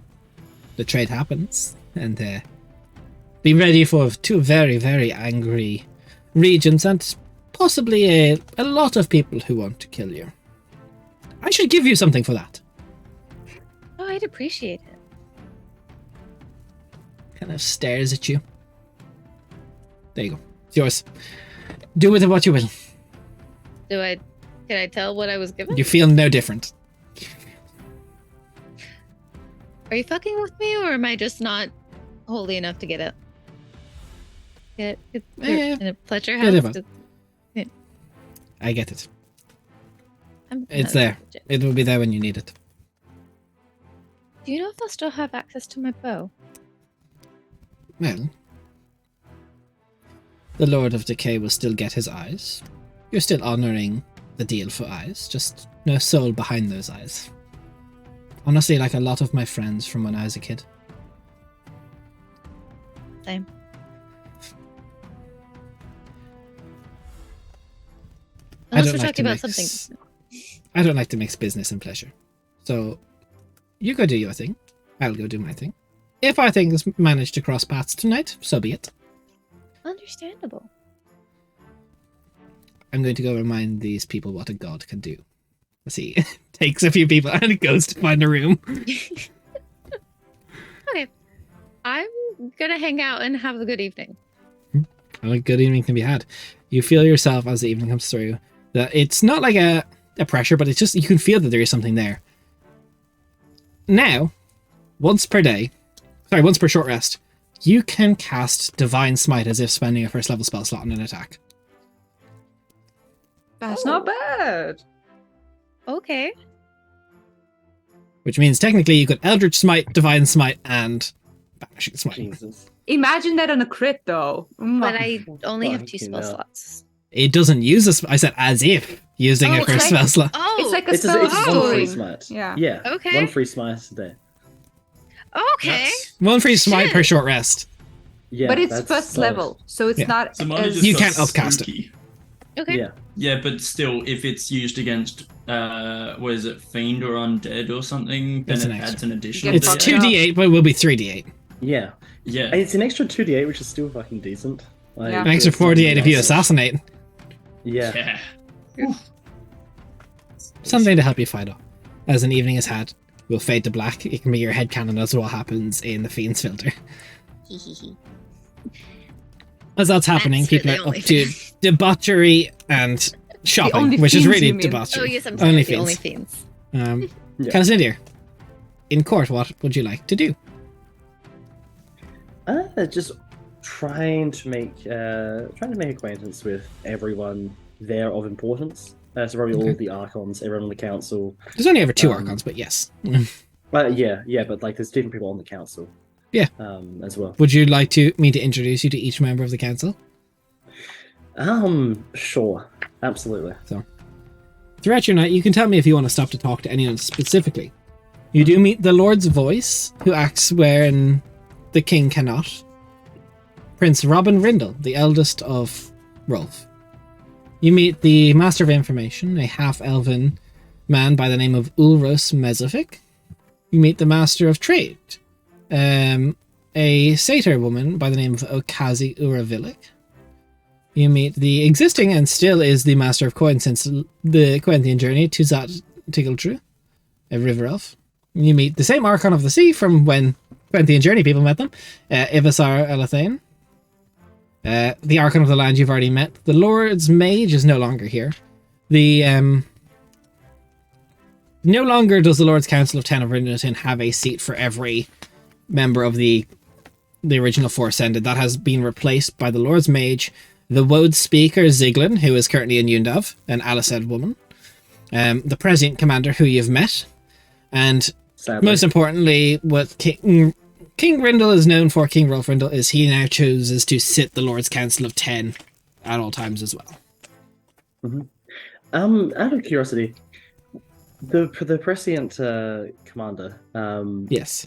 trade happens, and be ready for two very, very angry regions, and possibly a lot of people who want to kill you. I should give you something for that. Oh, I'd appreciate it. Kind of stares at you. There you go. It's yours. Do with it what you will. Can I tell what I was given? You feel no different. Are you fucking with me, or am I just not holy enough to get it? In a pleasure get house? I get it. I'm It's not there. legit. It will be there when you need it. Do you know if I'll still have access to my bow? Well, the Lord of Decay will still get his eyes. You're still honouring the deal for eyes, just no soul behind those eyes. Honestly, like a lot of my friends from when I was a kid. Same. I Unless don't we're like talking to about mix- something. I don't like to mix business and pleasure. So, you go do your thing. I'll go do my thing. If our things manage to cross paths tonight, so be it. Understandable. I'm going to go remind these people what a god can do. Let's see. Takes a few people and it goes to find a room. Okay. I'm gonna hang out and have a good evening. A good evening can be had. You feel yourself as the evening comes through that it's not like a pressure, but it's just you can feel that there is something there. Now, once per short rest, you can cast Divine Smite as if spending a first level spell slot on an attack. That's not bad. Okay. Which means technically you could Eldritch Smite, Divine Smite, and Banishing Smite. Jesus. Imagine that on a crit, though. But I only have 2 Fucking spell hell. slots. It doesn't use I said as if using Oh, a first it's spell slot. Oh, It's like a It's spell one free scoring. smite. Yeah. Yeah. Okay. One free smite a day. okay. One free smite Shit. per short rest. Yeah. But it's that's first solid. level, so it's Yeah. not Zamani as... just You got can't upcast it. spooky. Okay. Yeah. Yeah, but still, if it's used against, what is it, Fiend or Undead or something, then It's it an extra. adds an additional. You It's fucked D8. up. 2d8, but it will be 3d8. Yeah. Yeah. And it's an extra 2d8, which is still fucking decent. Like, Yeah. An extra it's not 48 if you massive. assassinate. Yeah. Yeah. Something to help you fight off. As an evening is had, we'll fade to black. It can be your headcanon as what happens in the Fiend's filter. As that's happening, That's people really are up only to fair. debauchery and shopping, which is fiends, really you mean? debauchery. Oh yes, I'm Only sorry. The only fiends. fiends. Yeah. Calasindir, in court, what would you like to do? Just trying to make acquaintance with everyone there of importance. So probably all Okay. of the archons, everyone on the council. There's only ever two Um, archons, but yes. Yeah, but like there's different people on the council. Yeah. As well. Would you like me to introduce you to each member of the council? Sure, absolutely. Throughout your night, you can tell me if you want to stop to talk to anyone specifically. You do meet the Lord's Voice, who acts wherein the king cannot. Prince Robin Rindle, the eldest of Rolf. You meet the Master of Information, a half-elven man by the name of Ulrus Mesovic. You meet the Master of Trade, a satyr woman by the name of Okazi Uravilik. You meet the existing and still is the Master of Coin since the Quenthian journey, Tuzat Tigiltru, a river elf. You meet the same Archon of the Sea from when Quenthian journey people met them, Ivasar Elathane. The Archon of the Land you've already met. The Lord's Mage is no longer here. No longer does the Lord's Council of Ten of Rinderton have a seat for every member of the original Four Ascended. That has been replaced by the Lord's Mage, the Woad Speaker Ziglin, who is currently in Yundav, an Alised woman, the Prescient Commander, who you've met, and Sadly. most importantly, what King Rindle is known for, King Rolf Rindle, is he now chooses to sit the Lord's Council of 10 at all times as well. Out of curiosity, the Prescient commander, Yes.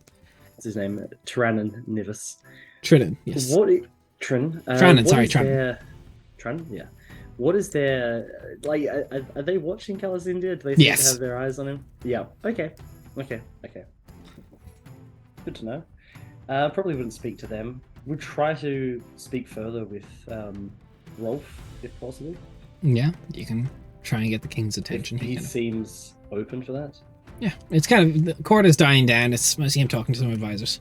what's his name? Tyrannon Nivis. Trinan, yes. Trannon, sorry, Trannon. Trannon, yeah. What is their like? Are they watching Calasindia? Do they seem to Yes. have their eyes on him? Yeah. Okay. Good to know. Probably wouldn't speak to them. Would try to speak further with Rolf if possible. Yeah, you can try and get the king's attention. He kind of- seems open for that. Yeah, it's kind of, the court is dying down. It's mostly him talking to some advisors.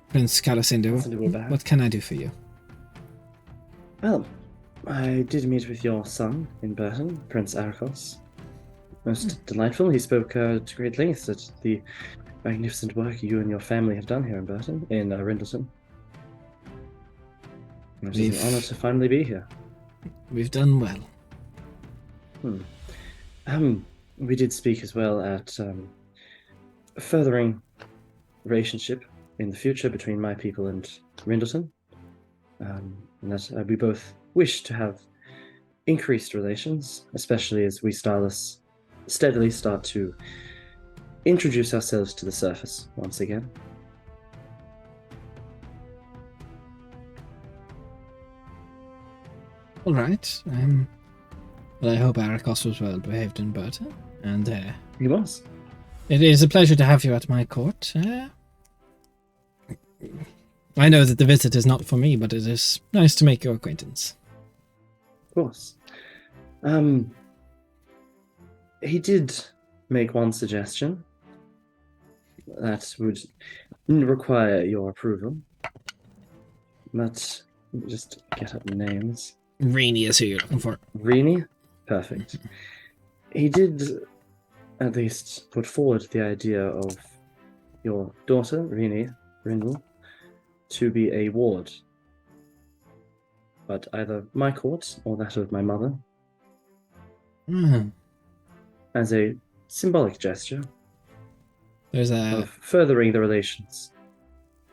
Prince Calasindia will Calasindu, back. what can I do for you? Well, I did meet with your son in Burton, Prince Arakos. Most delightful. He spoke to great lengths at the magnificent work you and your family have done here in Burton, in Rindleton. It is an honor to finally be here. We've done well. We did speak as well at furthering relationship in the future between my people and Rindleton. And that we both wish to have increased relations, especially as we steadily start to introduce ourselves to the surface once again. All right. Well, I hope Arakos was well behaved in Burton, and He was. it is a pleasure to have you at my court. I know that the visit is not for me, but it is nice to make your acquaintance. Of course. He did make one suggestion that would require your approval. But let me just get up names. Rainy is who you're looking for. Rini? Perfect. He did at least put forward the idea of your daughter, Rini Rindle, to be a ward. But either my court or that of my mother, as a symbolic gesture There's a... of furthering the relations.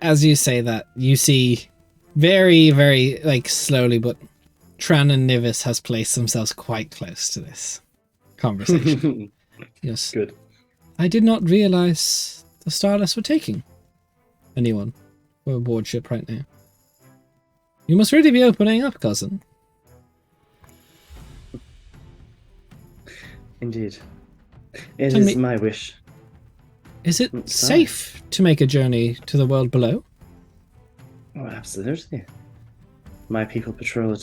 As you say that, you see very, very, like, slowly, but Tran and Nivis has placed themselves quite close to this conversation. Yes. Good. I did not realize the Stardust were taking anyone for a wardship right now. You must really be opening up, cousin. Indeed. It Tell is me- my wish. Is it Sorry. safe to make a journey to the world below? Oh, absolutely. My people patrol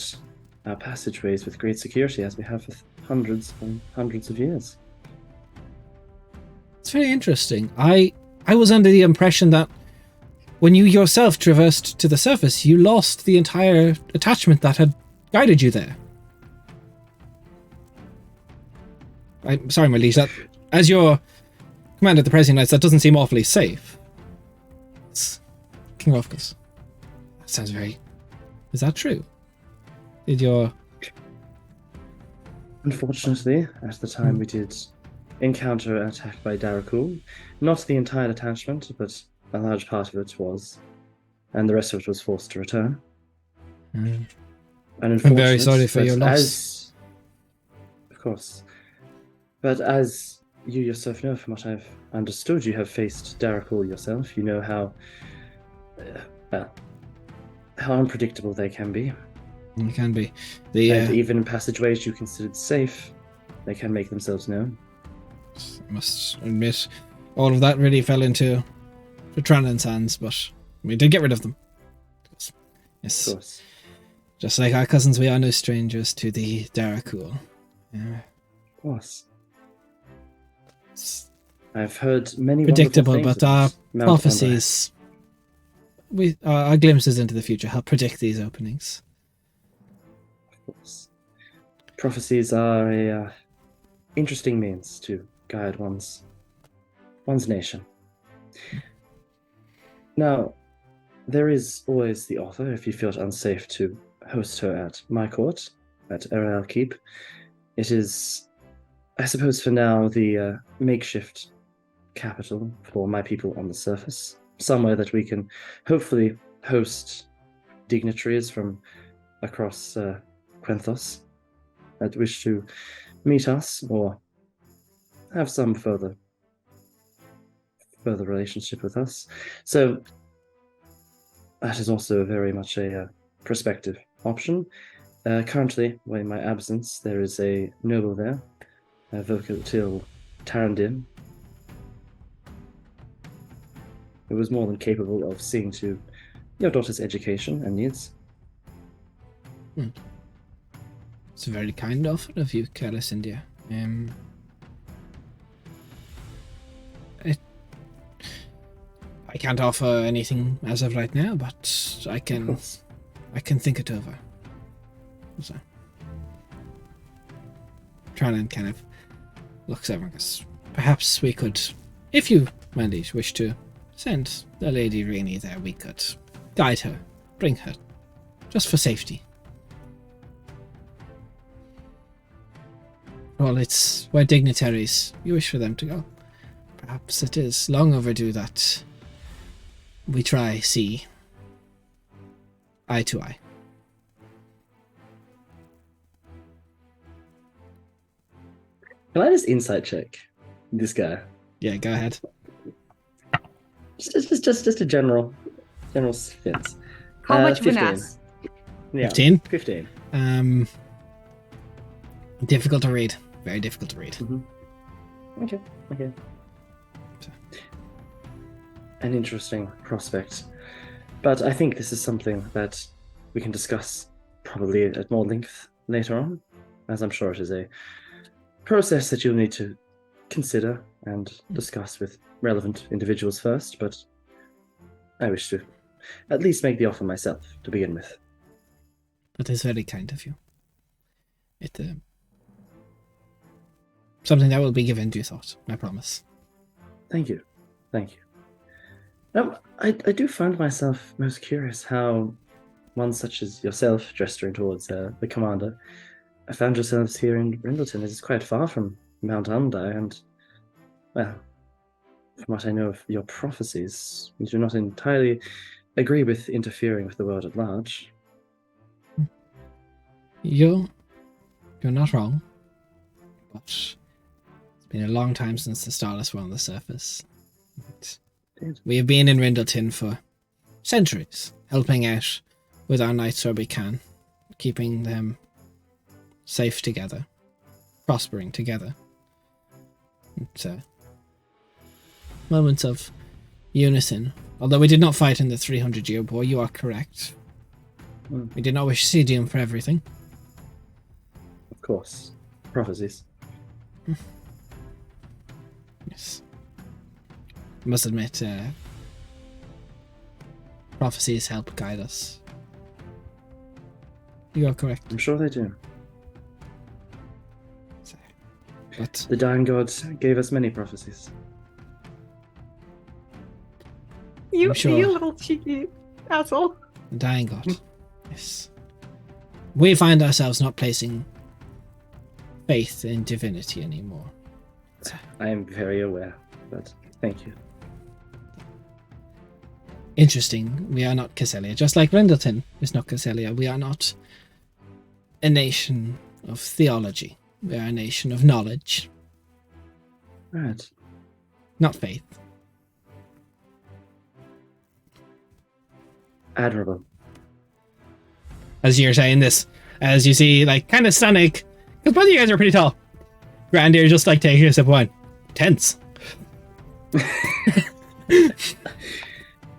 our passageways with great security, as we have for hundreds and hundreds of years. It's very interesting. I was under the impression that when you yourself traversed to the surface, you lost the entire attachment that had guided you there. I'm sorry, my liege, that as your commander of the Pressing Knights, that doesn't seem awfully safe. It's King Rofkus. That sounds very... Is that true? Did your... Unfortunately, at the time we did encounter an attack by Darakul. Not the entire detachment, but a large part of it was. And the rest of it was forced to return. Mm. And I'm very sorry unfortunate, for but your loss. Of course. But as you yourself know, from what I've understood, you have faced Darakul yourself. You know how unpredictable they can be. It can be. And even in passageways you considered safe, they can make themselves known. I must admit, all of that really fell into Tranan's hands, but we did get rid of them. Yes. Of course. Just like our cousins, we are no strangers to the Darakul. Yeah. Of course. It's I've heard many predictable, wonderful things but our about Mount prophecies, our glimpses into the future help predict these openings. Of course. Prophecies are a interesting means to guide one's nation. Now, there is always the offer, if you feel it unsafe to host her at my court, at Erel Keep. It is, I suppose for now, the makeshift capital for my people on the surface. Somewhere that we can hopefully host dignitaries from across Quenthos that wish to meet us or have some further relationship with us. So that is also very much a prospective option. Currently, in my absence, there is a noble there, Vokatil Tarandin, who was more than capable of seeing to your daughter's education and needs. It's a very kind offer of you, Careless India. I can't offer anything as of right now, but I can think it over. So, Tranan kind of looks over and goes, perhaps we could, if you, my liege, wish to send the Lady Rainey there, we could guide her, bring her, just for safety. Well, it's where dignitaries, you wish for them to go. Perhaps it is long overdue that we try see eye to eye. Can I just insight check this guy? Yeah, go ahead. Just a general sense. How much 15. Vinas? Yeah, 15? 15. Difficult to read. Very difficult to read. Okay. An interesting prospect. But I think this is something that we can discuss probably at more length later on, as I'm sure it is a process that you'll need to consider and discuss with relevant individuals first, but I wish to at least make the offer myself to begin with. That is very kind of you. It something that will be given due thought, I promise. Thank you. Now, I do find myself most curious how one such as yourself, gesturing towards the commander, found yourselves here in Rindleton. It is quite far from Mount Undai, and, well, from what I know of your prophecies, you do not entirely agree with interfering with the world at large. You're not wrong, but it's been a long time since the Starless were on the surface. We have been in Rindleton for centuries, helping out with our knights where we can, keeping them safe together, prospering together. It's moments of unison. Although we did not fight in the 300-year war, you are correct. We did not wish to see doom for everything. Of course. Prophecies. Yes. I must admit, prophecies help guide us. You are correct. I'm sure they do. So, But The Dying God gave us many prophecies. You, I'm sure. you little cheeky asshole. the dying god. Yes. We find ourselves not placing faith in divinity anymore. I am very aware, but thank you. Interesting. We are not Casellia. Just like Rendleton is not Casellia. We are not a nation of theology. We are a nation of knowledge, Right. not faith. Admirable. As you're saying this, as you see, like, kind of stunning, because both of you guys are pretty tall. Grandir just, like, taking a sip of wine. Tense.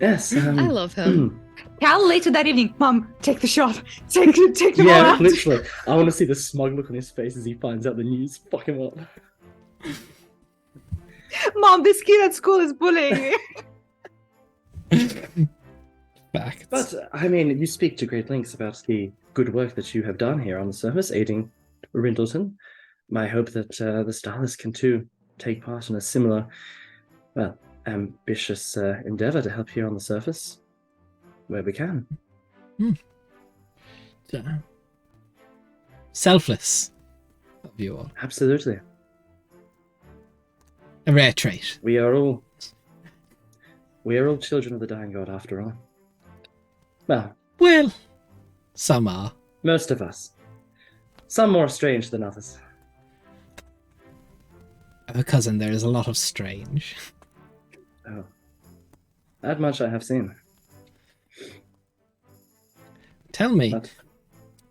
Yes. I love him. Cal later that evening, Mom, take the shot. Take them all Yeah, out. literally. I want to see the smug look on his face as he finds out the news. Fuck him up. Mom, this kid at school is bullying me. Facts. But, I mean, you speak to great lengths about the good work that you have done here on the surface, aiding Rindleton. My hope that the Starless can too take part in a similar, well, ambitious endeavor to help here on the surface, where we can. Selfless of you all. Absolutely. A rare trait. We are all children of the Dying God, after all. Well, some are. Most of us. Some more strange than others. I have a cousin, there is a lot of strange. Oh. That much I have seen. Tell me, But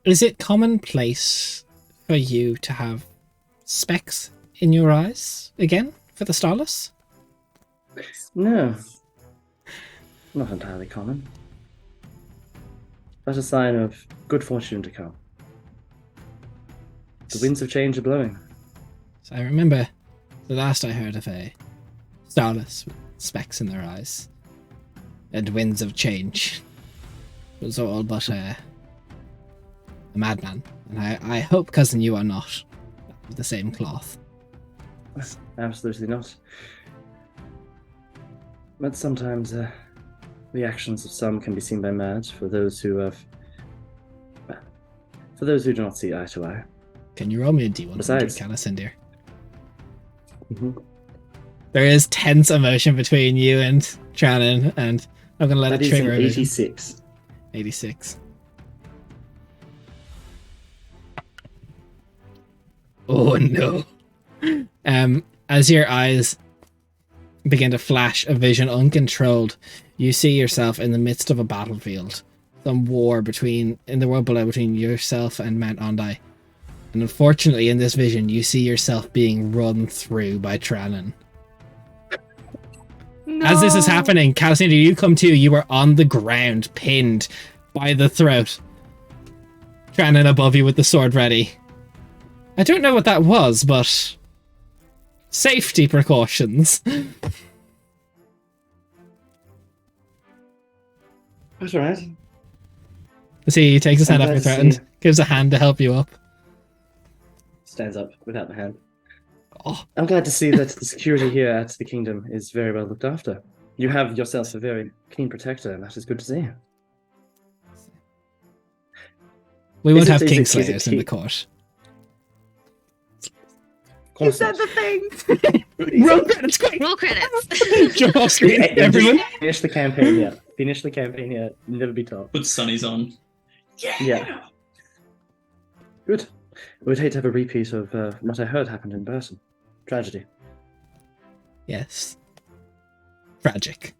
is it commonplace for you to have specks in your eyes again for the Starless? no. Not entirely common. But a sign of good fortune to come. The winds of change are blowing. So I remember the last I heard of a Starless with specks in their eyes and winds of change was all but a madman. And I hope, cousin, you are not of the same cloth. Absolutely not. But sometimes the actions of some can be seen by mad for those who have. Well, for those who do not see eye to eye. Can you roll me a D100, Besides- Calicindir? Mhm. There is tense emotion between you and Trannon, and I'm going to let That it is an trigger a vision. 86. 86. Oh no. As your eyes begin to flash a vision uncontrolled, you see yourself in the midst of a battlefield. Some war in the world below between yourself and Mount Ondai. And unfortunately in this vision you see yourself being run through by Trannon. No. As this is happening, Cassandra, you come to, you are on the ground, pinned by the throat. Trannon above you with the sword ready. I don't know what that was, but safety precautions. That's alright. See, he takes his hand I'm off your glad to throat and see. gives a hand to help you up. Stands up without the hand. Oh, I'm glad to see that the security here at the kingdom is very well looked after. You have yourself a very keen protector, and that is good to see. we won't have is it Kingslayers in key- the court. Of You course said not. the thing. Roll credits, quick! Roll credits. Jump off screen, Just everyone! finish the campaign yet. Finish the campaign yet. Never be told. Put Sunnies on. Yeah. Good. I would hate to have a repeat of what I heard happened in Burton. Tragedy. Yes. Tragic.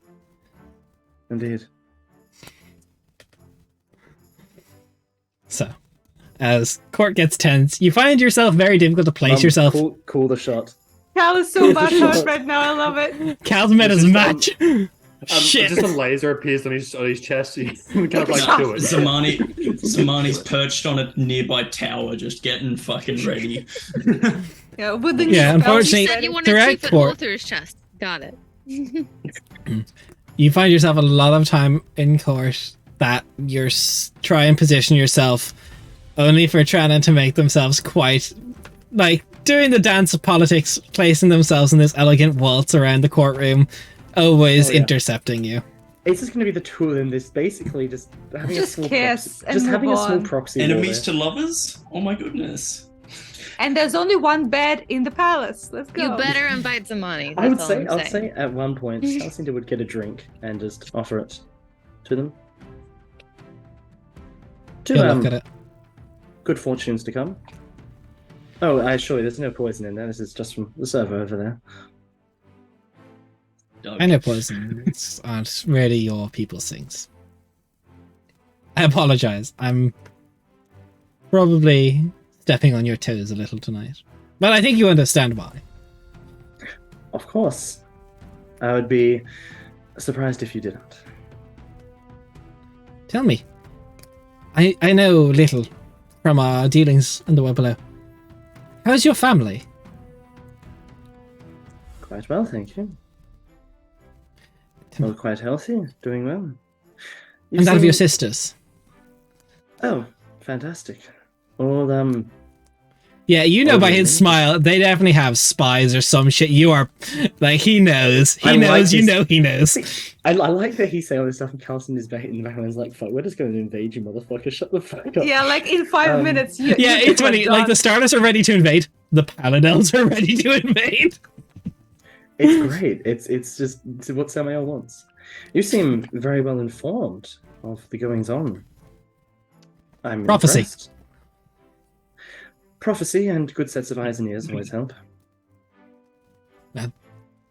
Indeed. So, as court gets tense, you find yourself very difficult to place yourself. Call the shot. Cal is so bad shot right now. I love it. Cal's met his This is, match. Shit. Just a laser appears on his chest. You kind of like do it. Zamani's perched on a nearby tower, just getting fucking ready. Yeah, with the Yeah, new spells unfortunately, you Said said. you wanted throughout 2 foot hole court- through his chest. Got it. You find yourself a lot of time in court that try and position yourself only for Trannon to make themselves quite like doing the dance of politics, placing themselves in this elegant waltz around the courtroom, always intercepting you. It's just going to be the two of them. This basically just having Just a small kiss proxy, and just move having a small on. proxy. war Enemies there. to lovers? Oh my goodness. And there's only one bed in the palace. Let's go. You better invite Zamani. I would That's all say, I'm I'd saying. say at one point, Alcinda would get a drink and just offer it to them. To Good look at it. good fortunes to come. Oh, I assure you, there's no poison in there. This is just from the server over there. I know poison. It's aren't really your people's things. I apologize. I'm probably stepping on your toes a little tonight. But I think you understand why. Of course. I would be surprised if you didn't. Tell me. I know little from our dealings in the web below. How's your family? Quite well, thank you. Well, quite healthy, doing well. You And that of your seem- sisters. Oh, fantastic. All, Yeah, you know by really? his smile, they definitely have spies or some shit. You are, like, he knows. He I knows, like you his- know he knows. I like that he's saying all this stuff and Carlson is back in the background is like, fuck, we're just going to invade you, motherfucker. Shut the fuck up. Yeah, like in 5 minutes. You, Yeah, you it's funny. are Like, the done. Starless are ready to invade. The Paladels are ready to invade. It's great. It's just it's what Samael wants. You seem very well informed of the goings on. I'm Prophecy. impressed. Prophecy and good sets of eyes and ears always help.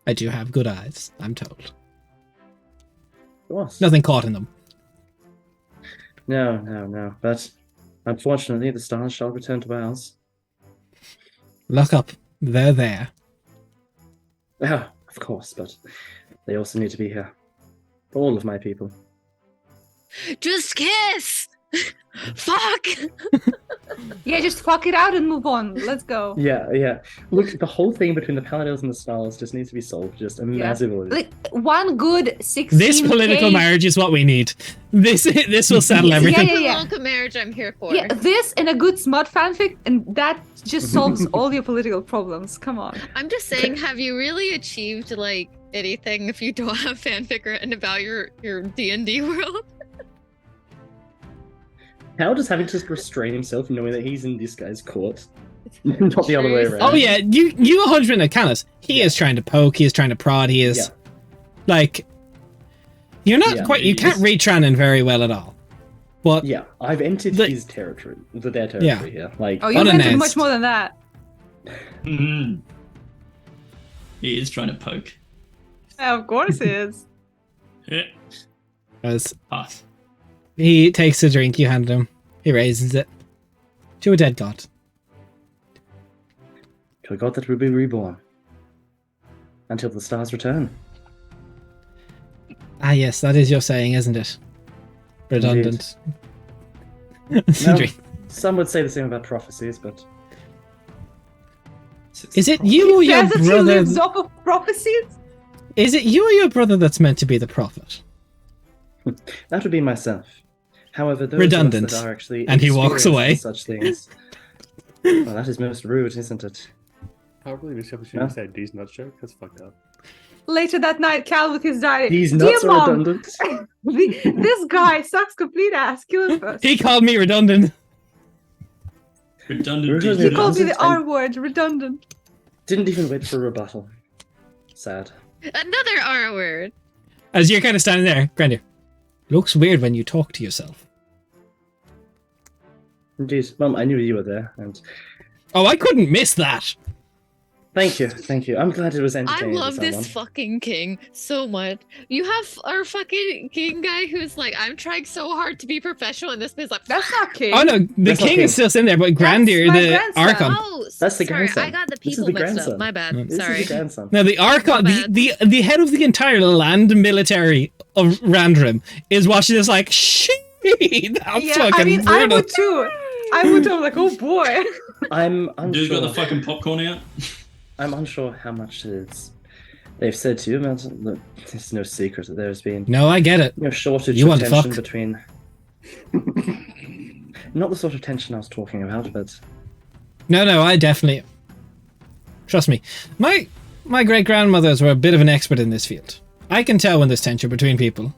I do have good eyes, I'm told. Of course. Nothing caught in them. No. But unfortunately, the stars shall return to ours. Look up. They're there. Oh, of course, but they also need to be here. For all of my people. Just kiss! Fuck! Yeah, just fuck it out and move on. Let's go. Yeah. Look, the whole thing between the Paladins and the stars just needs to be solved. Just a massive order. Like one good 16. This political marriage is what we need. This will settle Yeah, everything. yeah. Political marriage I'm here for. Yeah, this and a good smut fanfic, and that just solves all your political problems. Come on. I'm just saying, have you really achieved like anything if you don't have fanfic written about your D&D world? Hal just having to restrain himself knowing that he's in this guy's court. Not the other way around. Oh yeah, you 100% Canis. He is trying to poke, he is trying to prod, he is like you're not Yeah, quite you can't he's- read Trannon very well at all. But Yeah, I've entered his territory, their territory here. Like, Oh, you Unannounced. mentioned much more than that. Mm. He is trying to poke. Yeah, of course it is. Yeah. as Pass. he takes a drink, you hand him, he raises it. To a dead god. to a god that will be reborn. Until the stars return. Ah yes, that is your saying, isn't it? Redundant. No, Drink. some would say the same about prophecies, but Is it you or He your says that he brother? lives off of prophecies. Is it you or your brother that's meant to be the prophet? that would be myself. However, those Redundant. of us that are actually And he walks experienced in away. such things. Well, that is most rude, isn't it? Can't believe this opportunity Yeah. said these nuts joke. That's fucked up. Later that night, Cal with his diary. These Dear nuts are Mom, redundant. this guy sucks complete ass. Kill him first. He called me redundant. Redundant. Redundant. He digital. called me the Redundant R and- word, redundant. Didn't even wait for a rebuttal. Sad. Another R word. As you're kind of standing there, Grander. Looks weird when you talk to yourself. Indeed. Mum, I knew you were there, and Oh, I couldn't miss that. thank you. I'm glad it was I entertaining. love to this someone. fucking king so much. You have our fucking king guy who's like, I'm trying so hard to be professional, and this man's like, That's not king. Oh no, the That's not king king. is still sitting there, but Grandir, my the grandson. Archon. oh, That's the sorry, grandson. I got the This is people the mixed grandson. up. My bad. Mm. This Sorry. is the grandson. Now the Archon, My the head of the entire land military of Randrim is watching this like, shit, that's Yeah, fucking I mean, I brutal. would too. I would have like, oh boy. I'm Dude's got unsure. the fucking popcorn out. I'm unsure how much it is. They've said to you, but look, it's no secret that there's been No, I get it. no shortage You of want to tension fuck? between. Not the sort of tension I was talking about, but No, I definitely. Trust me. My great grandmothers were a bit of an expert in this field. I can tell when there's tension between people.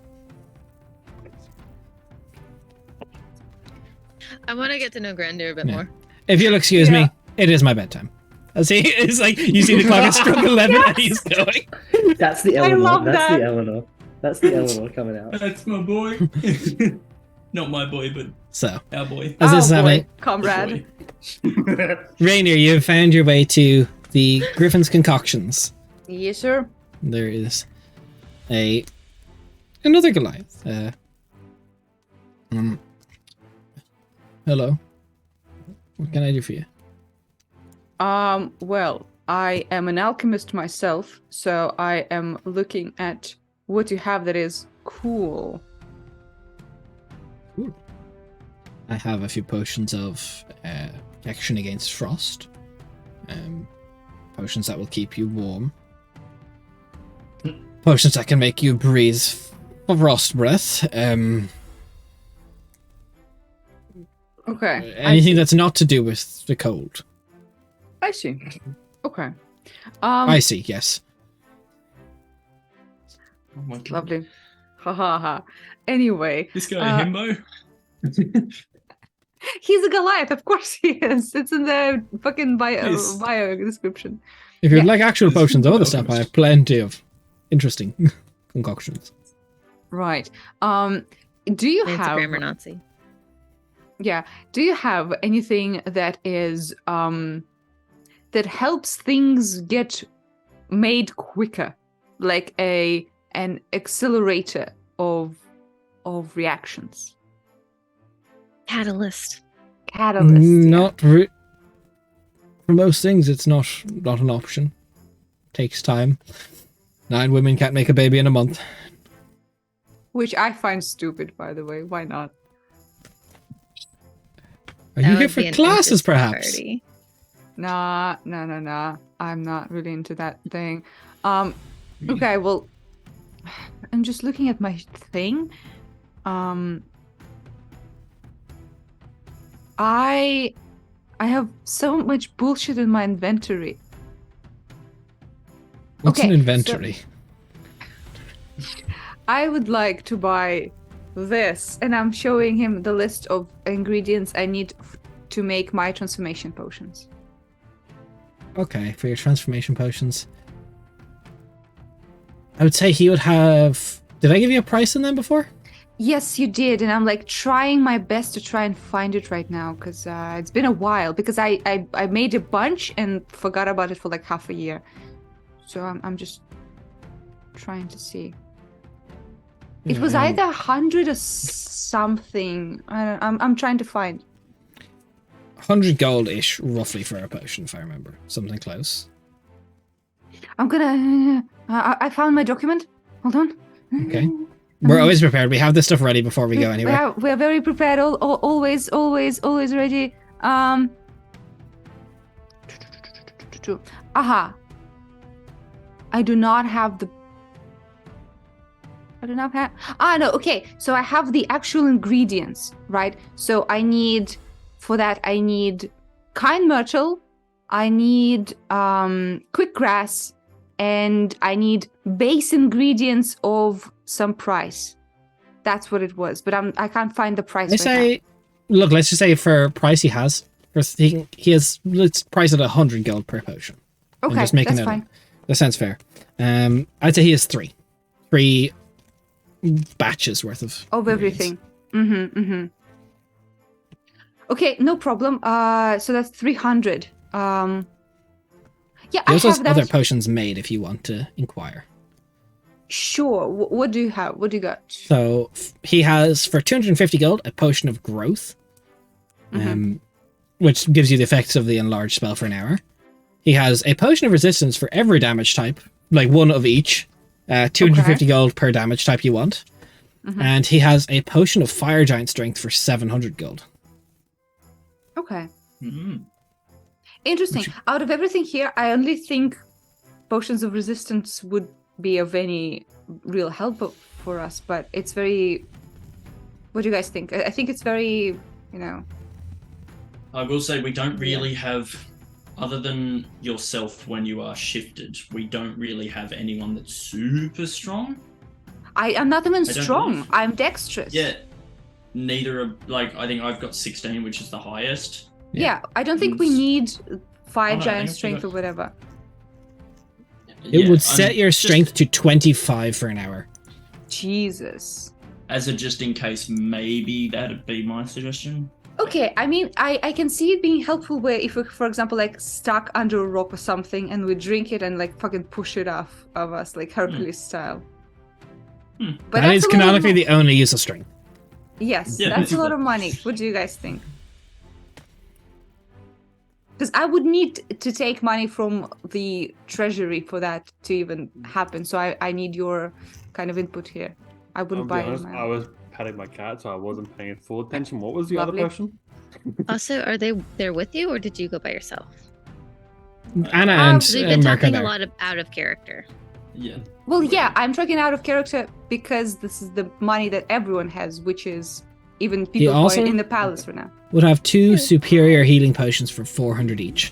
I want to get to know Grandeur a bit Yeah. more. If you'll excuse Yeah. me, it is my bedtime. See, it's like you see the clock has struck 11 and he's going. That's the I Eleanor. love That's that. the Eleanor. That's the Eleanor coming out. That's my boy. Not my boy, but So, our boy. as this is Oh, boy, happening, comrade. Rainier, you have found your way to the Griffin's concoctions. Yes, sir. There is another Goliath. Hello. What can I do for you? Well, I am an alchemist myself, so I am looking at what you have that is cool. I have a few potions of protection against frost. Potions that will keep you warm. Potions that can make you breathe frost breath. Okay. Anything that's not to do with the cold. I see. Okay. I see, yes. Oh my God. Lovely. Ha ha ha. Anyway, This guy, himbo. he's a Goliath, of course he is. It's in the fucking Yes. bio description. If you'd Yeah. like actual This is potions of other stuff, I alchemist. have plenty of interesting concoctions. Right. Do you It's a have grammar Nazi. Yeah. Do you have anything that is that helps things get made quicker, like an accelerator of reactions? Catalyst. Catalyst. yeah. Not for most things, it's not an option. Takes time. 9 women can't make a baby in a month. Which I find stupid, by the way. Why not? Are That you here would for be an classes, interesting perhaps? party. Nah. I'm not really into that thing. Okay, well, I'm just looking at my thing. I have so much bullshit in my inventory. What's Okay, an inventory? I would like to buy this, and I'm showing him the list of ingredients I need to make my transformation potions. Okay, for your transformation potions. I would say he would have... Did I give you a price on them before? Yes, you did, and I'm like trying my best to try and find it right now because it's been a while. Because I made a bunch and forgot about it for like half a year, so I'm just trying to see. It was either 100 or something. I'm trying to find. 100 gold-ish, roughly, for a potion, if I remember. Something close. I'm gonna. I found my document. Hold on. Okay. We're always prepared. We have this stuff ready before we go anywhere. We're very prepared. Always ready. Aha. I do not have the. I do not have. No. Okay. So I have the actual ingredients, right? So I need, for that, I need kind myrtle. I need quick grass, and I need base ingredients of some price. That's what it was, but I can't find the price. Let's right say, look, let's just say for price he has, he has, let's price it 100 gold per potion. now. I'm Okay, just making that's it. fine. That sounds fair. I'd say he has three batches worth of Of ingredients. everything. Okay, no problem. So that's 300. Yeah, He I also has have that. other potions made if you want to inquire. Sure. What do you have? What do you got? So he has, for 250 gold, a potion of growth, which gives you the effects of the enlarged spell for an hour. He has a potion of resistance for every damage type, like one of each, 250 gold per damage type you want. And he has a potion of fire giant strength for 700 gold. Okay. Mm. Interesting. Out of everything here, I only think potions of resistance would be of any real help for us, but it's very. What do you guys think? I think it's very, I will say we don't really have other than yourself when you are shifted, we don't really have anyone that's super strong. I am not even I don't strong. believe- I'm dexterous. Yeah, neither are, like, I think I've got 16, which is the highest. Yeah, I don't think we Mm. need 5 Oh, no, I giant think we strength got- or whatever. It would I'm set your just- strength to 25 for an hour. Jesus. as a just in case, maybe that'd be my suggestion. Okay, I mean, I can see it being helpful where if we, for example, like stuck under a rock or something and we drink it and like fucking push it off of us, like Hercules style. Hmm. But That is that's a lot of canonically mo- the only use of strength. Yes, Yeah, that's a lot basically. of money. What do you guys think? Because I would need to take money from the treasury for that to even happen. So I need your kind of input here. I I'll wouldn't be buy honest, it. I was petting my cat, so I wasn't paying full attention. What was the Lovely. other person? Also, are they there with you, or did you go by yourself? Anna and Because we've been Merc are talking a there. lot of out of character. Yeah. Well, yeah, I'm talking out of character because this is the money that everyone has, which is even people who also- are in the palace right now. Would have 2 superior healing potions for 400 each.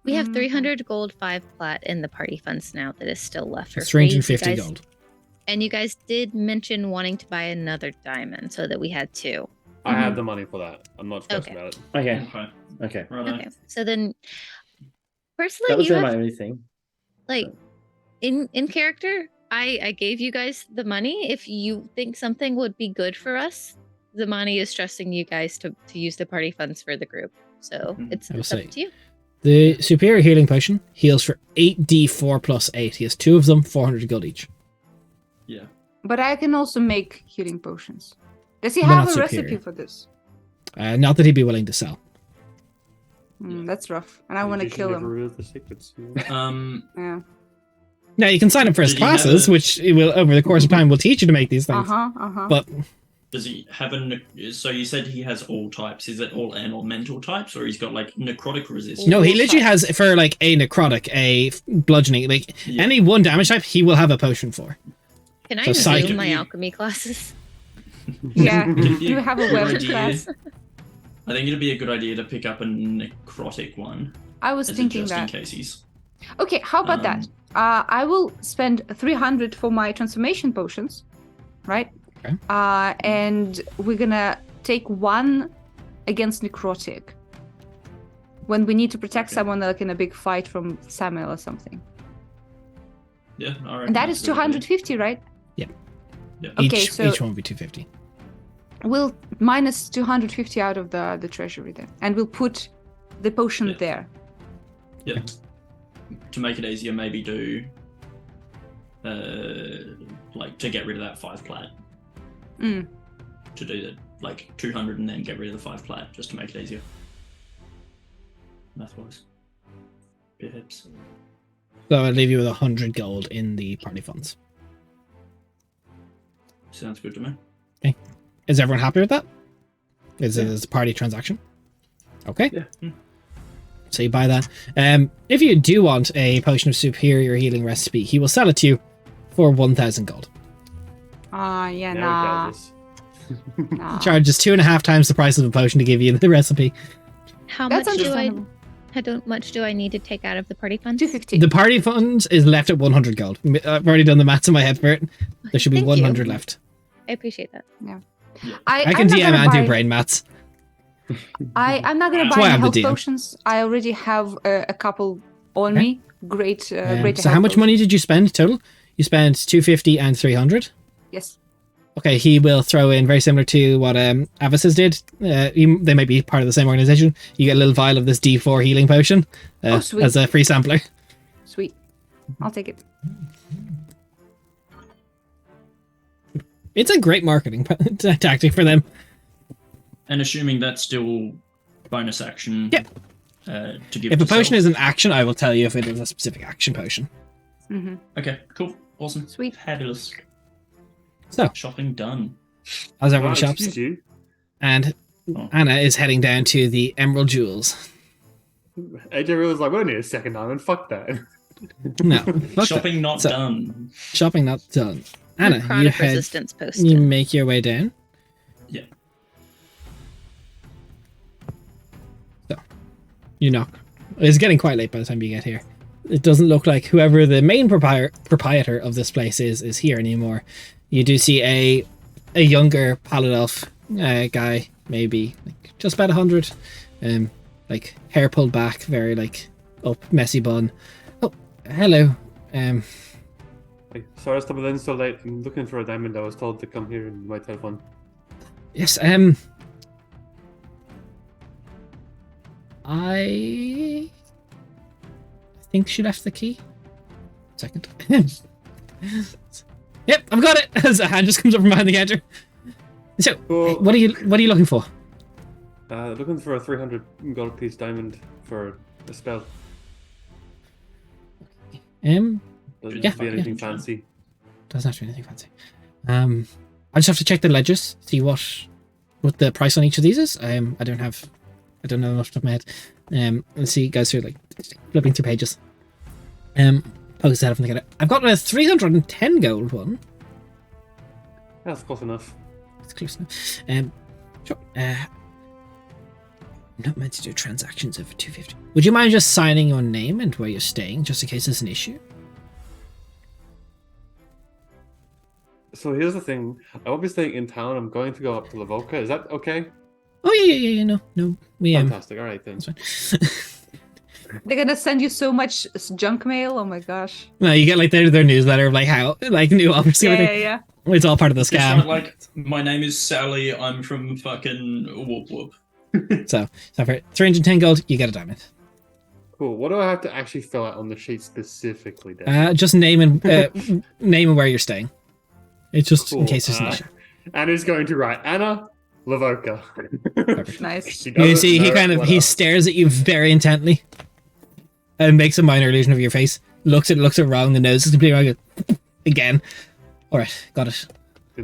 We have Mhm. 300 gold, 5 plat in the party funds now that is still left for It's free. You 350 guys- gold. And you guys did mention wanting to buy another diamond so that we had 2. I have the money for that. I'm not stressed Okay. about it. Okay, Okay. okay. Right. Okay. So then That personally was you really have my only thing. like in character, I gave you guys the money. If you think something would be good for us, the money is stressing you guys to use the party funds for the group. So Mhm. it's I will up say. to you. The superior healing potion heals for 8d4 plus 8. He has 2 of them, 400 gold each. Yeah. But I can also make healing potions. Does he But have not a recipe superior. for this? Not that he'd be willing to sell. That's rough. And I want to Magician kill never him. reveals the secrets. Yeah. Now you can sign up for his Did he have classes, a- which it will over the course of time will teach you to make these Uh things. huh. Uh huh. But Does he have so you said he has all types. Is it all elemental types, or he's got like necrotic resistance? no, he All literally types. has for like a necrotic, a bludgeoning, like Yeah. any 1 damage type, he will have a potion for. Can I So psychic. resume my alchemy classes? Yeah. It'd be Do you have a good web idea- class? I think it'd be a good idea to pick up a necrotic one I was as a thinking just in that. case he's. Okay, how about that? I will spend 300 for my transformation potions, right? Okay. And we're gonna take 1 against necrotic when we need to protect Okay. someone like in a big fight from Samuel or something. Yeah, all right. And that is 250, right? Okay, Each, so- each one will be 250. We'll minus 250 out of the treasury then, and we'll put the potion Yeah. there. Yeah. To make it easier, maybe do. Like to get rid of that 5 plat. Mm. To do that, like 200 and then get rid of the 5 plat, just to make it easier. Math-wise. Perhaps. So I'll leave you with 100 gold in the party funds. Sounds good to me. Is everyone happy with that? Is it Yeah. as a party transaction? Okay. Yeah. So you buy that. If you do want a potion of superior healing recipe, he will sell it to you for 1,000 gold. Yeah, Now nah. we get this. Nah. Charges 2.5 times the price of a potion to give you the recipe. How That's much understandable. much do I need to take out of the party funds? 250. The party funds is left at 100 gold. I've already done the maths in my head for it. There should be Thank you. 100 left. I appreciate that. I I'm can not DM gonna and do buy- brain maths. I'm not gonna That's buy why any I'm the health DM. potions. I already have a couple on Okay. me. Great, great. So how health much potions. money did you spend total? You spent 250 and 300. Yes. Okay, he will throw in very similar to what Avises did. They might be part of the same organization. You get a little vial of this D4 healing potion Oh, sweet. as a free sampler. Sweet. I'll take it. It's a great marketing tactic for them. And assuming that's still bonus action. Yeah. To give If a to potion sell. is an action, I will tell you if it is a specific action potion. Hmm. Okay, cool. Awesome. Sweet. Fabulous. So, Shopping done. as everyone Oh, shops, excuse you. and Oh. Anna is heading down to the Emerald Jewels. AJ was like, we don't need a second diamond. Fuck that. No, fuck that. Shopping not So- done. Shopping not done. Anna, you Necrotic head. resistance posted. You make your way down. Yeah. So, You knock. It's getting quite late by the time you get here. It doesn't look like whoever the main proprietor of this place is here anymore. You do see a younger Pallid Elf guy, maybe like just about 100, like hair pulled back, very like up, messy bun. Oh, hello. Hey, sorry I stopped in so late. I'm looking for a diamond. I was told to come here in my telephone. Yes. I think she left the key. Second. Yep, I've got it. As a hand just comes up from behind the counter. So, Cool. what are you looking for? Looking for a 300 gold piece diamond for a spell. Yeah, Doesn't have to be yeah. anything fancy. Doesn't have to be anything fancy. I just have to check the ledgers, see what the price on each of these is. I don't know enough to my head. Let's see, guys, through like flipping through pages. Poke his head up and think I've got a 310 gold one. That's close enough. It's close enough. Sure. I'm not meant to do transactions over 250. Would you mind just signing your name and where you're staying, just in case there's an issue? So here's the thing. I won't be staying in town. I'm going to go up to Lavoka. Is that okay? Oh yeah. No. We Fantastic. All right then. That's fine. They're gonna send you so much junk mail. Oh my gosh. No, you get like their newsletter of like how like new offers. Yeah. It's all part of the It's scam. not like, my name is Sally, I'm from fucking Whoop Whoop. So for 310 gold, you get a diamond. Cool. What do I have to actually fill out on the sheet specifically then? Just name and where you're staying. It's just in Cool. case there's an issue. Anna's going to write Anna Lavoka. Nice. She You doesn't see, know what else. stares at you very intently, and makes a minor illusion of your face. Looks at wrong. The nose is completely wrong. Again. All right, got it. Hey,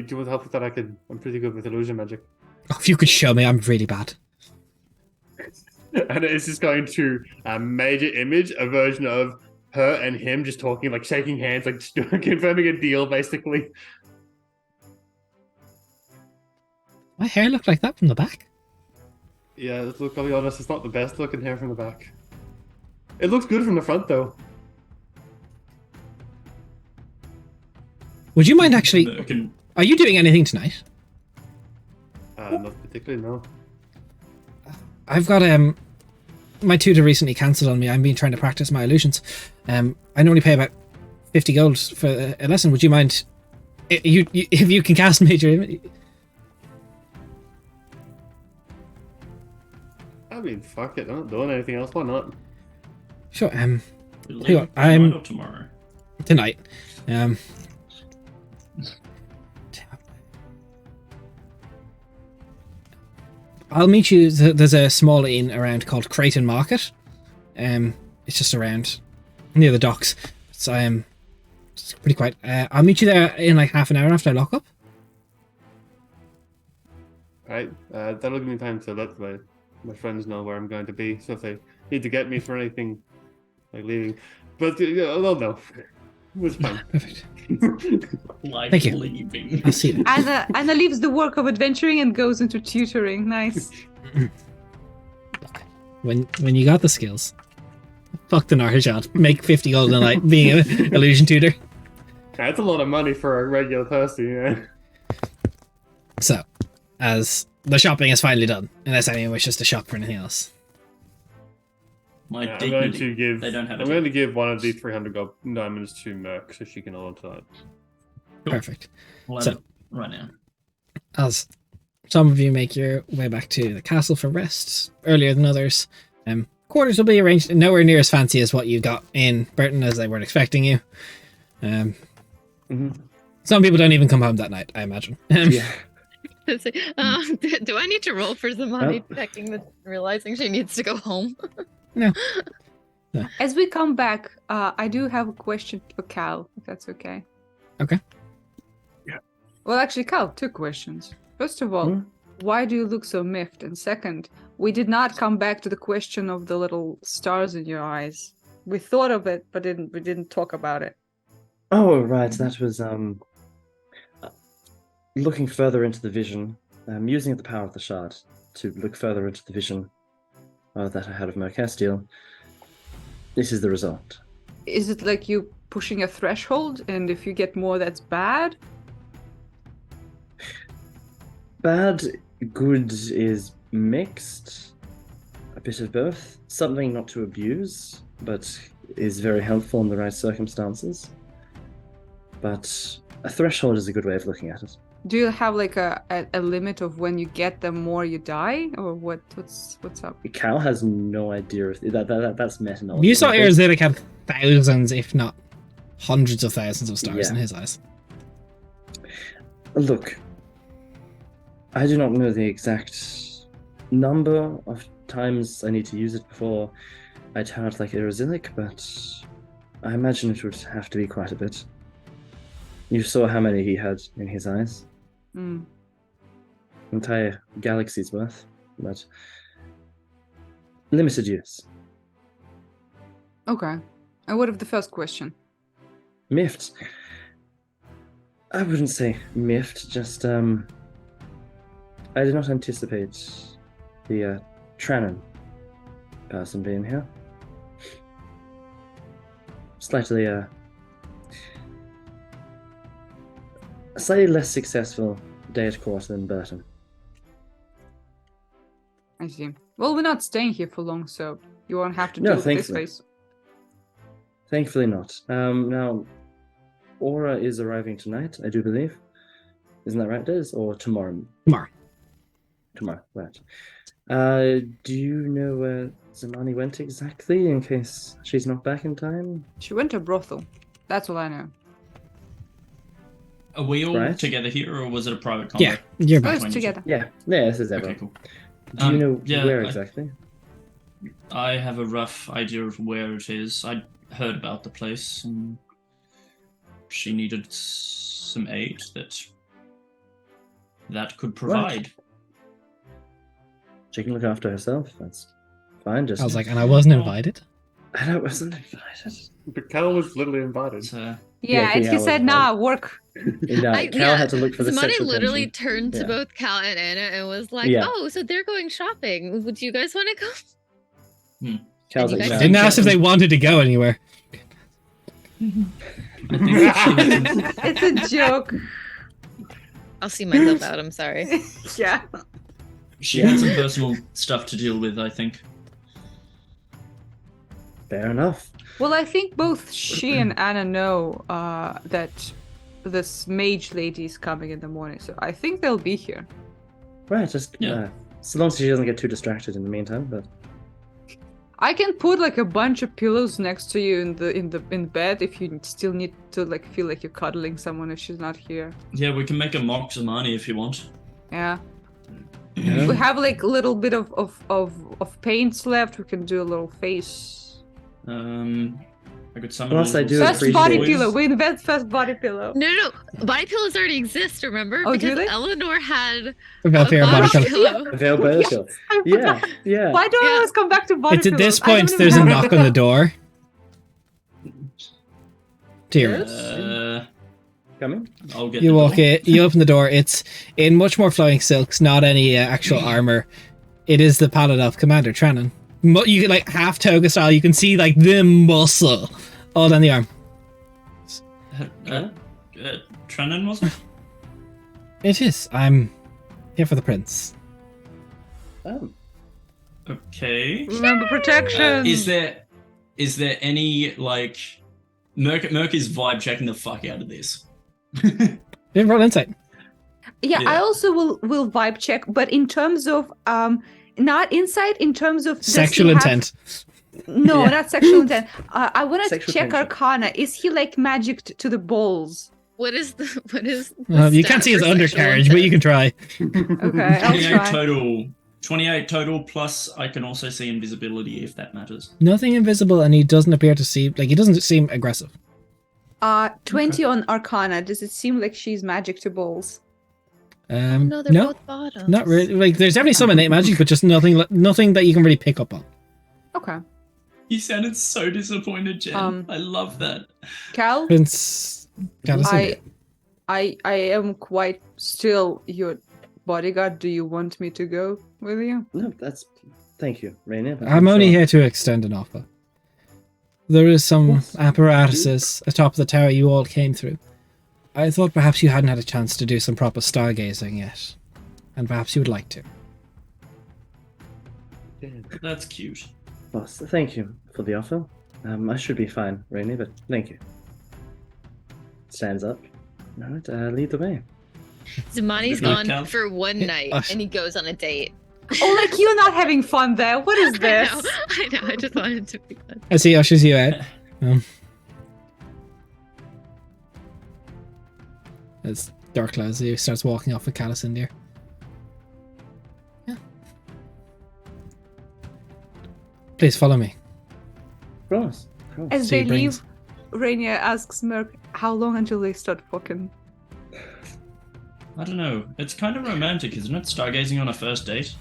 do you want help with that? I'm pretty good with illusion magic. Oh, if you could show me, I'm really bad. And it's just going to major image a version of her and him just talking, like shaking hands, like just confirming a deal, basically. My hair looked like that from the back. Yeah, look, I'll be honest, it's not the best looking hair from the back. It looks good from the front, though. Would you mind actually? Merkin, Are you doing anything tonight? Not particularly, no. I've got my tutor recently cancelled on me. I've been trying to practice my illusions. I normally pay about 50 gold for a lesson. Would you mind if you can cast major image? I mean, fuck it, I'm not doing anything else, why not? Sure. you're Tell you leaving what, I'm- tonight or tomorrow. Tonight. I'll meet you. There's a small inn around called Creighton Market. It's just around near the docks. So it's pretty quiet. I'll meet you there in like half an hour after I lock up. Right, that'll give me time to let my friends know where I'm going to be, so if they need to get me for anything, like leaving. But they'll know. It's fine. Perfect. Like Thank you. leaving. I'll see you. Anna leaves the work of adventuring and goes into tutoring. Nice. When you got the skills, fuck the Narshad. Make 50 gold a night being an illusion tutor. That's a lot of money for a regular person, yeah. So, as the shopping is finally done, unless anyone wishes to shop for anything else. My I'm going dignity. to give. They don't have I'm it. going to give one of the 300 gold diamonds to Merc, so she can hold on to that. Cool. Perfect. I'll have So- it right now. As some of you make your way back to the castle for rest earlier than others, quarters will be arranged nowhere near as fancy as what you got in Burton, as they weren't expecting you. Some people don't even come home that night, I imagine. Yeah. Do I need to roll for Zamani detecting realizing she needs to go home? No. As we come back, I do have a question for Cal, if that's okay. Okay. Yeah. Well, actually, Cal, two questions. First of all, why do you look so miffed? And second, we did not come back to the question of the little stars in your eyes. We thought of it, but we didn't talk about it. Oh, right. That was looking further into the vision, using the power of the shard to look further into the vision. that I had of Mercastiel, this is the result. Is it like you pushing a threshold, and if you get more, that's bad? Bad, good is mixed. A bit of both. Something not to abuse, but is very helpful in the right circumstances. But a threshold is a good way of looking at it. Do you have like a limit of when you get the more you die, or what's up? Cal has no idea if that's meta knowledge. You saw Arizilic had thousands, if not hundreds of thousands of stars in his eyes. Look, I do not know the exact number of times I need to use it before I turn out like Arizilic, but I imagine it would have to be quite a bit. You saw how many he had in his eyes. Entire galaxy's worth, but limited use. Okay. And what of the first question? Miffed. I wouldn't say miffed, just I did not anticipate the Trannon person being here. Slightly less successful day at court than Burton. I see. Well, we're not staying here for long, so you won't have to No, deal with this thankfully. face. Thankfully not. Now, Aura is arriving tonight, I do believe. Isn't that right, Des? Or tomorrow? Tomorrow, right. Do you know where Zamani went exactly, in case she's not back in time? She went to a brothel. That's all I know. Are we all Right. together here, or was it a private combo? Yeah, you're Both back. Fine. together. Yeah, this is ever. Okay, cool. Do you know yeah, where exactly? I have a rough idea of where it is. I heard about the place, and she needed some aid that could provide. She can look after herself. That's fine. Just I was like, and I wasn't invited. I wasn't invited. But Cal was literally invited. But, Yeah, Yeah, and he I said, was nah, work. No, Cal had to look for the Zamani sexual literally tension. turned to Yeah. both Cal and Anna and was like, Yeah. "Oh, so they're going shopping. Would you guys want to go?" Cal's And like, you no. guys Didn't ask if they wanted to go anywhere. I think It's a joke. I'll see myself out. I'm sorry. Yeah. she had some personal stuff to deal with, I think. Fair enough. Well, I think both she and Anna know that this mage lady is coming in the morning, so I think they'll be here. Right, just Yeah. so long as she doesn't get too distracted in the meantime. But I can put like a bunch of pillows next to you in bed if you still need to like feel like you're cuddling someone if she's not here. Yeah, we can make a mock Zamani if you want. Yeah. Yeah. We have like a little bit of paints left. We can do a little face. I could summon. Plus, I little do First appreciate- body boys. pillow. We invent first body pillow. No. Body pillows already exist. Remember? Oh, do because they? Eleanor had About a fair body body pillow. pillow. Veil Burial. I Yeah, forgot. yeah. Why do I Yeah. always come back to body It's at pillows? this I don't point even there's a know. knock on the door. Dear. Yes? Coming. I'll get You the walk door. in, you open the door. It's in much more flowing silks, not any actual armor. It is the palette of Commander Trannon. You can like half toga style. You can see like the muscle all down the arm. Trannon, wasn't it? It is. I'm here for the prince. Oh, Okay. Remember protection. Is there any like Merc is vibe checking the fuck out of this? Didn't roll insight. Yeah, Yeah. I also will vibe check, but in terms of not insight, in terms of does he Sexual have- intent. No, Yeah. not sexual intent. I want to Sexual check tension. Arcana. Is he like magicked to the balls? What is the You stat can't see his for sexual undercarriage, but you can try. Okay, I'll 28 try. total. 28 total plus I can also see invisibility if that matters. Nothing invisible, and he doesn't appear to see he doesn't seem aggressive. 20 on Arcana. Does it seem like she's magic to balls? No, they're no, both bottoms. not really. Like there's definitely some innate magic, but just nothing that you can really pick up on. Okay. You sounded so disappointed, Jen. I love that. Cal, Prince, gotta say, I am quite still your bodyguard. Do you want me to go with you? no, that's Thank you, Rainier. but I'm only sure- here to extend an offer. There is some Yes. apparatuses atop the tower you all came through. I thought perhaps you hadn't had a chance to do some proper stargazing yet, and perhaps you would like to. That's cute. Boss, thank you for the offer. I should be fine, Rainier, but thank you. Stands up. All right, lead the way. Zamani's Good night, gone Cal. for one night Oh. and he goes on a date. Oh, like you're not having fun there. What is this? I know. I just wanted to be fun. As he ushers you out, as door closes, he starts walking off with Callus in there. Yeah. Please follow me. Of course. As So he they brings- leave, Rainier asks Merc how long until they start fucking. I don't know. It's kind of romantic, isn't it? Stargazing on a first date.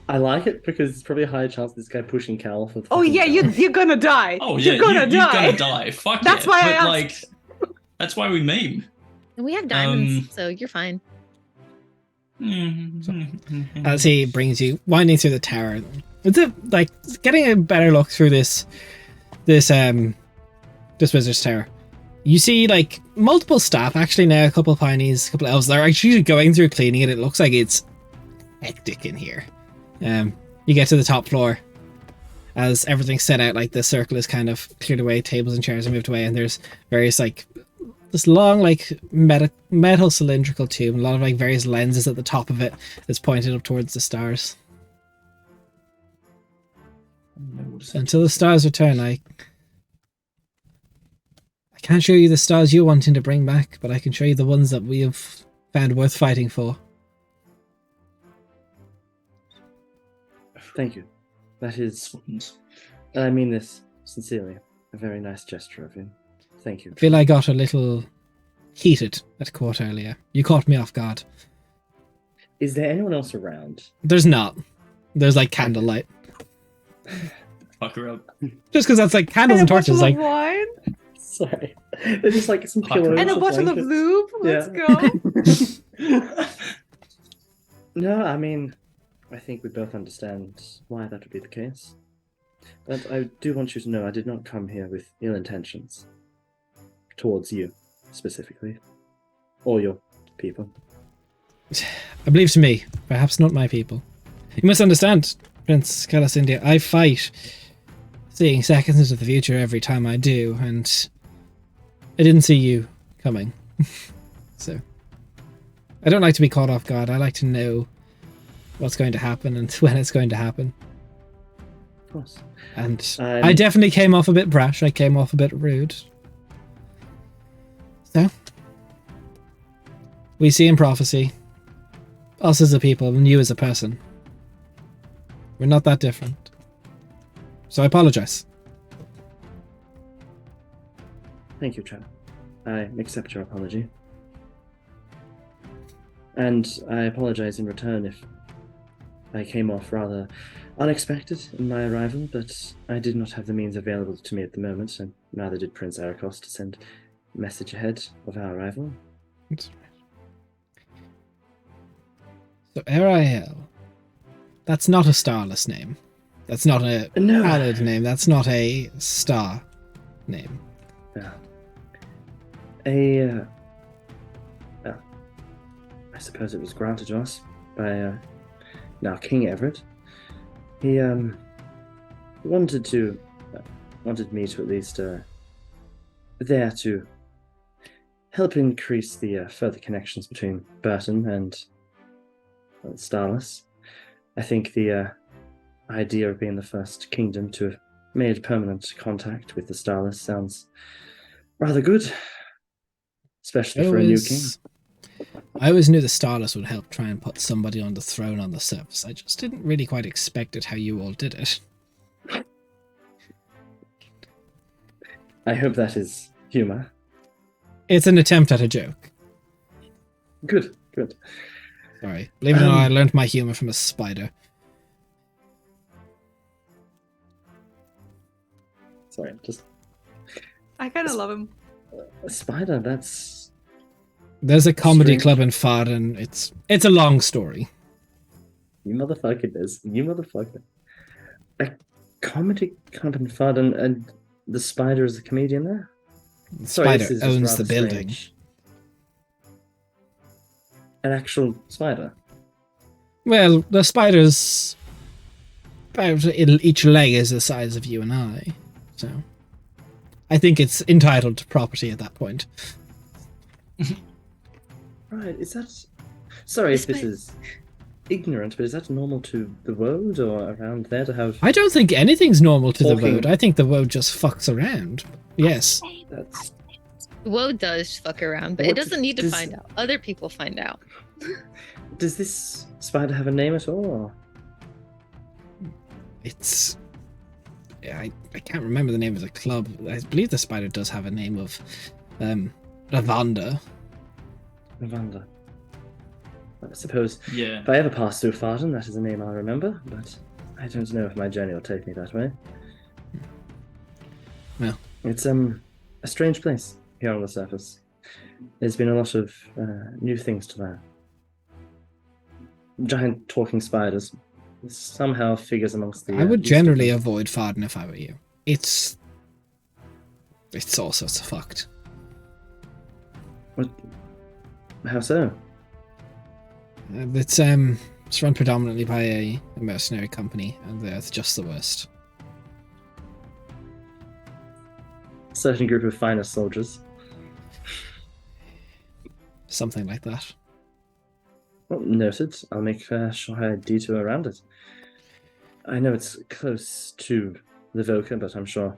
I like it because it's probably a high chance this guy pushing Cal for. Oh yeah, you're gonna die. Oh yeah, you're gonna you're die. gonna die. Fuck That's yeah. why I But, asked. like, that's why we meme. And we have diamonds, so you're fine. As he brings you winding through the tower, it's like getting a better look through this wizard's tower. You see like multiple staff actually now, a couple of pinies, a couple of elves. They're actually going through cleaning it. It looks like it's hectic in here. You get to the top floor as everything's set out, like the circle is kind of cleared away, tables and chairs are moved away, and there's various like this long like metal cylindrical tube, and a lot of like various lenses at the top of it that's pointed up towards the stars. Until the stars return, I can't show you the stars you're wanting to bring back, but I can show you the ones that we have found worth fighting for. Thank you. That is, and I mean this sincerely, a very nice gesture of you. Thank you. I feel I got a little heated at court earlier. You caught me off guard. Is there anyone else around? There's not. There's like candlelight. Fuck her up. Just because that's like candles and torches. Like, wine Sorry. They're just like some pillows. and a or bottle of blankets. lube. Let's Yeah. go. No, I mean, I think we both understand why that would be the case. But I do want you to know I did not come here with ill intentions. Towards you, specifically. Or your people. I believe to me, perhaps not my people. You must understand, Prince Callus India, I fight seeing seconds into the future every time I do, and I didn't see you coming. So, I don't like to be caught off guard. I like to know what's going to happen and when it's going to happen. Of course. And I definitely came off a bit brash. I came off a bit rude. So, we see in prophecy, us as a people and you as a person. We're not that different. So I apologize. Thank you, Trevor. I accept your apology. And I apologize in return if I came off rather unexpected in my arrival, but I did not have the means available to me at the moment, and neither did Prince Arakos to send a message ahead of our arrival. That's right. So Ariel, that's not a starless name. That's not a No. pallid name. That's not a star name. I suppose it was granted to us by now King Everett. He wanted me to at least there to help increase the further connections between Burton and Starless. I think the idea of being the first kingdom to have made permanent contact with the Starless sounds rather good, especially for a new king. I always knew the Starless would help try and put somebody on the throne on the surface. I just didn't really quite expect it how you all did it. I hope that is humor. It's an attempt at a joke. Good, good. Sorry. Believe it or not, I learned my humor from a spider. Sorry, just I kind of love him. a spider. That's There's a comedy Strange. club in Fad, and it's a long story. you, motherfucker. This you, motherfucker. a comedy company fund, and the spider is a comedian there. The Sorry, spider this is just owns rather the building. strange. An actual spider. Well, the spider's about each leg is the size of you and I, so I think it's entitled to property at that point. Right, is that... Sorry if this Spider- is ignorant, but is that normal to the road or around there to have... I don't think anything's normal to the Talking- road. I think the road just fucks around. Yes. That's... Woe does fuck around, but it What doesn't need to does- find out. Other people find out. Does this spider have a name at all? Or... It's... I can't remember the name of the club. I believe the spider does have a name of Lavanda. Lavanda. I suppose Yeah. if I ever pass through Farden, that is a name I'll remember, but I don't know if my journey will take me that way. Well. It's a strange place here on the surface. There's been a lot of new things to learn. Giant talking spiders. Somehow figures amongst the... I would east of generally them. avoid Farden if I were you. It's all sorts of fucked. What? How so? It's run predominantly by a mercenary company, and it's just the worst. Certain group of finest soldiers. Something like that. Well, noted. I'll make sure I detour around it. I know it's close to the Voka, but I'm sure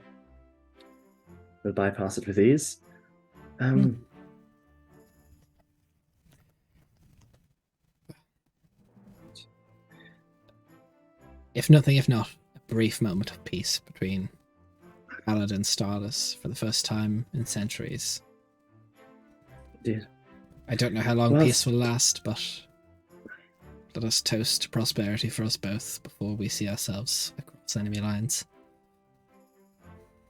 we'll bypass it with ease. If not a brief moment of peace between Paladin and Starless for the first time in centuries. Indeed. I don't know how long Well, peace will last, but let us toast prosperity for us both before we see ourselves across enemy lines.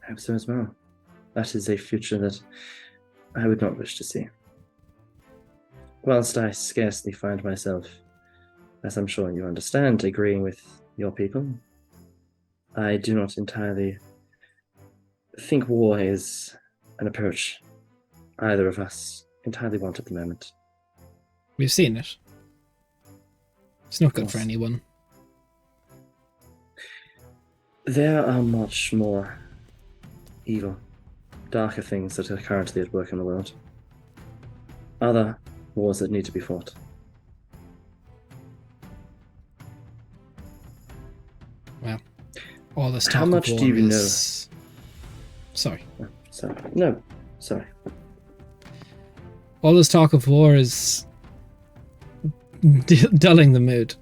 I hope so as well. That is a future that I would not wish to see. Whilst I scarcely find myself, as I'm sure you understand, agreeing with your people, I do not entirely think war is an approach either of us entirely want at the moment. We've seen it. It's not good for Yes. anyone. There are much more evil, darker things that are currently at work in the world. Other wars that need to be fought. Well, all this How talk much of do war you is... Sorry. Sorry. No, sorry. All this talk of war is dulling the mood.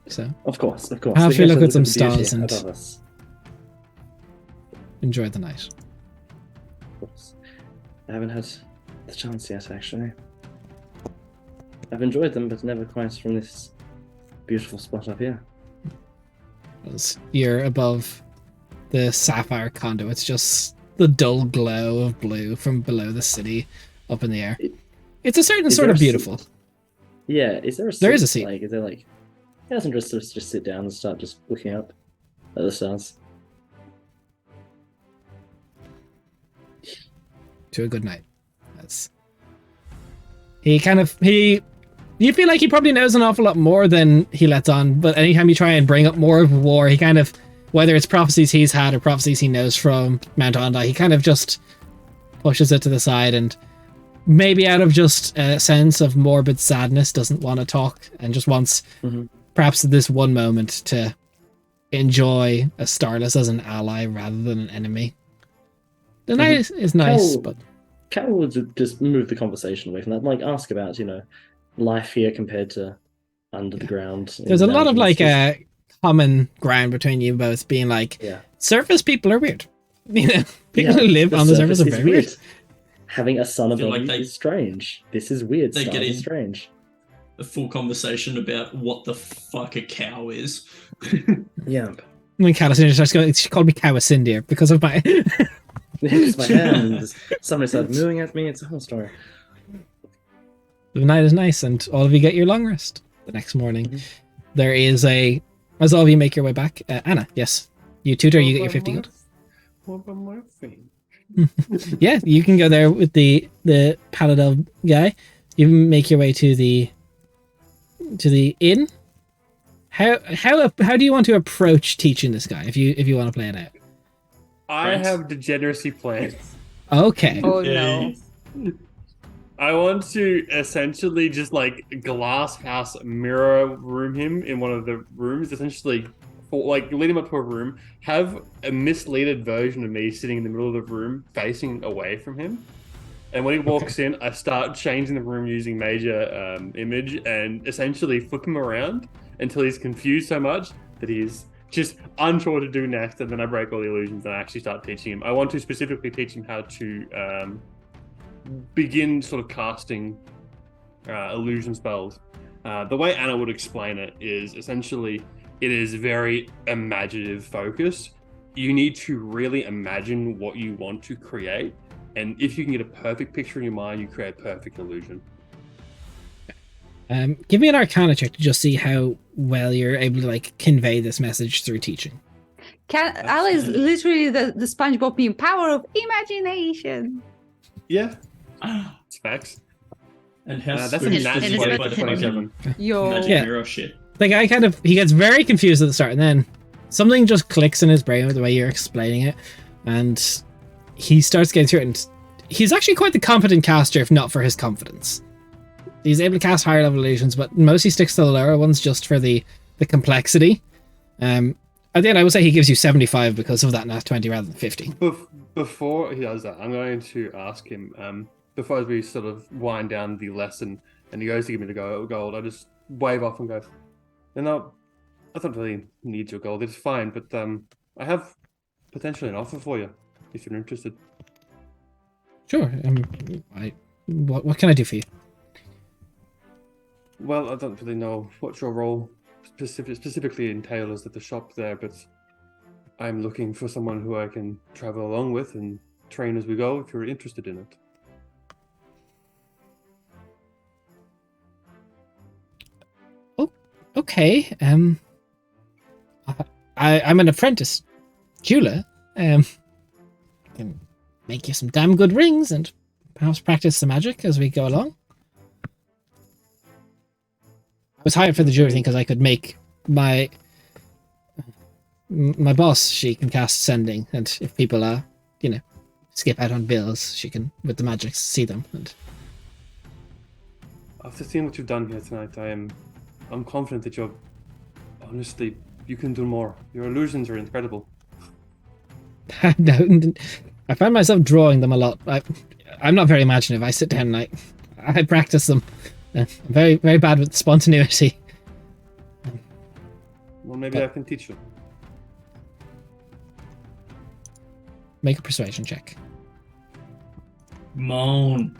So Of course. Have We a have to look at some the beauty stars and- above us, enjoy the night. of course. I haven't had the chance yet, actually. I've enjoyed them, but never quite from this beautiful spot up here. As you're above the sapphire conduit, it's just the dull glow of blue from below the city up in the air. It's a certain Is sort there of a seat? beautiful. Yeah, is there a seat? There is a seat. Like, is there like... It doesn't just sit down and start just looking up at the stars. To a good night. That's... You feel like he probably knows an awful lot more than he lets on, but anytime you try and bring up more of war, he kind of, whether it's prophecies he's had or prophecies he knows from Mount Ondai, he kind of just pushes it to the side and maybe out of just a sense of morbid sadness doesn't want to talk and just wants Mhm. perhaps this one moment to enjoy a Starless as an ally rather than an enemy. The night is nice, Cal- but Cal would just move the conversation away from that, like ask about, life here compared to under the ground. in there's a lot of mountains, just- common ground between you both being like, Yeah. surface people are weird. People Yeah, who live on the surface are is very weird. Having a son I feel above like you they- is strange. This is weird. they Stars get are in- strange. A full conversation about what the fuck a cow is. Yeah. When Calicindia starts going, she called me Cowacindia because of my... It's my hand. Somebody started mooing at me. It's a whole story. The night is nice and all of you get your long rest. The next morning, Mhm. there is a as all of you make your way back, Anna, yes, you tutor, you get your 50 gold. What about my thing? Yeah, you can go there with the paladin guy. You make your way to the inn. How do you want to approach teaching this guy if you want to play it out? I have degeneracy plans. Okay. Oh no. I want to essentially just like glass house mirror room him in one of the rooms, essentially like lead him up to a room, have a misleaded version of me sitting in the middle of the room facing away from him. And when he walks in, I start changing the room using major image and essentially flip him around until he's confused so much that he's just unsure what to do next. And then I break all the illusions and I actually start teaching him. I want to specifically teach him how to begin sort of casting illusion spells. The way Anna would explain it is essentially it is very imaginative focus. You need to really imagine what you want to create. And if you can get a perfect picture in your mind, you create a perfect illusion. Give me an Arcana check to just see how well you're able to like convey this message through teaching. Al is literally the SpongeBob meme, power of imagination. Yeah, it's facts. And how That's a spooked nat is it 20 by the 27. Yo. magic Yeah. mirror shit? The guy he gets very confused at the start, and then something just clicks in his brain with the way you're explaining it, and he starts getting through it. And he's actually quite the competent caster, if not for his confidence. He's able to cast higher level illusions, but mostly sticks to the lower ones just for the complexity. At the end, I would say he gives you 75 because of that nat 20 rather than 50. Before he does that, I'm going to ask him, before we sort of wind down the lesson, and he goes to give me the gold, I just wave off and go, no, I don't really need your gold, it's fine, but I have potentially an offer for you, if you're interested. Sure. What can I do for you? Well, I don't really know what your role specifically entails at the shop there, but I'm looking for someone who I can travel along with and train as we go if you're interested in it. Okay. I'm an apprentice jeweler. Can make you some damn good rings and perhaps practice some magic as we go along. I was hired for the jewelry thing because I could make my boss. She can cast sending, and if people skip out on bills, she can with the magic see them. And after seeing what you've done here tonight, I'm confident that honestly, you can do more. Your illusions are incredible. No, I find myself drawing them a lot. I'm not very imaginative. I sit down and I practice them. I'm very, very bad with spontaneity. Well, maybe I can teach you. Make a persuasion check. Moan.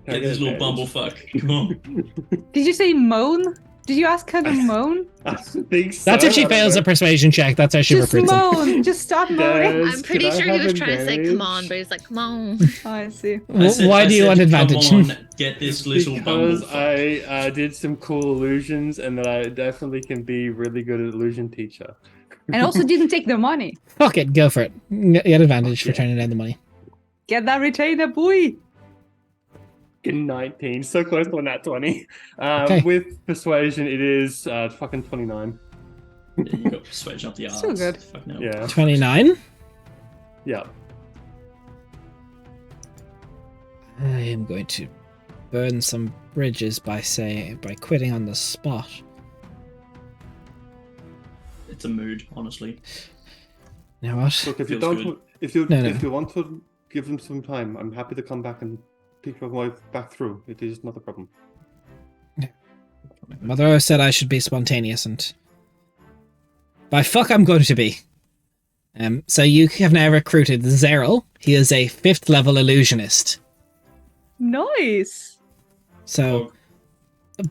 Get Okay, this little okay. bumblefuck. Come on. Did you say moan? Did you ask her to moan? I think so. That's if she I don't fails know. a persuasion check. That's how she Just recruits them. moan. Just stop moaning. Yes, I'm pretty can I sure he have was trying to say advantage? come on, but he's like, come on. Oh, I see. Why do you want advantage? Come on, get this little Because bumblefuck. I did some cool illusions and that I definitely can be really good at illusion teacher. And also didn't take the money. Fuck it, go for it. Get advantage for Okay. turning down the money. Get that retainer, boy. Get 19, so close to a nat 20. Okay. With persuasion, it is fucking 29. Yeah, you got persuasion up the arse. So good. Fuck no. Yeah, 29. yeah. I am going to burn some bridges by quitting on the spot. It's a mood, honestly. You know what? Look, if you Feels don't, good. if you No, no. if you want to give them some time, I'm happy to come back and pick your wife back through. It is not a problem. Mother always said I should be spontaneous, and by fuck I'm going to be. So you have now recruited Zeril. He is a 5th level illusionist. Nice. So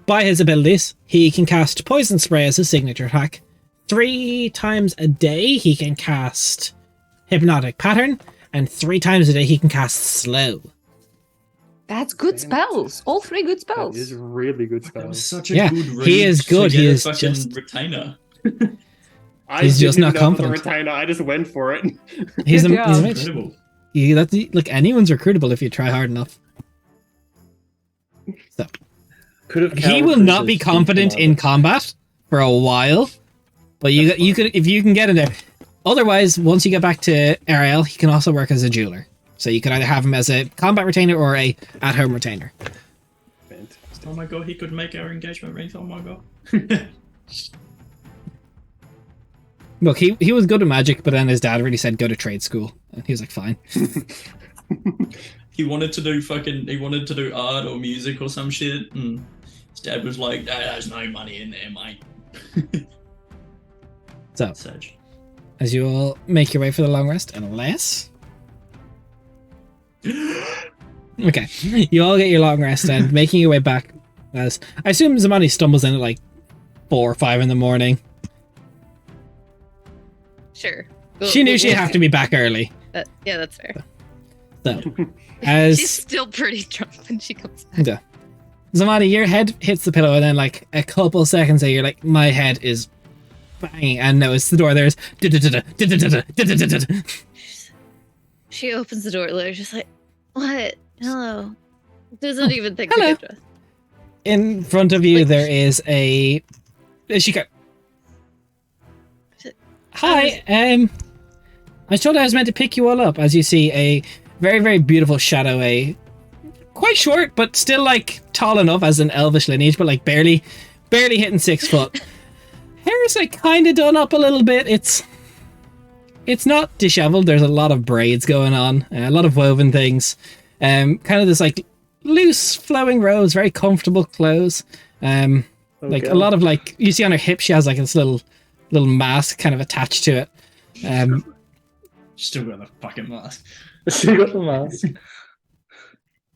by his abilities, he can cast Poison Spray as his signature attack. 3 times a day he can cast Hypnotic Pattern, and 3 times a day he can cast Slow. That's good spells. All 3 good That spells. is really good That was spell. such a Yeah, good read. he is to good, get he a is fucking just- retainer. He's just not didn't know it was a confident. retainer, I just went for it. He's a Good job. he's Incredible. look, anyone's recruitable if you try hard enough. So Could have he will not be confident in combat for a while, but you could if you can get in there. Otherwise, once you get back to Ariel, he can also work as a jeweler. So you could either have him as a combat retainer or a at-home retainer. Fantastic. Oh my god, he could make our engagement rings. Oh my god. Look, he was good at magic, but then his dad really said go to trade school, and he was like, fine. He wanted to do art or music or some shit, and his dad was like, "There's no money in there, mate." So Sage. as you all make your way for the long rest, unless okay, you all get your long rest and making your way back. As I assume Zamani stumbles in at like 4 or 5 in the morning. Sure. She knew she'd have to be back early. Yeah, that's fair. So, as She's still pretty drunk when she comes back. yeah. Zamani, your head hits the pillow, and then like a couple seconds later, you're like, my head is banging, and no, it's the door. There's She opens the door, Larry's just like, what? Hello. Doesn't even think hello. to get dressed. in front of you. There is a she go. Hi, I was told I was meant to pick you all up. As you see, a very, very beautiful shadow, quite short, but still like tall enough as an elvish lineage, but like barely hitting 6 foot. Hair is like kind of done up a little bit. It's not disheveled. There's a lot of braids going on, a lot of woven things. Kind of this like loose flowing robes, very comfortable clothes. Like a lot of like you see on her hip, she has like this little mask kind of attached to it. Still got the fucking mask. She got the mask.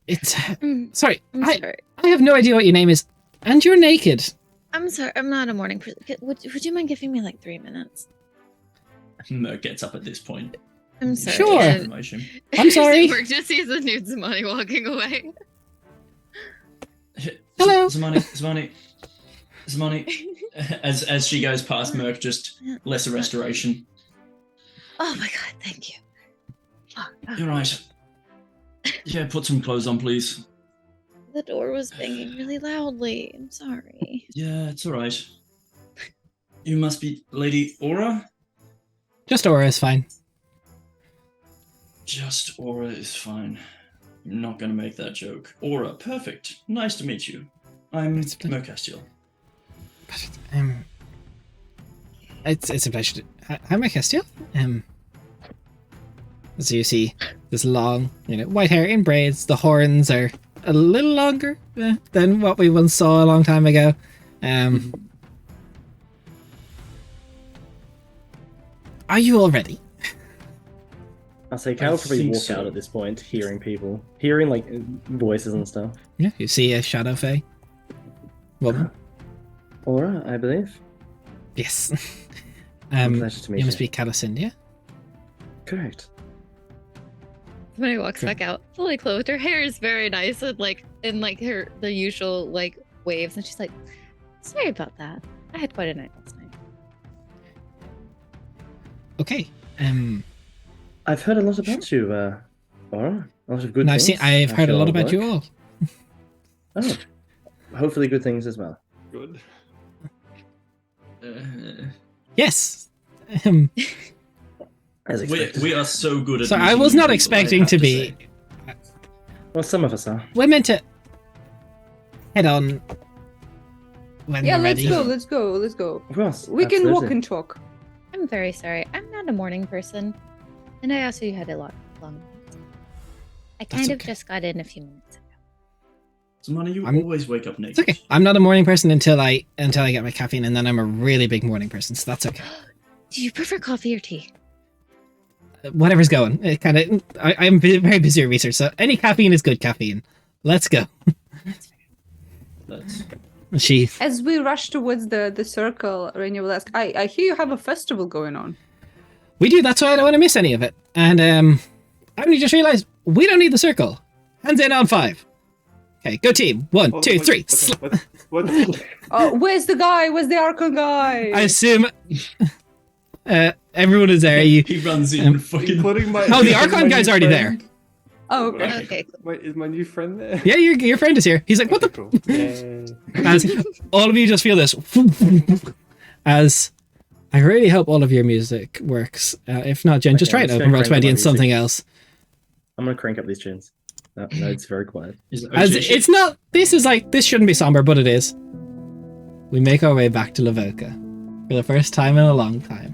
It's Mm, sorry. I'm sorry. I have no idea what your name is, and you're naked. I'm sorry. I'm not a morning person. Would you mind giving me like 3 minutes? Merc gets up at this point. I'm sorry. Sure. and- Information. I'm sorry. Mark just sees the nude Zamani walking away. Hello. Zamani. As she goes past Merc, just lesser restoration. Oh my god, thank you. You're right. Yeah, put some clothes on, please. The door was banging really loudly. I'm sorry. Yeah, it's alright. You must be Lady Aura? Just Aura is fine. Just Aura is fine. I'm not gonna make that joke. Aura, perfect. Nice to meet you. I'm It's been- Merc Castiel. It's a pleasure. How am I Castiel? So you see this long, white hair in braids. The horns are a little longer than what we once saw a long time ago. Are you all ready? I'll say Cal will probably think walk so. out at this point, hearing people, hearing like voices and stuff. Yeah. You see a shadow fae woman. Aura, I believe. Yes. Pleasure to meet You you. must be Calicindia. Correct. Zamani walks Sure. back out, fully clothed. Her hair is very nice and like in like the usual like waves, and she's like, "Sorry about that. I had quite a night last night." Okay. I've heard a lot about you, Aura. A lot of good And things. I've heard a lot about you all. Oh, hopefully good things as well. Good. Yes. As expected. We are so good at. So I meeting was new not people, I expecting have to be. say. Well, some of us are. We're meant to head on when Yeah, we're let's ready. go, let's go, let's go. Of course. We can walk absolutely. and talk. I'm very sorry. I'm not a morning person, and I also had a long night. I kind of okay. just got in a few minutes ago. Zamani, you I'm- always wake up naked. It's okay. I'm not a morning person until I get my caffeine, and then I'm a really big morning person, so that's okay. Do you prefer coffee or tea? Whatever's going. It kind of. I'm very busy with research, so any caffeine is good caffeine. Let's go. That's She. As we rush towards the circle, Rainier will ask, I hear you have a festival going on. We do. That's why I don't want to miss any of it. And I only just realized we don't need the circle. Hands in on 5. Okay, go team. One, Oh, two, wait, three. What? Oh, where's the guy? Where's the Archon guy? I assume everyone is there. You. He runs in fucking. Including my. Oh, the including Archon my guy's new already friend? Oh, okay. Okay, cool. Wait, is my new friend there? Yeah, your friend is here. He's like, what the? Okay, cool. Yay. As all of you just feel this. As I really hope all of your music works. If not, Jen, just Okay, try I'm it just open gonna roll crank up 20 my and music. something else. I'm gonna crank up these tunes. No, it's very quiet. Is it As OG shit? it's not. This shouldn't be somber, but it is. We make our way back to Lavoka for the first time in a long time.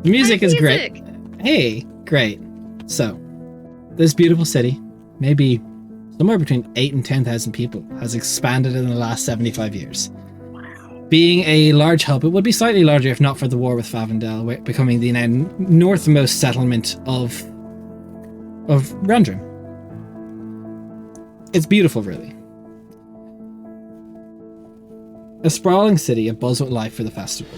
The music is great. Music. Hey, great. So, this beautiful city, maybe somewhere between 8 and 10,000 people, has expanded in the last 75 years. Being a large hub, it would be slightly larger if not for the war with Favendel, becoming the now northmost settlement of Randrum. It's beautiful, really. A sprawling city abuzz with life for the festival.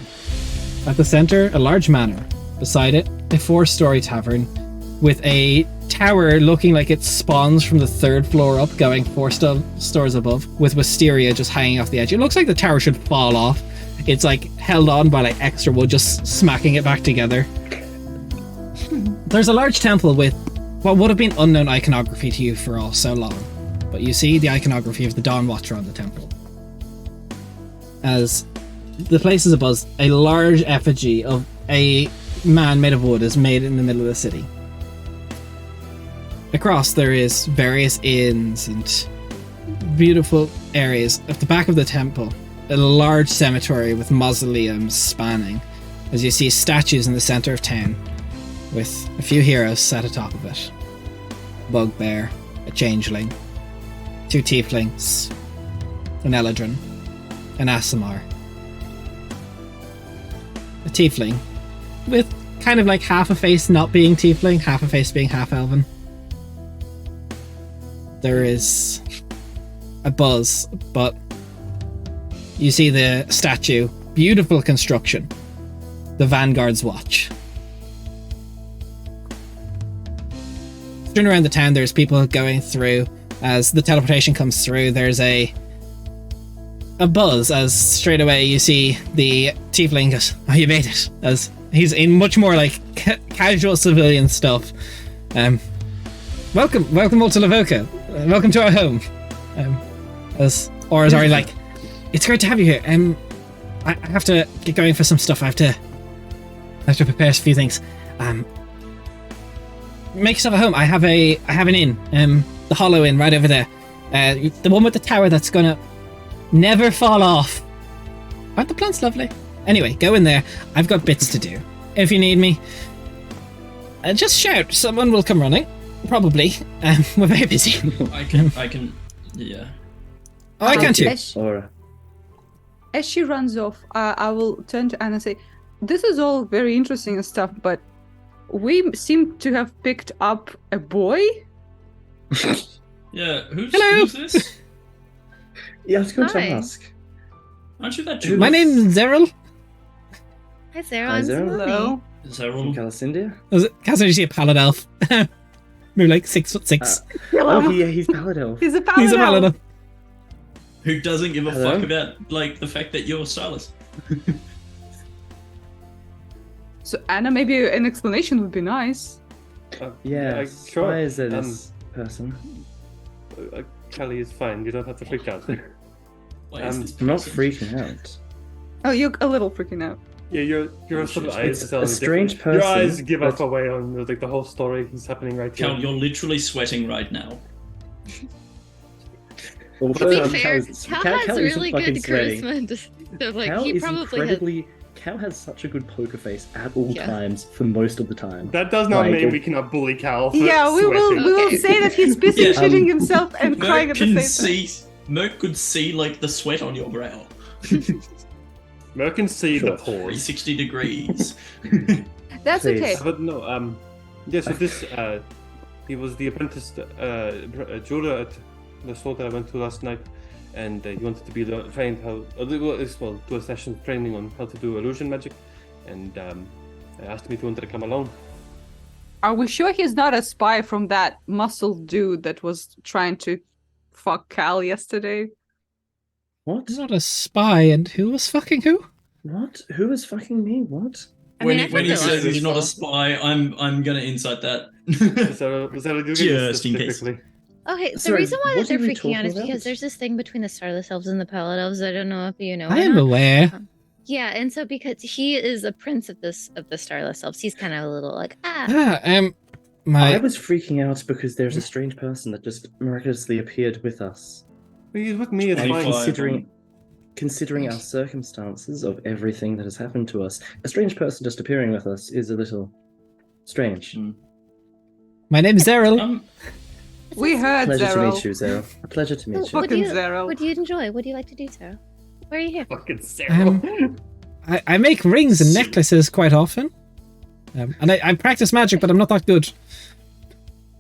At the center, a large manor. Beside it, a 4-story tavern with a tower looking like it spawns from the 3rd floor up, going 4 stores above, with wisteria just hanging off the edge. It looks like the tower should fall off. It's like held on by like extra wood, just smacking it back together. There's a large temple with what would have been unknown iconography to you for all so long, but you see the iconography of the Dawn Watcher on the temple. As the place is abuzz, a large effigy of a man made of wood is made in the middle of the city. Across there is various inns and beautiful areas. At the back of the temple, a large cemetery with mausoleums spanning, as you see statues in the center of town with a few heroes set atop of it. Bugbear, a changeling, 2 tieflings, an eladrin, an Asimar. A tiefling, with kind of like half a face not being tiefling, half a face being half elven. There is a buzz, but you see the statue, beautiful construction, the Vanguard's Watch. Strewn around the town, there's people going through. As the teleportation comes through, there's a buzz as straight away you see the tiefling goes, oh, you made it, as he's in much more like casual civilian stuff. Welcome all to Lavoka. Welcome to our home. As Aura's already like, it's great to have you here. I have to get going for some stuff. I have to prepare a few things. Make yourself at home. I have an inn, the Hollow Inn right over there. The one with the tower that's gonna never fall off. Aren't the plants lovely? Anyway, go in there. I've got bits to do. If you need me, just shout. Someone will come running. Probably. We're very busy. I can, yeah. Oh, I can too. Aura. As she runs off, I will turn to Anna and say, this is all very interesting and stuff, but we seem to have picked up a boy? Yeah, Hello. who's this? Yeah, I was going to Hi. ask. Aren't you that My name's Zeril. Hi, Sarah. Hi, I'm Sarah. Salome. Hello? From Zeril? Calacindia? Can't you see a pallet elf? Maybe like 6'6". Oh, he's Paladin. He's a paladin. He's a pallet elf. Who doesn't give a Hello? fuck about like the fact that you're Starless? So Anna, maybe an explanation would be nice. Yeah, sure. why is there this person? Kelly is fine. You don't have to freak out. Why is this I'm not person- freaking out. Oh, you're a little freaking out. Yeah, your Oh, sort of shit. eyes It's tell a me strange different. Your person, eyes give up but- away on like the whole story is happening right here. Cal, you're literally sweating right now. Well, To be first, fair, is- Cal Cal has isn't really fucking good sweating. charisma. So, like, Cal he is probably has. incredibly. Cal has such a good poker face at all Yeah. times for most of the time. That does not Like, mean if- we cannot bully Cal. For Yeah, we will sweating. say that he's busy Yeah, shitting himself and crying Merc at the can same time. see. Merc could see like the sweat on your brow. Merc can see Sure. the pause. 360 degrees. That's Please. okay. But no, yeah. So this, he was the apprentice jeweler at the store that I went to last night, and he wanted to be trained how, well, do a session of training on how to do illusion magic, and asked me if he wanted to come along. Are we sure he's not a spy from that muscle dude that was trying to fuck Cal yesterday. What? I'm not a spy, and who was fucking who? What? Who was fucking me? What? I mean, When, I when think he a lot of says he's not a people- spy, I'm gonna insight that. Was that a Google Just in case. quickly? Okay, the Sorry, reason why what that are they're we freaking out is talking because about? there's this thing between the Starless Elves and the Pallid Elves. I don't know if you know. I or am not. aware. Yeah, and so because he is a prince of the Starless Elves, he's kind of a little like I My was freaking out because there's a strange person that just miraculously appeared with us. He's with me. It's And fine. considering our circumstances of everything that has happened to us, a strange person just appearing with us is a little strange. my name's Zeril. We heard Pleasure to Zero. meet you, Zero. A pleasure to meet you. What do Fucking you- Zero. What do you enjoy? What do you like to do, Sarah? Why are you here? Fucking Sarah. I make rings and necklaces quite often. And I practice magic, but I'm not that good.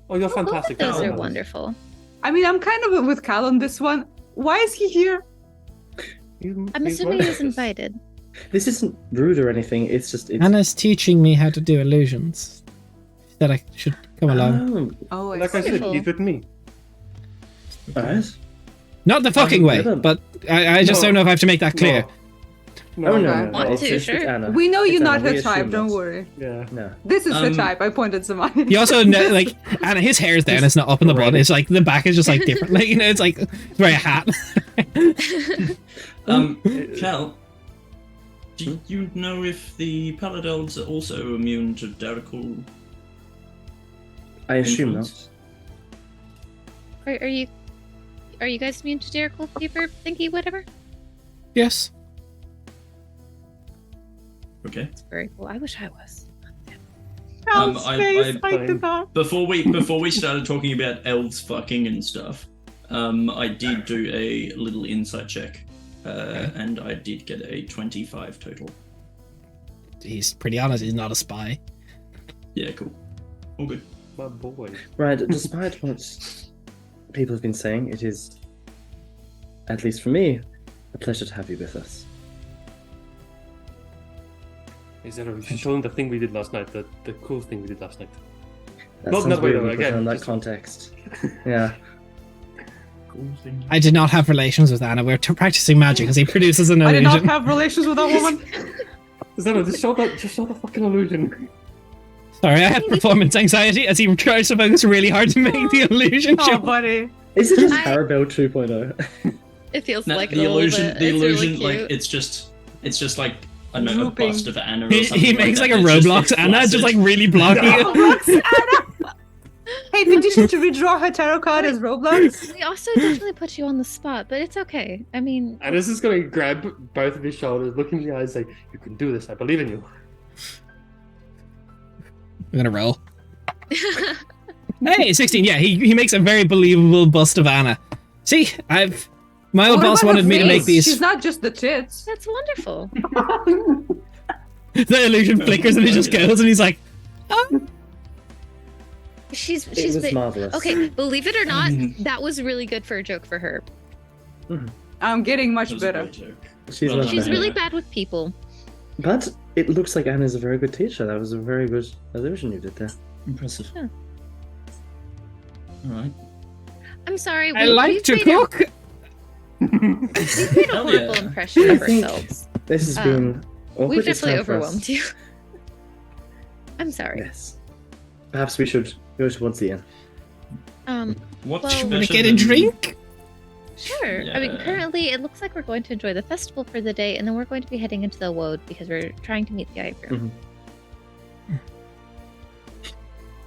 Oh, you're Both of fantastic. those are Cal. wonderful. I mean, I'm kind of with Cal on this one. Why is he here? I'm assuming he was invited. This isn't rude or anything. It's just it's. Anna's teaching me how to do illusions. She said I should come along. Oh, I Like I said, Wonderful. he's with me. All right. Not the fucking way, never- but I just No. don't know if I have to make that clear. Oh no, Okay. no, Want it's to, just sure. Anna. We know It's you're not Anna, we her type, assume don't that. worry. Yeah. No. This is her Um, type, I pointed to mine. He also like Anna. His hair's down. It's not up in the bun. It's like the back is just like different. Like it's like wearing a hat. Cal, do you know if the Pallid Elves are also immune to Darical? I assume not. influence? Are you guys immune to Jericho fever thingy whatever? Yes. Okay. Very cool. I wish I was. Cal's I- face, I- I did not. Before we started talking about elves fucking and stuff, I did do a little insight check, and I did get a 25 total. He's pretty honest. He's not a spy. Yeah, cool. All good. My boy. Right, despite what people have been saying, it is, at least for me, a pleasure to have you with us. Is that we should show him the thing we did last night, the cool thing we did last night. That Not- sounds not wait, weird no, when put again, in that just- context. Yeah. Cool thing. I did not have relations with Anna. We're practicing magic as he produces an I did illusion. not have relations with that woman. Is that just show the fucking illusion. Sorry, I had performance anxiety as he tries to focus really hard to make the illusion Oh, show. buddy. Is it just I- Arabelle 2.0? It feels No, like the a little illusion, bit. the It's illusion, really like cute. it's just like I don't know, a Drooping. bust of Anna. Or He something makes like that. a It's just- Roblox it's Anna, just like flaccid. really blocking it. Roblox Anna! Hey, did you redraw her tarot card as Roblox? We also definitely put you on the spot, but it's okay. I mean, And this is gonna grab both of his shoulders, look in the eyes, say, "You can do this. I believe in you." I'm gonna roll. Hey, 16. Yeah, he makes a very believable bust of Anna. See, my old What boss about her wanted me to make face? these. She's not just the tits. that's wonderful. The illusion flickers and it just goes, and he's like, "Oh." She's It was been- marvelous. okay. Believe it or not, that was really good for a joke for her. I'm getting That much was a better. great joke. She's Well much done, She's better. really Yeah. bad with people. But it looks like Anna's a very good teacher. That was a very good illusion you did there. Impressive. Yeah. All right. I'm sorry. I like to cook. We've made a Hell horrible yeah. impression I of think ourselves. This has Um, been awkward. We've It's definitely time for us- overwhelmed you. I'm sorry. Yes. Perhaps we should go towards the end. What's Well- Wanna better get a than- drink? Sure. I mean, Yeah. currently it looks like we're going to enjoy the festival for the day, and then we're going to be heading into the woad because we're trying to meet the Ivy Room.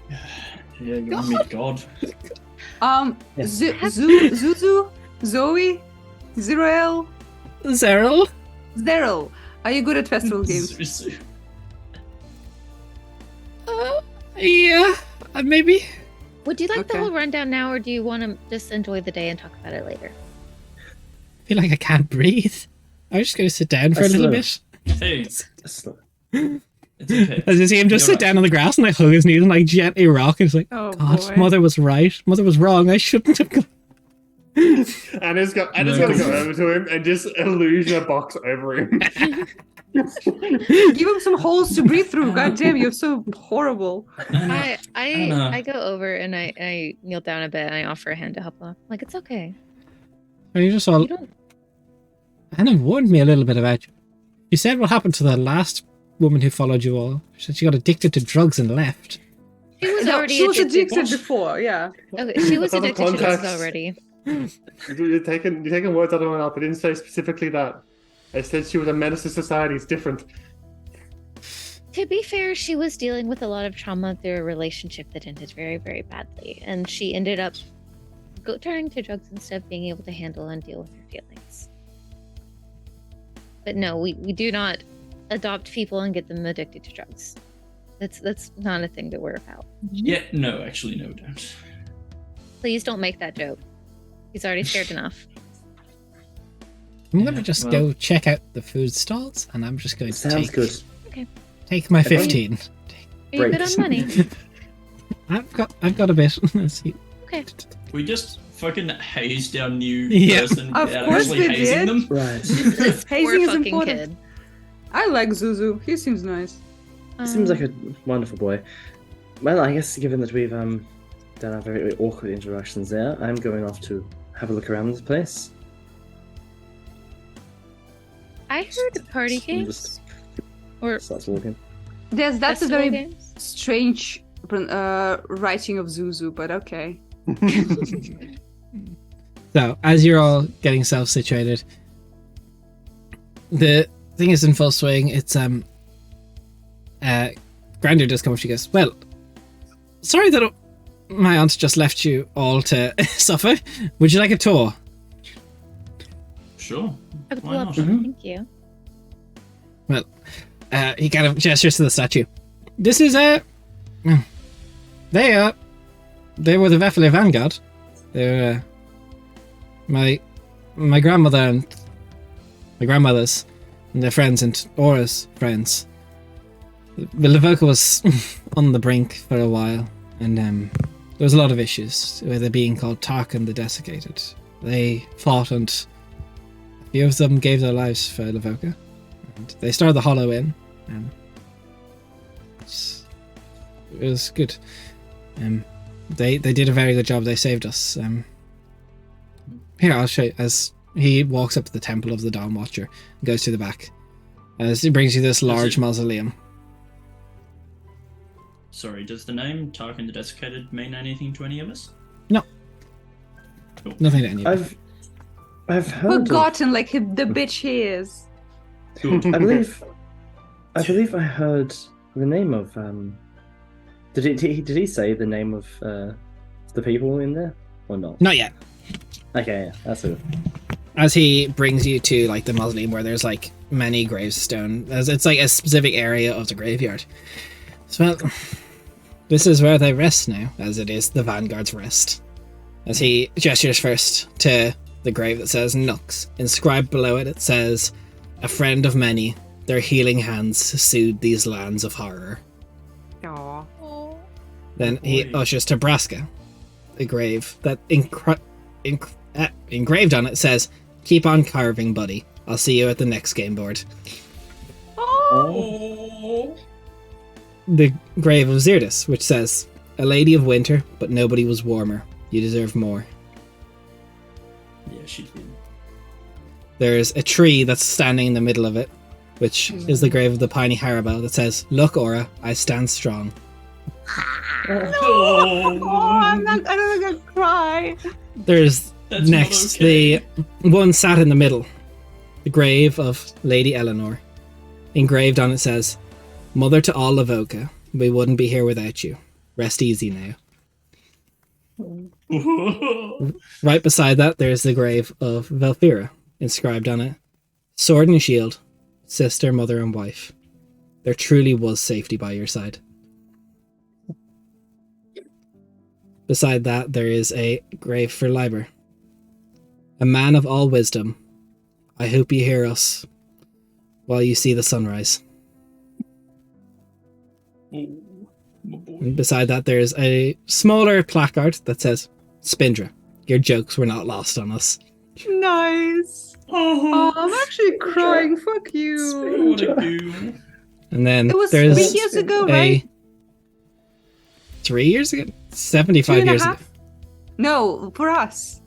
Yeah, you want to meet God. Yes. Zuzu, Zoe, Zerael, Zeril? Zeril. Are you good at festival games? Yeah, maybe. Would you like the Okay. whole rundown now, or do you want to just enjoy the day and talk about it later? I feel like I can't breathe. I'm just gonna sit down for a little Slow. bit. Hey, Slow. it's okay. As you see him just You're sit down on the grass and like hug his knees and like gently rock, and it's like, Oh God, boy. mother was right. Mother was wrong. I shouldn't have gone. Anna's gonna go over to him and just illusion a box over him. Give him some holes to breathe through. God damn, you're so horrible. I don't know. I go over and I kneel down a bit and I offer a hand to help him up. Like, it's okay. Are you just all... You don't. Hannah warned me a little bit about you. She said what happened to the last woman who followed you all. She said she got addicted to drugs and left. She was No, already she was addicted. addicted before, yeah. Okay, she was Other addicted to drugs contacts. already. You're taking words out of my mouth. I didn't say specifically that. I said she was a menace to society. It's different. To be fair, she was dealing with a lot of trauma through a relationship that ended very, very badly, and she ended up turning to drugs instead of being able to handle and deal with her feelings. But no, we do not adopt people and get them addicted to drugs. That's not a thing that we're about. Yeah, no, actually, no, don't. Please don't make that joke. He's already scared enough. I'm going to just go check out the food stalls, and I'm just going to Sounds good. take my Okay. 15. Are you good Great. on money? I've got a bit. Let's see. Okay. We just fucking hazed our new Yeah. person Of without course actually they hazing did. them. Right. This Hazing poor is fucking important. kid. I like Zuzu. He seems nice. Seems like a wonderful boy. Well, I guess given that we've done our very awkward interactions there, I'm going off to have a look around this place. I heard party And games just or starts walking. That's a festival very games. strange writing of Zuzu, but okay. So, as you're all getting self-situated, the thing is in full swing. It's Grander does come up. She goes, "Well, sorry that my aunt just left you all to suffer. Would you like a tour?" Sure. I would Why love not? to. Thank you. He kind of gestures to the statue. This is they were the Veffele Vanguard. They're my grandmother and my grandmother's and their friends and Aura's friends. The Levoka was on the brink for a while, and there was a lot of issues with it being called Tarkan the Desiccated. They fought, and a few of them gave their lives for Levoka. And they started the Hollow Inn, and it was good. They did a very good job. They saved us. Here, I'll show you. As he walks up to the Temple of the Dawn Watcher and goes to the back, as he brings you this large mausoleum. Sorry, does the name Tarkin the Desiccated mean anything to any of us? No. Cool. Nothing to any of you. I've heard of, Forgotten like the bitch he is. Cool. I believe I heard the name of did he say the name of the people in there or not? Not yet. Okay, yeah, that's it. As he brings you to like the mausoleum where there's like many gravestone, as it's like a specific area of the graveyard. So well, this is where they rest now, as it is the Vanguard's rest. As he gestures first to the grave that says Nux. Inscribed below it, it says, "A friend of many, their healing hands soothed these lands of horror." Aww. Then he boy. ushers to Braska, a grave that engraved on it says, "Keep on carving, buddy. I'll see you at the next game board." Oh. The grave of Zirdis, which says, "A lady of winter, but nobody was warmer. You deserve more." Yeah, she did. There's a tree that's standing in the middle of it, which is the grave of the Piney Harabel that says, "Look, Aura, I stand strong." Oh, I'm gonna cry. There's That's next not okay. the one sat in the middle, the grave of Lady Eleanor. Engraved on it says, "Mother to all Lavoka, we wouldn't be here without you. Rest easy now." Right beside that, there's the grave of Velfira, inscribed on it, "Sword and shield, sister, mother, and wife. There truly was safety by your side." Beside that, there is a grave for Liber. "A man of all wisdom, I hope you hear us while you see the sunrise." Oh, my boy. And beside that, there's a smaller placard that says, "Spindra, your jokes were not lost on us." Nice. Oh, I'm actually crying. Fuck you. What a goo. And then It was there's 3 years ago, right? 3 years ago? 2 75 and a years ago. half? No, for us.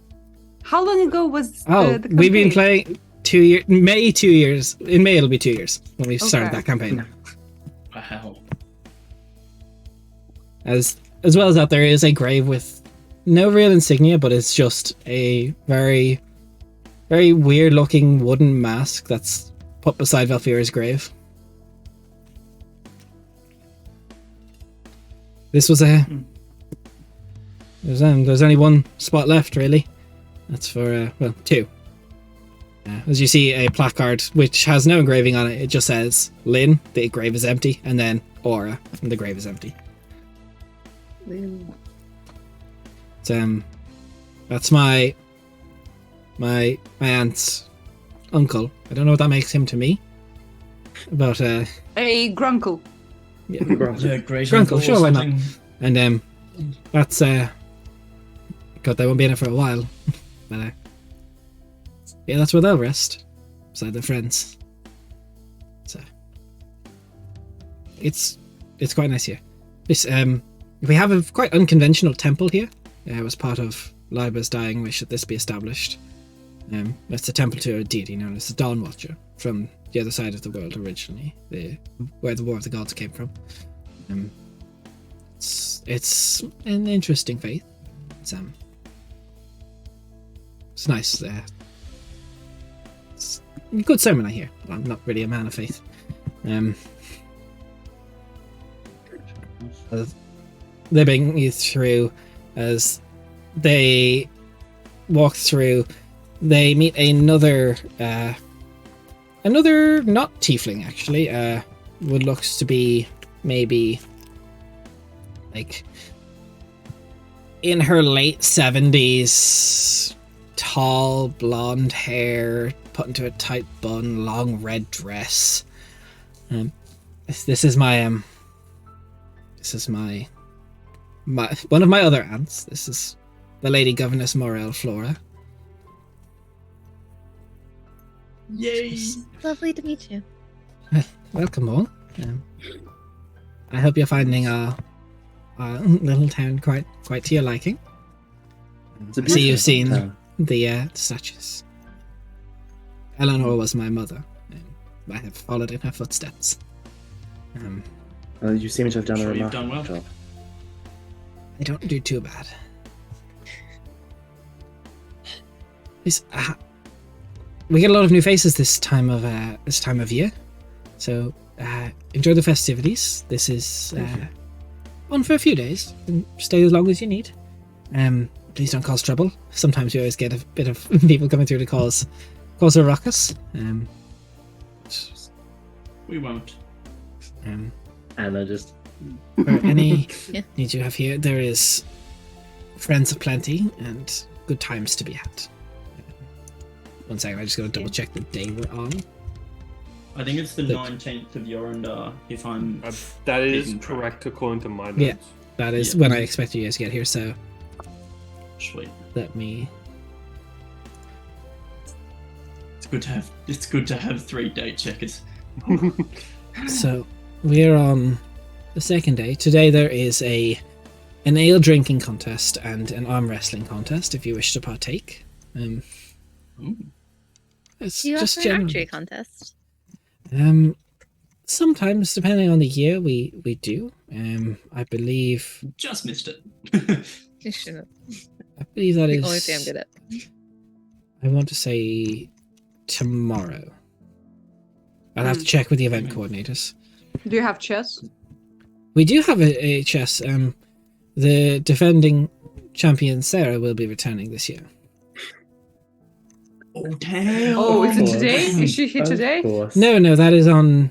How long ago was Oh, the we've been campaign? playing 2 years. May 2 years. In May it'll be 2 years when we started Okay. that campaign. Wow. As well as that, there is a grave with no real insignia, but it's just a very, very weird looking wooden mask that's put beside Valfira's grave. This was a. There's only one spot left, really. That's for well, 2. As you see, a placard which has no engraving on it. It just says Lynn, the grave is empty, and then Aura, and the grave is empty. It's, that's my aunt's uncle. I don't know what that makes him to me, but A grunkle. yeah. Yeah, great. Grunkle, sure, why not? something. And that's God, they won't be in it for a while, but yeah, that's where they'll rest beside their friends. So it's quite nice here. This we have a quite unconventional temple here. It was part of Liba's dying wish that this be established. It's a temple to a deity known as the Dawn Watcher from the other side of the world originally, where the War of the Gods came from. It's an interesting faith. It's nice. It's a good sermon, I hear. I'm not really a man of faith. They bring you through. As they walk through, they meet another not tiefling actually. What looks to be maybe like in her late 70s, tall blonde hair put into a tight bun, long red dress. This is my one of my other aunts. This is the Lady Governess Morel Flora. Yay! Lovely to meet you. Welcome all. I hope you're finding our little town quite to your liking. It's a I see you've beautiful seen town. the statues. Eleanor was my mother. I have followed in her footsteps. You seem to have done Sure a you've done remarkable well. job. I don't do too bad. We get a lot of new faces this time of year, so enjoy the festivities. This is on for a few days. And stay as long as you need. Please don't cause trouble. Sometimes we always get a bit of people coming through to cause a ruckus. We won't. And I just For any Yeah. needs you have here, there is friends aplenty and good times to be had. One second, I just gotta double check the day we're on. I think it's the Look. 19th of Yorindar, if I'm. That is Keeping track. correct according to my notes. Yeah. That is Yeah. when I expect you guys to get here, so Sweet. let me. It's good to have 3 date checkers. So we're on the second day. Today there is an ale drinking contest and an arm wrestling contest if you wish to partake. Ooh. It's Do you just offer an generally. archery contest? Sometimes, depending on the year, we do. I believe Just missed it. You should know. that The is. only thing I'm good at. I want to say tomorrow. I'll have to check with the event coordinators. Do you have chess? We do have a chess. The defending champion Sarah will be returning this year. Oh damn! Oh, is it course. today? Is she here Of today? course. No, that is on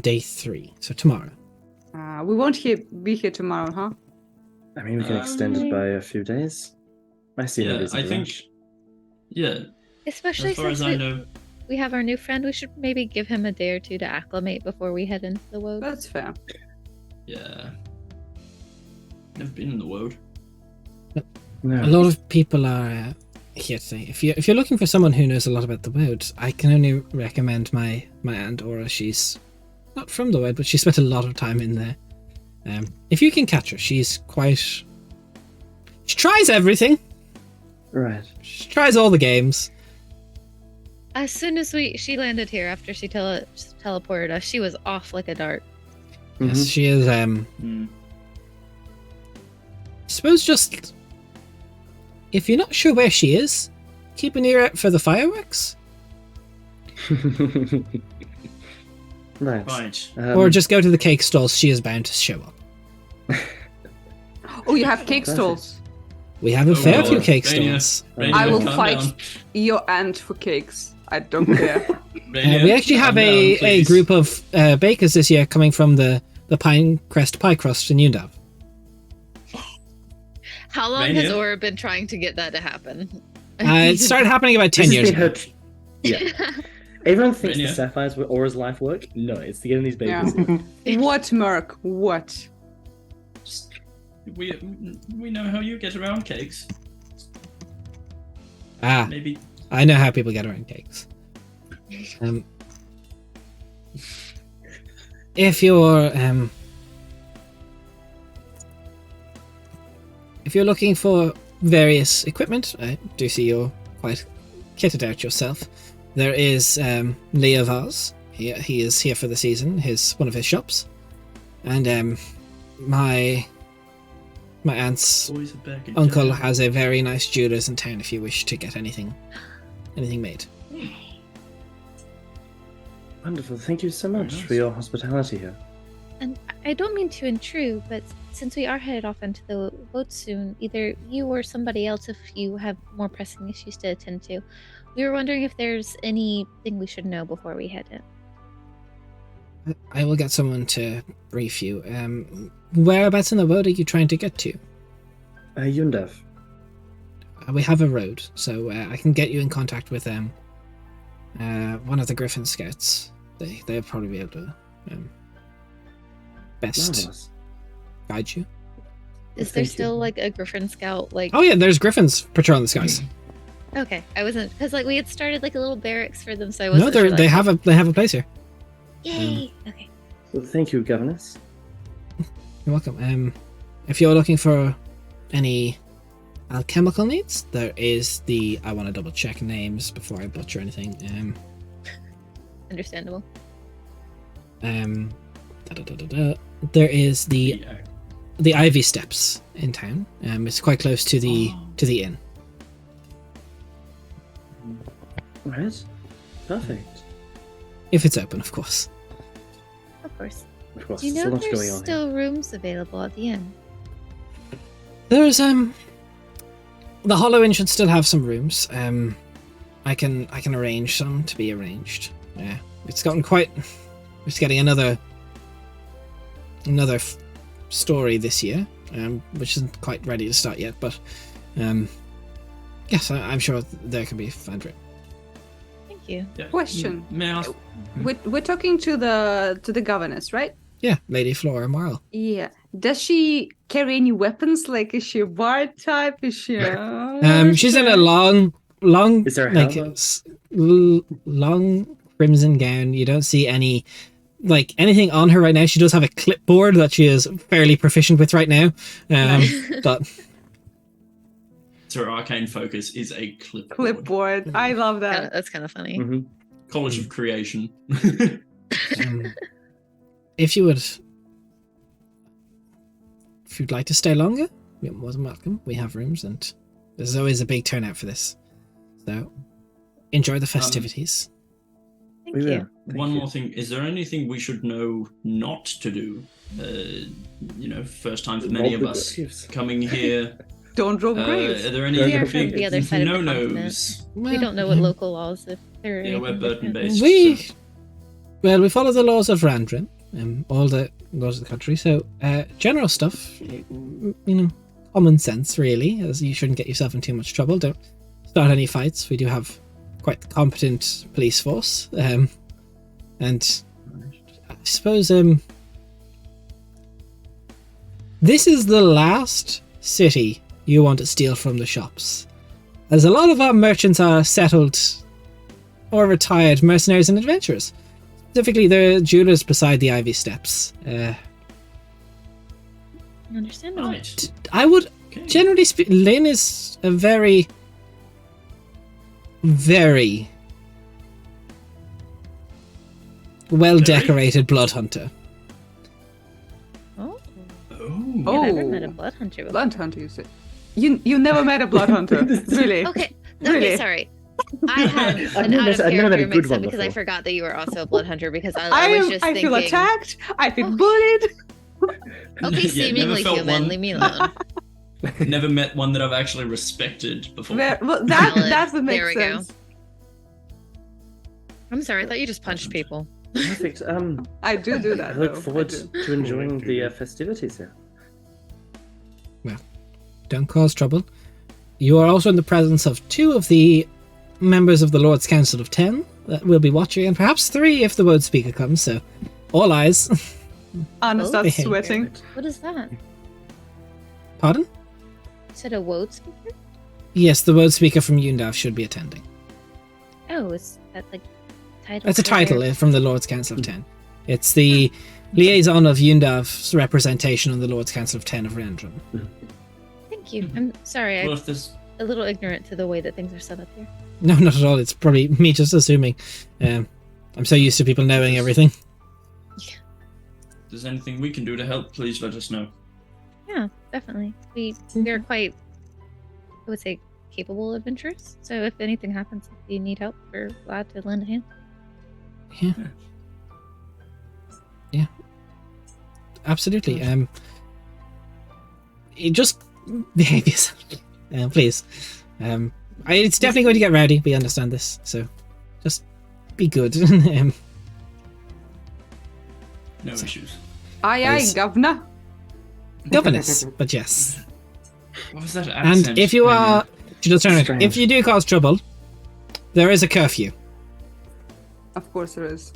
day 3, so tomorrow. We won't be here tomorrow, huh? I mean, we can extend it by a few days. I see no Yeah, reason I to think. rush. Yeah, Especially as far since as I know, we have our new friend, we should maybe give him a day or two to acclimate before we head into the woad. That's fair. yeah. Never been in the world. A No. lot of people are here to say, if you're looking for someone who knows a lot about the wood, I can only recommend my aunt Aura. She's not from the wood, but she spent a lot of time in there. If you can catch her, she's quite. She tries everything. Right. She tries all the games. As soon as she landed here after she teleported us, she was off like a dart. Yes, she is. I suppose just if you're not sure where she is, keep an ear out for the fireworks, Right. Right. or just go to the cake stalls. She is bound to show up. Oh, you have cake Perfect. stalls. We have a Oh, fair well, few cake Rainier. stalls. Rainier, I will calm fight down. your aunt for cakes. I don't care. Rainier, We actually have calm down, a please. group of bakers this year coming from the Pinecrest Pie Crust in Undav. How long Right has here? Aura been trying to get that to happen? It started happening about 10 This years has been ago. her. Yeah. Everyone thinks Rainier. the sapphires were Aura's life work. No, it's to get in these Yeah. bakers. What, Merc? What? We know how you get around cakes. Ah, Maybe. I know how people get around cakes. If you're looking for various equipment, I do see you're quite kitted out yourself. There is Leo Vaz. He is here for the season. One of his shops, and my aunt's Boys are back in uncle town. has a very nice jewelers in town. If you wish to get anything made. Wonderful. Thank you so much nice. for your hospitality here. And I don't mean to intrude, but since we are headed off into the boat soon, either you or somebody else, if you have more pressing issues to attend to, we were wondering if there's anything we should know before we head in. I will get someone to brief you. Whereabouts in the road are you trying to get to? Yundev. We have a road, so I can get you in contact with one of the Griffin Scouts. They'll probably be able to best Marvelous. guide you. Is there Thank you. still like a Griffin Scout? Like, Oh yeah, there's Griffins patrolling the skies. okay, I wasn't because like we had started like a little barracks for them, so I No, wasn't. they sure, like, they have a place here. Yay! Okay. Well, thank you, Governess. You're welcome. If you're looking for any alchemical needs, there is I want to double check names before I butcher anything. Understandable. There is the Yeah. Ivy Steps in town. It's quite close to the inn. Right. Perfect. If it's open, of course. Of course. Of course, Do you there's know so if much there's going on still rooms available at the inn? There's the Hollow Inn should still have some rooms. I can arrange some to be arranged. Yeah, it's gotten quite. It's getting another story this year, which isn't quite ready to start yet. But yes, I'm sure there can be found room. Thank you. Yeah. Question. May I ask? We're talking to the governess, right? Yeah, Lady Flora Morrow. Yeah. Does she carry any weapons? Like, is she a bard type? Is she? She's in a long, Is there a like helmet? long crimson gown. You don't see anything on her right now. She does have a clipboard that she is fairly proficient with right now. But So her arcane focus is a clipboard. Clipboard. I love that. That's kind of funny. Hmm. College of Creation. if you'd like to stay longer, you're more than welcome. We have rooms, and there's always a big turnout for this. So enjoy the festivities. Thank We you. will. Thank One you. more thing. Is there anything we should know not to do? First time for many Roll of the us graves. coming here. Don't roll Are graves. there any We are from big the other side of the no-nos? We don't know what local laws if they're Yeah, we're anything different. burden-based. We follow the laws of Randrin, all the laws of the country. So general stuff, common sense really, as you shouldn't get yourself in too much trouble. Don't start any fights. We do have quite the competent police force, and I suppose this is the last city you want to steal from the shops. as a lot of our merchants are settled or retired mercenaries and adventurers. Specifically, the jewelers beside the Ivy Steps. Understandable. Right. I would Okay. generally speak. Lynn is a very, very well decorated blood hunter. Oh, Oh. Oh. I've never met a blood hunter before. Blood hunter, you said. You never met a blood hunter, really? Okay, Really? okay, sorry. I had I've an never out of met- I've never met a character good mix up one because I before. forgot that you were also a blood hunter because I I was just thinking. feel attacked. I've been Okay. bullied. Okay, Yeah, seemingly never felt human. one. Leave me alone. Never met one that I've actually respected before. Well, Valid. that would make There we go. sense. I'm sorry. I thought you just punched people. Perfect. I do I that. look though. I forward do. to enjoying the festivities here. Don't cause trouble. You are also in the presence of 2 of the members of the Lord's Council of 10 that will be watching, and perhaps 3 if the word speaker comes, so all eyes. Anna Oh. starts sweating. What is that? You Pardon? said a woad speaker? Yes, the word speaker from Yundav should be attending. Oh, is that like title? That's a for title their- from the Lord's Council of 10. It's the liaison of Yundav's representation on the Lord's Council of 10 of Rendron. Thank you. I'm sorry. Well, I'm if there's a little ignorant to the way that things are set up here. No, not at all. It's probably me just assuming. I'm so used to people knowing everything. if there's anything we can do to help, please let us know. Yeah, definitely. We're quite, I would say, capable adventurers. So if anything happens, if you need help, we're glad to lend a hand. Yeah. Absolutely. You just behave yourself, please. It's definitely going to get rowdy. We understand this, so just be good. No issues. Aye, Yes. governor. Governess, but yes. What was that accent? And if you are, just turn it. Strange. If you do cause trouble, there is a curfew. Of course there is.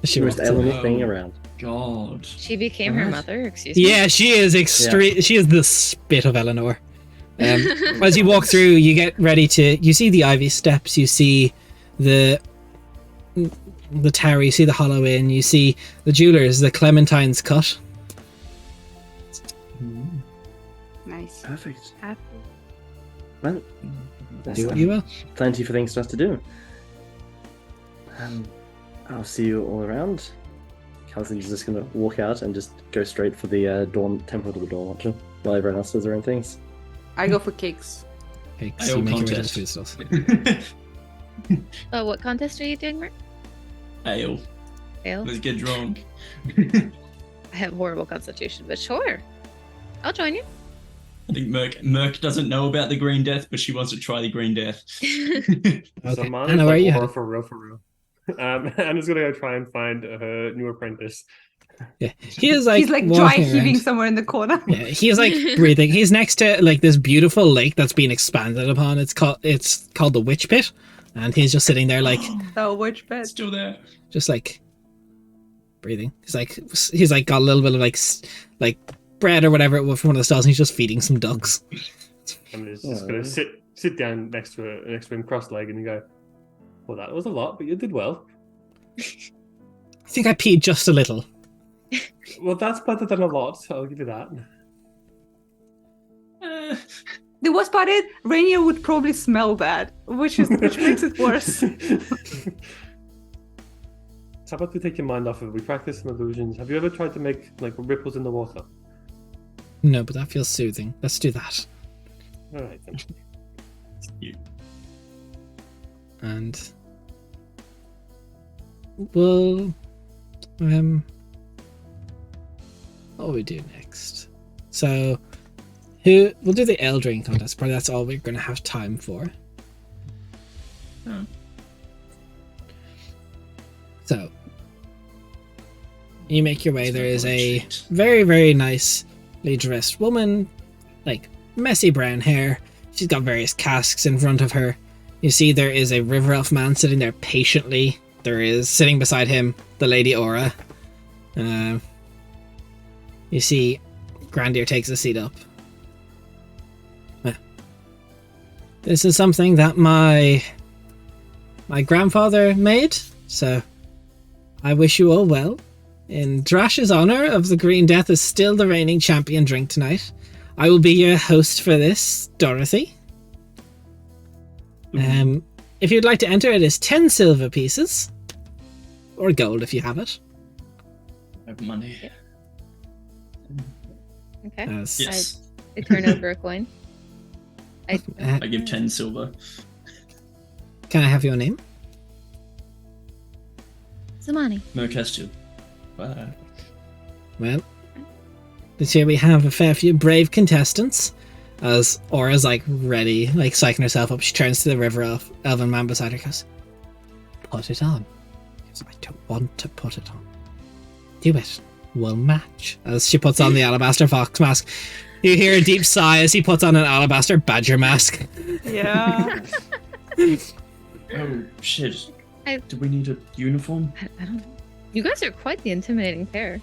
She Most walks in. element being around. God. She became her Right. mother, excuse me. Yeah, she is extreme. She is the spit of Eleanor. As you walk through, you get ready to. You see the ivy steps. You see the tower. You see the hollow inn. You see the jewelers. The Clementine's cut. Nice. Perfect. Happy. Well, there's Do what you will. plenty for things for us to do. I'll see you all around. Calzin's just gonna walk out and just go straight for the Temple of the Dawn Watcher while everyone else does their own things. I go for cakes. Okay, I so you own make your way to the contest. food stalls. Oh, what contest are you doing, Mark? Ale. Fail. Let's get drunk. I have horrible constitution, but sure. I'll join you. I think Merc doesn't know about the Green Death, but she wants to try the Green Death. Okay, mine Anna, is where are like you war headed? for real, for real. Anna's gonna go try and find a new apprentice. Yeah, he is like He's like dry walking heaving around. somewhere in the corner. Yeah, he's like breathing. He's next to like this beautiful lake that's been expanded upon. It's called the Witch Pit, and he's just sitting there like The witch bed. Still there. just like breathing. He's like got a little bit of like bread or whatever from one of the stalls, and he's just feeding some ducks. And he's just Aw. gonna sit down next to him, cross-legged, and go, "Well, that was a lot, but you did well. I think I peed just a little. Well, that's better than a lot. I'll give you that." The worst part is Rainier would probably smell that, which makes it worse. So how about we take your mind off of it? We practice some illusions. Have you ever tried to make like ripples in the water? No, but that feels soothing. Let's do that. All right then. And we'll what will we do next? So we'll do the ale drinking contest. Probably that's all we're gonna have time for. Oh. So you make your way. There is a Shit. very, very nicely dressed woman, like messy brown hair. She's got various casks in front of her. You see there is a river elf man sitting there patiently. There is sitting beside him the Lady Aura. You see Grandier takes a seat up. This is something that my grandfather made, so I wish you all well. In Drash's honor of the Green Death is still the reigning champion drink tonight. I will be your host for this, Dorothy. If you'd like to enter, it is 10 silver pieces. Or gold if you have it. I have money. Okay. Yes. I turn over a coin. I give 10 silver. Can I have your name? Zamani. Mercastil. Wow. Well, this year we have a fair few brave contestants. As Aura's like ready, like psyching herself up, she turns to the river elven man beside her, goes, "Put it on." She goes, "I don't want to put it on." "Do it. We'll match." As she puts on the alabaster fox mask, you hear a deep sigh as he puts on an alabaster badger mask. Yeah. Oh shit. I- Do we need a uniform? I don't know. You guys are quite the intimidating pair.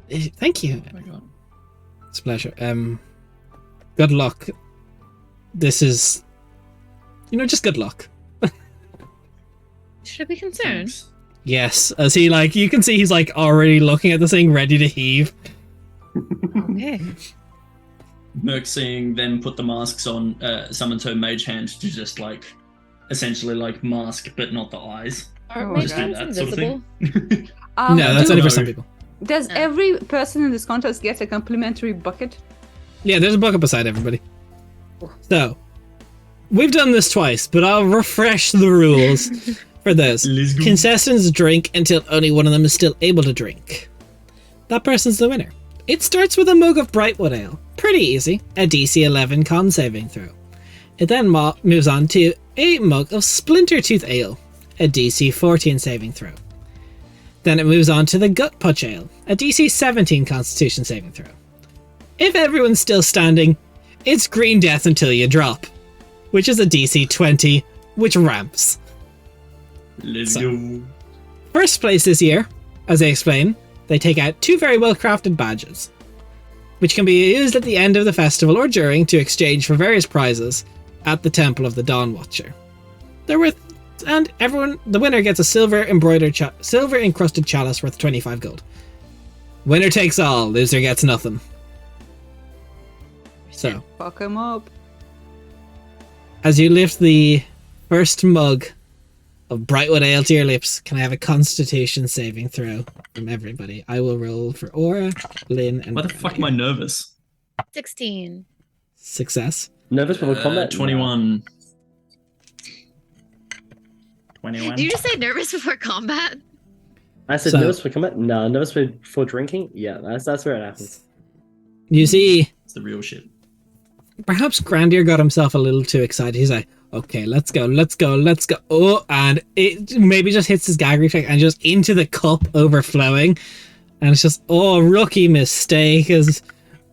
Thank you. Oh my god. It's a pleasure. Good luck. This is, just good luck. Should I be concerned? Thanks. Yes, as he you can see he's already looking at the thing, ready to heave. Okay. Merc seeing them put the masks on, summons her mage hand to just essentially mask but not the eyes. Are Oh, my Just do hands that sort of invisible? thing. No, that's do- only for No. some people. Does every person in this contest get a complimentary bucket? Yeah, there's a bucket beside everybody. So, we've done this twice, but I'll refresh the rules for those. Let's go. Contestants drink until only one of them is still able to drink. That person's the winner. It starts with a mug of Brightwood Ale. Pretty easy. A DC 11 con saving throw. It then moves on to a mug of Splinter Tooth Ale. A DC 14 saving throw. Then it moves on to the Gut Punch Ale, a DC 17 Constitution saving throw. If everyone's still standing, it's Green Death until you drop, which is a DC 20, which ramps. Let's So- go. First place this year, as I explain, they take out 2 very well crafted badges, which can be used at the end of the festival or during to exchange for various prizes at the Temple of the Dawn Watcher. They're worth, and the winner gets a silver encrusted chalice worth 25 gold. Winner takes all, loser gets nothing. So, Fuck 'em up. as you lift the first mug of Brightwood Ale to your lips, can I have a Constitution saving throw from everybody? I will roll for Aura, Lynn, and Why the fuck am I nervous? 16. Success. Nervous before combat? 21. 21. Did you just say nervous before combat? I said So- nervous for combat? No, nervous for drinking? Yeah, that's where it happens. You see, It's the real shit. perhaps Grandier got himself a little too excited. He's like, "Okay, let's go. Oh, and it maybe just hits his gag reflex and just into the cup overflowing. And it's just, rookie mistake. As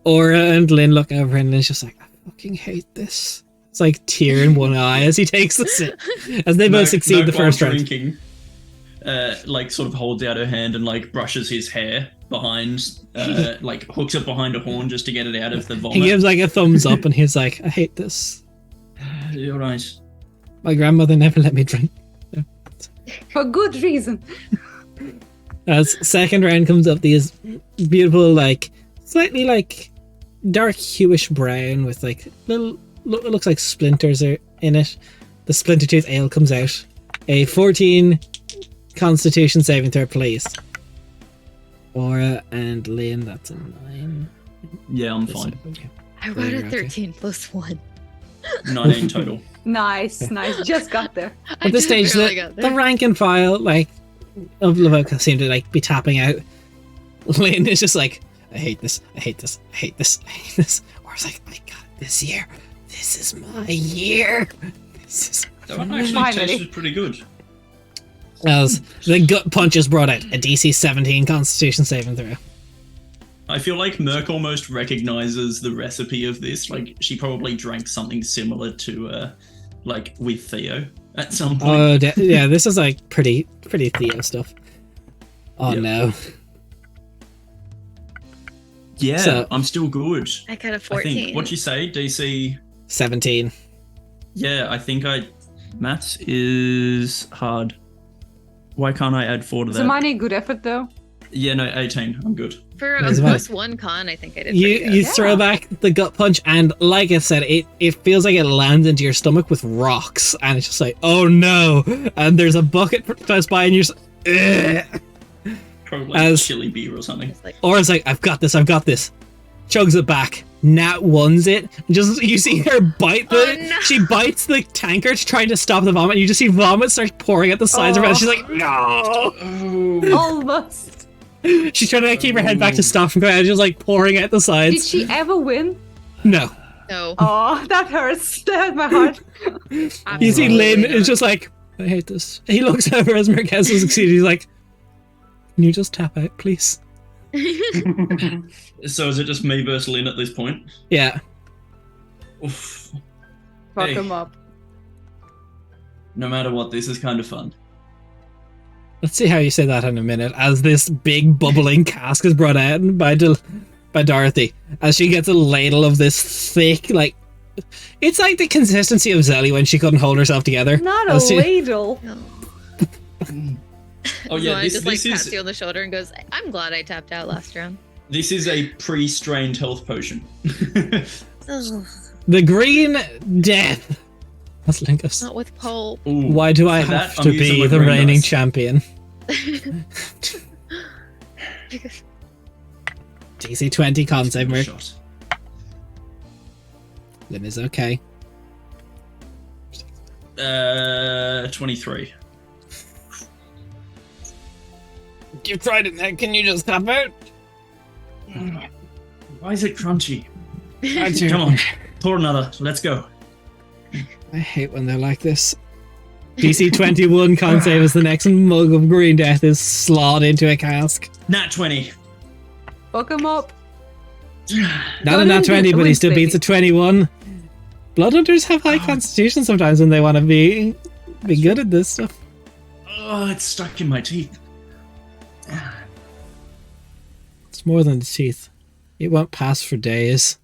Aura and Lynn look over and Lynn's just like, "I fucking hate this." It's like tear in one eye as he takes the sip. As they both succeed the first while round. drinking, sort of holds out her hand and brushes his hair behind, hooks it behind a horn just to get it out of the vomit. He gives a thumbs up and he's like, "I hate this. You're right. My grandmother never let me drink." For good reason. As second round comes up, these beautiful, slightly dark hueish brown with little, it looks like splinters are in it. The Splinter Tooth Ale comes out. A 14 Constitution saving throw, please. Aura and Lynn, that's a 9. Yeah, I'm fine. Okay. I rolled Yeah, a okay. 13 plus 1. 19 total. Nice. Just got there. I At this just stage, barely the got there. rank and file of Lavoca seem to be tapping out. Lynn is just like, "I hate this. I hate this. I hate this. I hate this." Aura's like, "I got it this year. This is my year. This is." That one actually Finally. tasted pretty good. As the Gut Punch is brought out, a DC 17 Constitution saving throw. I feel like Merc almost recognizes the recipe of this. She probably drank something similar to, with Theo at some point. Oh, yeah, this is pretty Theo stuff. Oh Yep. no. Yeah, So- I'm still good. I got a I 14. think. What'd you say? DC? 17. Yeah, I think Maths is hard. Why can't I add 4 to that? Zamani, good effort though. Yeah, no, 18. I'm good. For a That's about- +1 con, I think I did You pretty good. you Yeah. throw back the gut punch, and like I said, it feels like it lands into your stomach with rocks, and it's just like, oh no! And there's a bucket close by, and you're just, ugh. Probably like As- chili beer or something. It's like, Or it's like, I've got this. Chugs it back. Nat ones it. Just you see her bite the. Oh, no. She bites the tankard trying to stop the vomit. And you just see vomit start pouring at the sides of her. And she's like, no. Oh. Almost. She's trying to like, keep her head back to stop from going. And just like pouring at the Did sides. she ever win? No. no. Oh, that hurts. That hurt my heart. You see absolutely Lynn not. is just like, I hate this. He looks over as Marquez has succeeded. He's like, can you just tap out, please? So is it just me versus Lynn at this point? Yeah. Oof. Fuck Hey. him up. No matter what, this is kind of fun. Let's see how you say that in a minute. As this big bubbling cask is brought out by Dorothy, as she gets a ladle of this thick, like, it's like the consistency of Zelly when she couldn't hold herself together. Not a As she- ladle. No. Oh yeah, Zoan this, just like this pats is you on the shoulder and goes, "I'm glad I tapped out last round." this is a pre-strained health potion. Ugh, The green death. That's Linkus. not with Paul. Ooh, Why do I for that, have I'm to using be my the green reigning dice. champion? DC 20 con save, Merc. Shot. Lynn is okay. 23. You tried it, Nick. Can you just tap out? Why is it crunchy? I do. Come on, pour another. Let's go. I hate when they're like this. DC 21 con save as the next mug of green death is slot into a cask. Nat 20. Fuck him up. Not a nat 20, but he still beats a 21. Bloodhunters have high constitution sometimes when they want to be good at this stuff. Oh, it's stuck in my teeth. It's more than the teeth. It won't pass for days.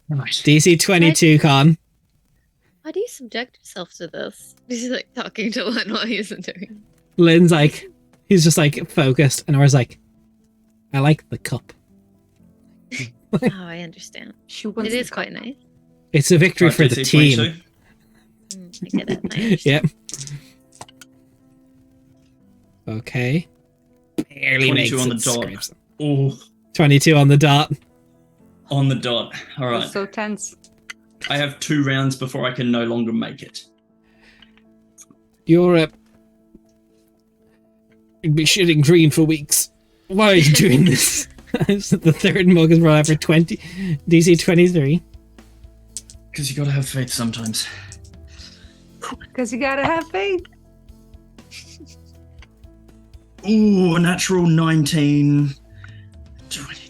Nice. DC 22 con. How do you subject yourself to this? He's like talking to one while he's doing. Lynn's like, he's just like focused, and Nora's like, I like the cup. Oh, I understand. She wants It is the quite cup. nice. It's a victory Right, for the DC team. 22. I get it. I understand. Yep. Okay. Barely 22 makes on it. the dot. Scrapes. Oh, 22 on the dot. on the dot. All right. It's so tense. I have 2 rounds before I can no longer make it. You're you'd be shitting green for weeks. Why are you doing this? The third mug is brought out for 20. DC 23. Because you gotta have faith sometimes. Because you gotta have faith. Ooh, a natural 19. 20,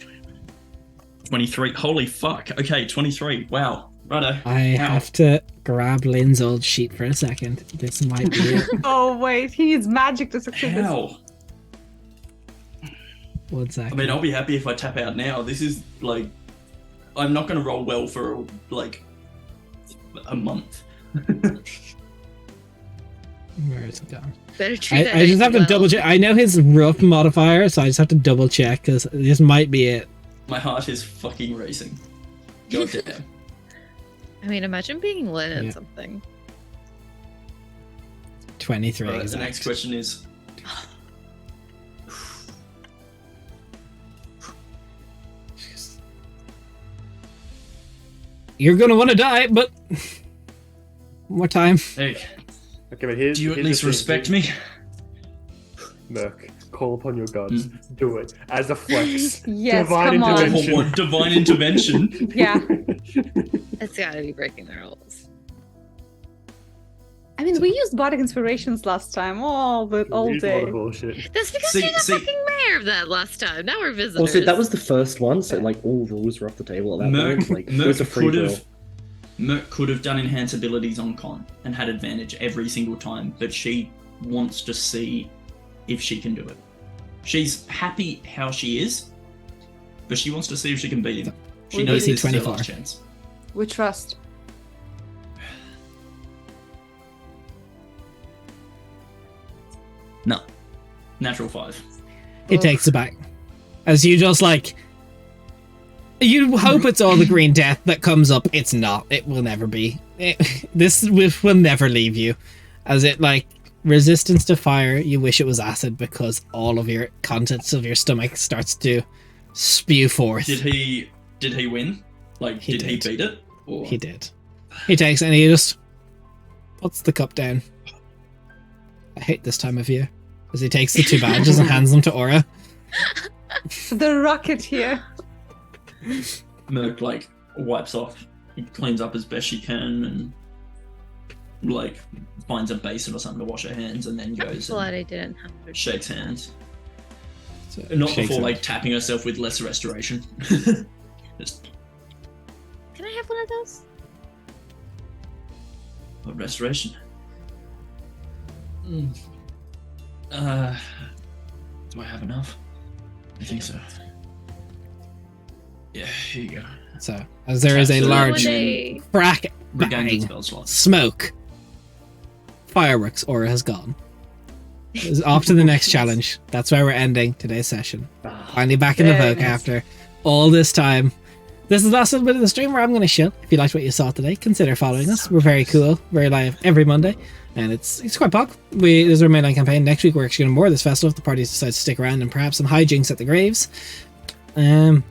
23. Holy fuck. Okay, 23. Wow. Righto. I have to grab Lynn's old sheet for a second. This might be it. Oh wait, he needs magic to succeed this. How? 1 I second. mean, I'll be happy if I tap out now. This is like, I'm not gonna roll well for like a month. Where is it gone? Better treat that I just have to well. double check. I know his rough modifier, so I just have to double check because this might be it. My heart is fucking racing. God damn. I mean, imagine being Lynn at Yeah. something. 23. Alright, the exact. next question is. You're gonna want to die, but one more time. Hey, Okay, but here's, do you at here's the least thing. respect me? Merc, call upon your gods. Do it as a flex. Yes, Divine come on. intervention. Oh, what divine intervention? Yeah. It's gotta be breaking the rules. I mean, we used bardic inspirations last time. All Use day. all the bullshit. That's because See- you're the see- fucking mayor of that last time. Now we're visitors. Also, that was the first one, so like all rules were off the table at that Merc, point. Like it Merc was a free could roll. have. Merc could have done enhance abilities on Con and had advantage every single time, but she wants to see if she can do it. She's happy how she is, but she wants to see if she can beat him. She We knows beat this is her 24. last chance. We trust. No. Natural 5. He Ugh. takes it back. As you just like... You hope it's all the green death that comes up. It's not. It will never be. This will never leave you. As it, like, resistance to fire, you wish it was acid because all of your contents of your stomach starts to spew forth. Did he win? Like, He did he did. beat it? Or... He did. He takes it and he just puts the cup down. I hate this time of year. As he takes the 2 badges and hands them to Aura. The rocket here. Merc, like, wipes off, he cleans up as best she can, and, like, finds a basin or something to wash her hands, and then goes Glad and I didn't have to. shakes hands. So Not shakes before, him. like, tapping herself with less restoration. Just Can I have one of those? what restoration? Do I have enough? I think so. Yeah, here you go. So, as there is a So large one day. crack, Regains its bang, spell slot. smoke, fireworks, Aura has gone. Is off to the next challenge. That's where we're ending today's session. Ah, Finally back in the Very book nice. after all this time. This is the last little bit of the stream where I'm going to chill. If you liked what you saw today, consider following us. We're very cool, very live every Monday, and it's quite pog. There's our mainline campaign. Next week we're actually doing more of this festival if the parties decide to stick around, and perhaps some hijinks at the graves. Other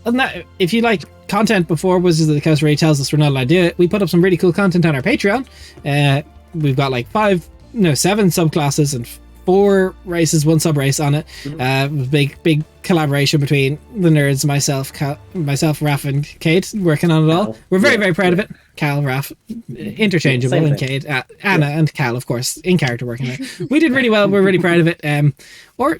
than that, if you like content before Wizards of the Coast really tells us we're not allowed to do it, we put up some really cool content on our Patreon. We've got like 7 subclasses and 4 races, 1 sub race on it. Big collaboration between the nerds, myself, Raph, and Kate working on it all. Cal. We're very, Yeah, very proud of yeah. it. Cal, Raph, interchangeable, Same and thing. Kate, Anna, and Cal, of course, in character working there. We did really well. We're really proud of it. Or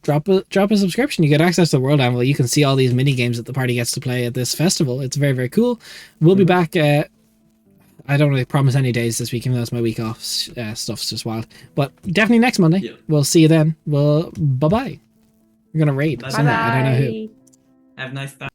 drop a subscription. You get access to the World Anvil. You can see all these mini games that the party gets to play at this festival. It's very, very cool. We'll be back. I don't really promise any days this week, even though it's my week off. Stuff's just wild. But definitely next Monday. Yeah. We'll see you then. Bye bye. We're gonna raid. Bye-bye. somewhere. I don't know who. Bye. Have a nice time.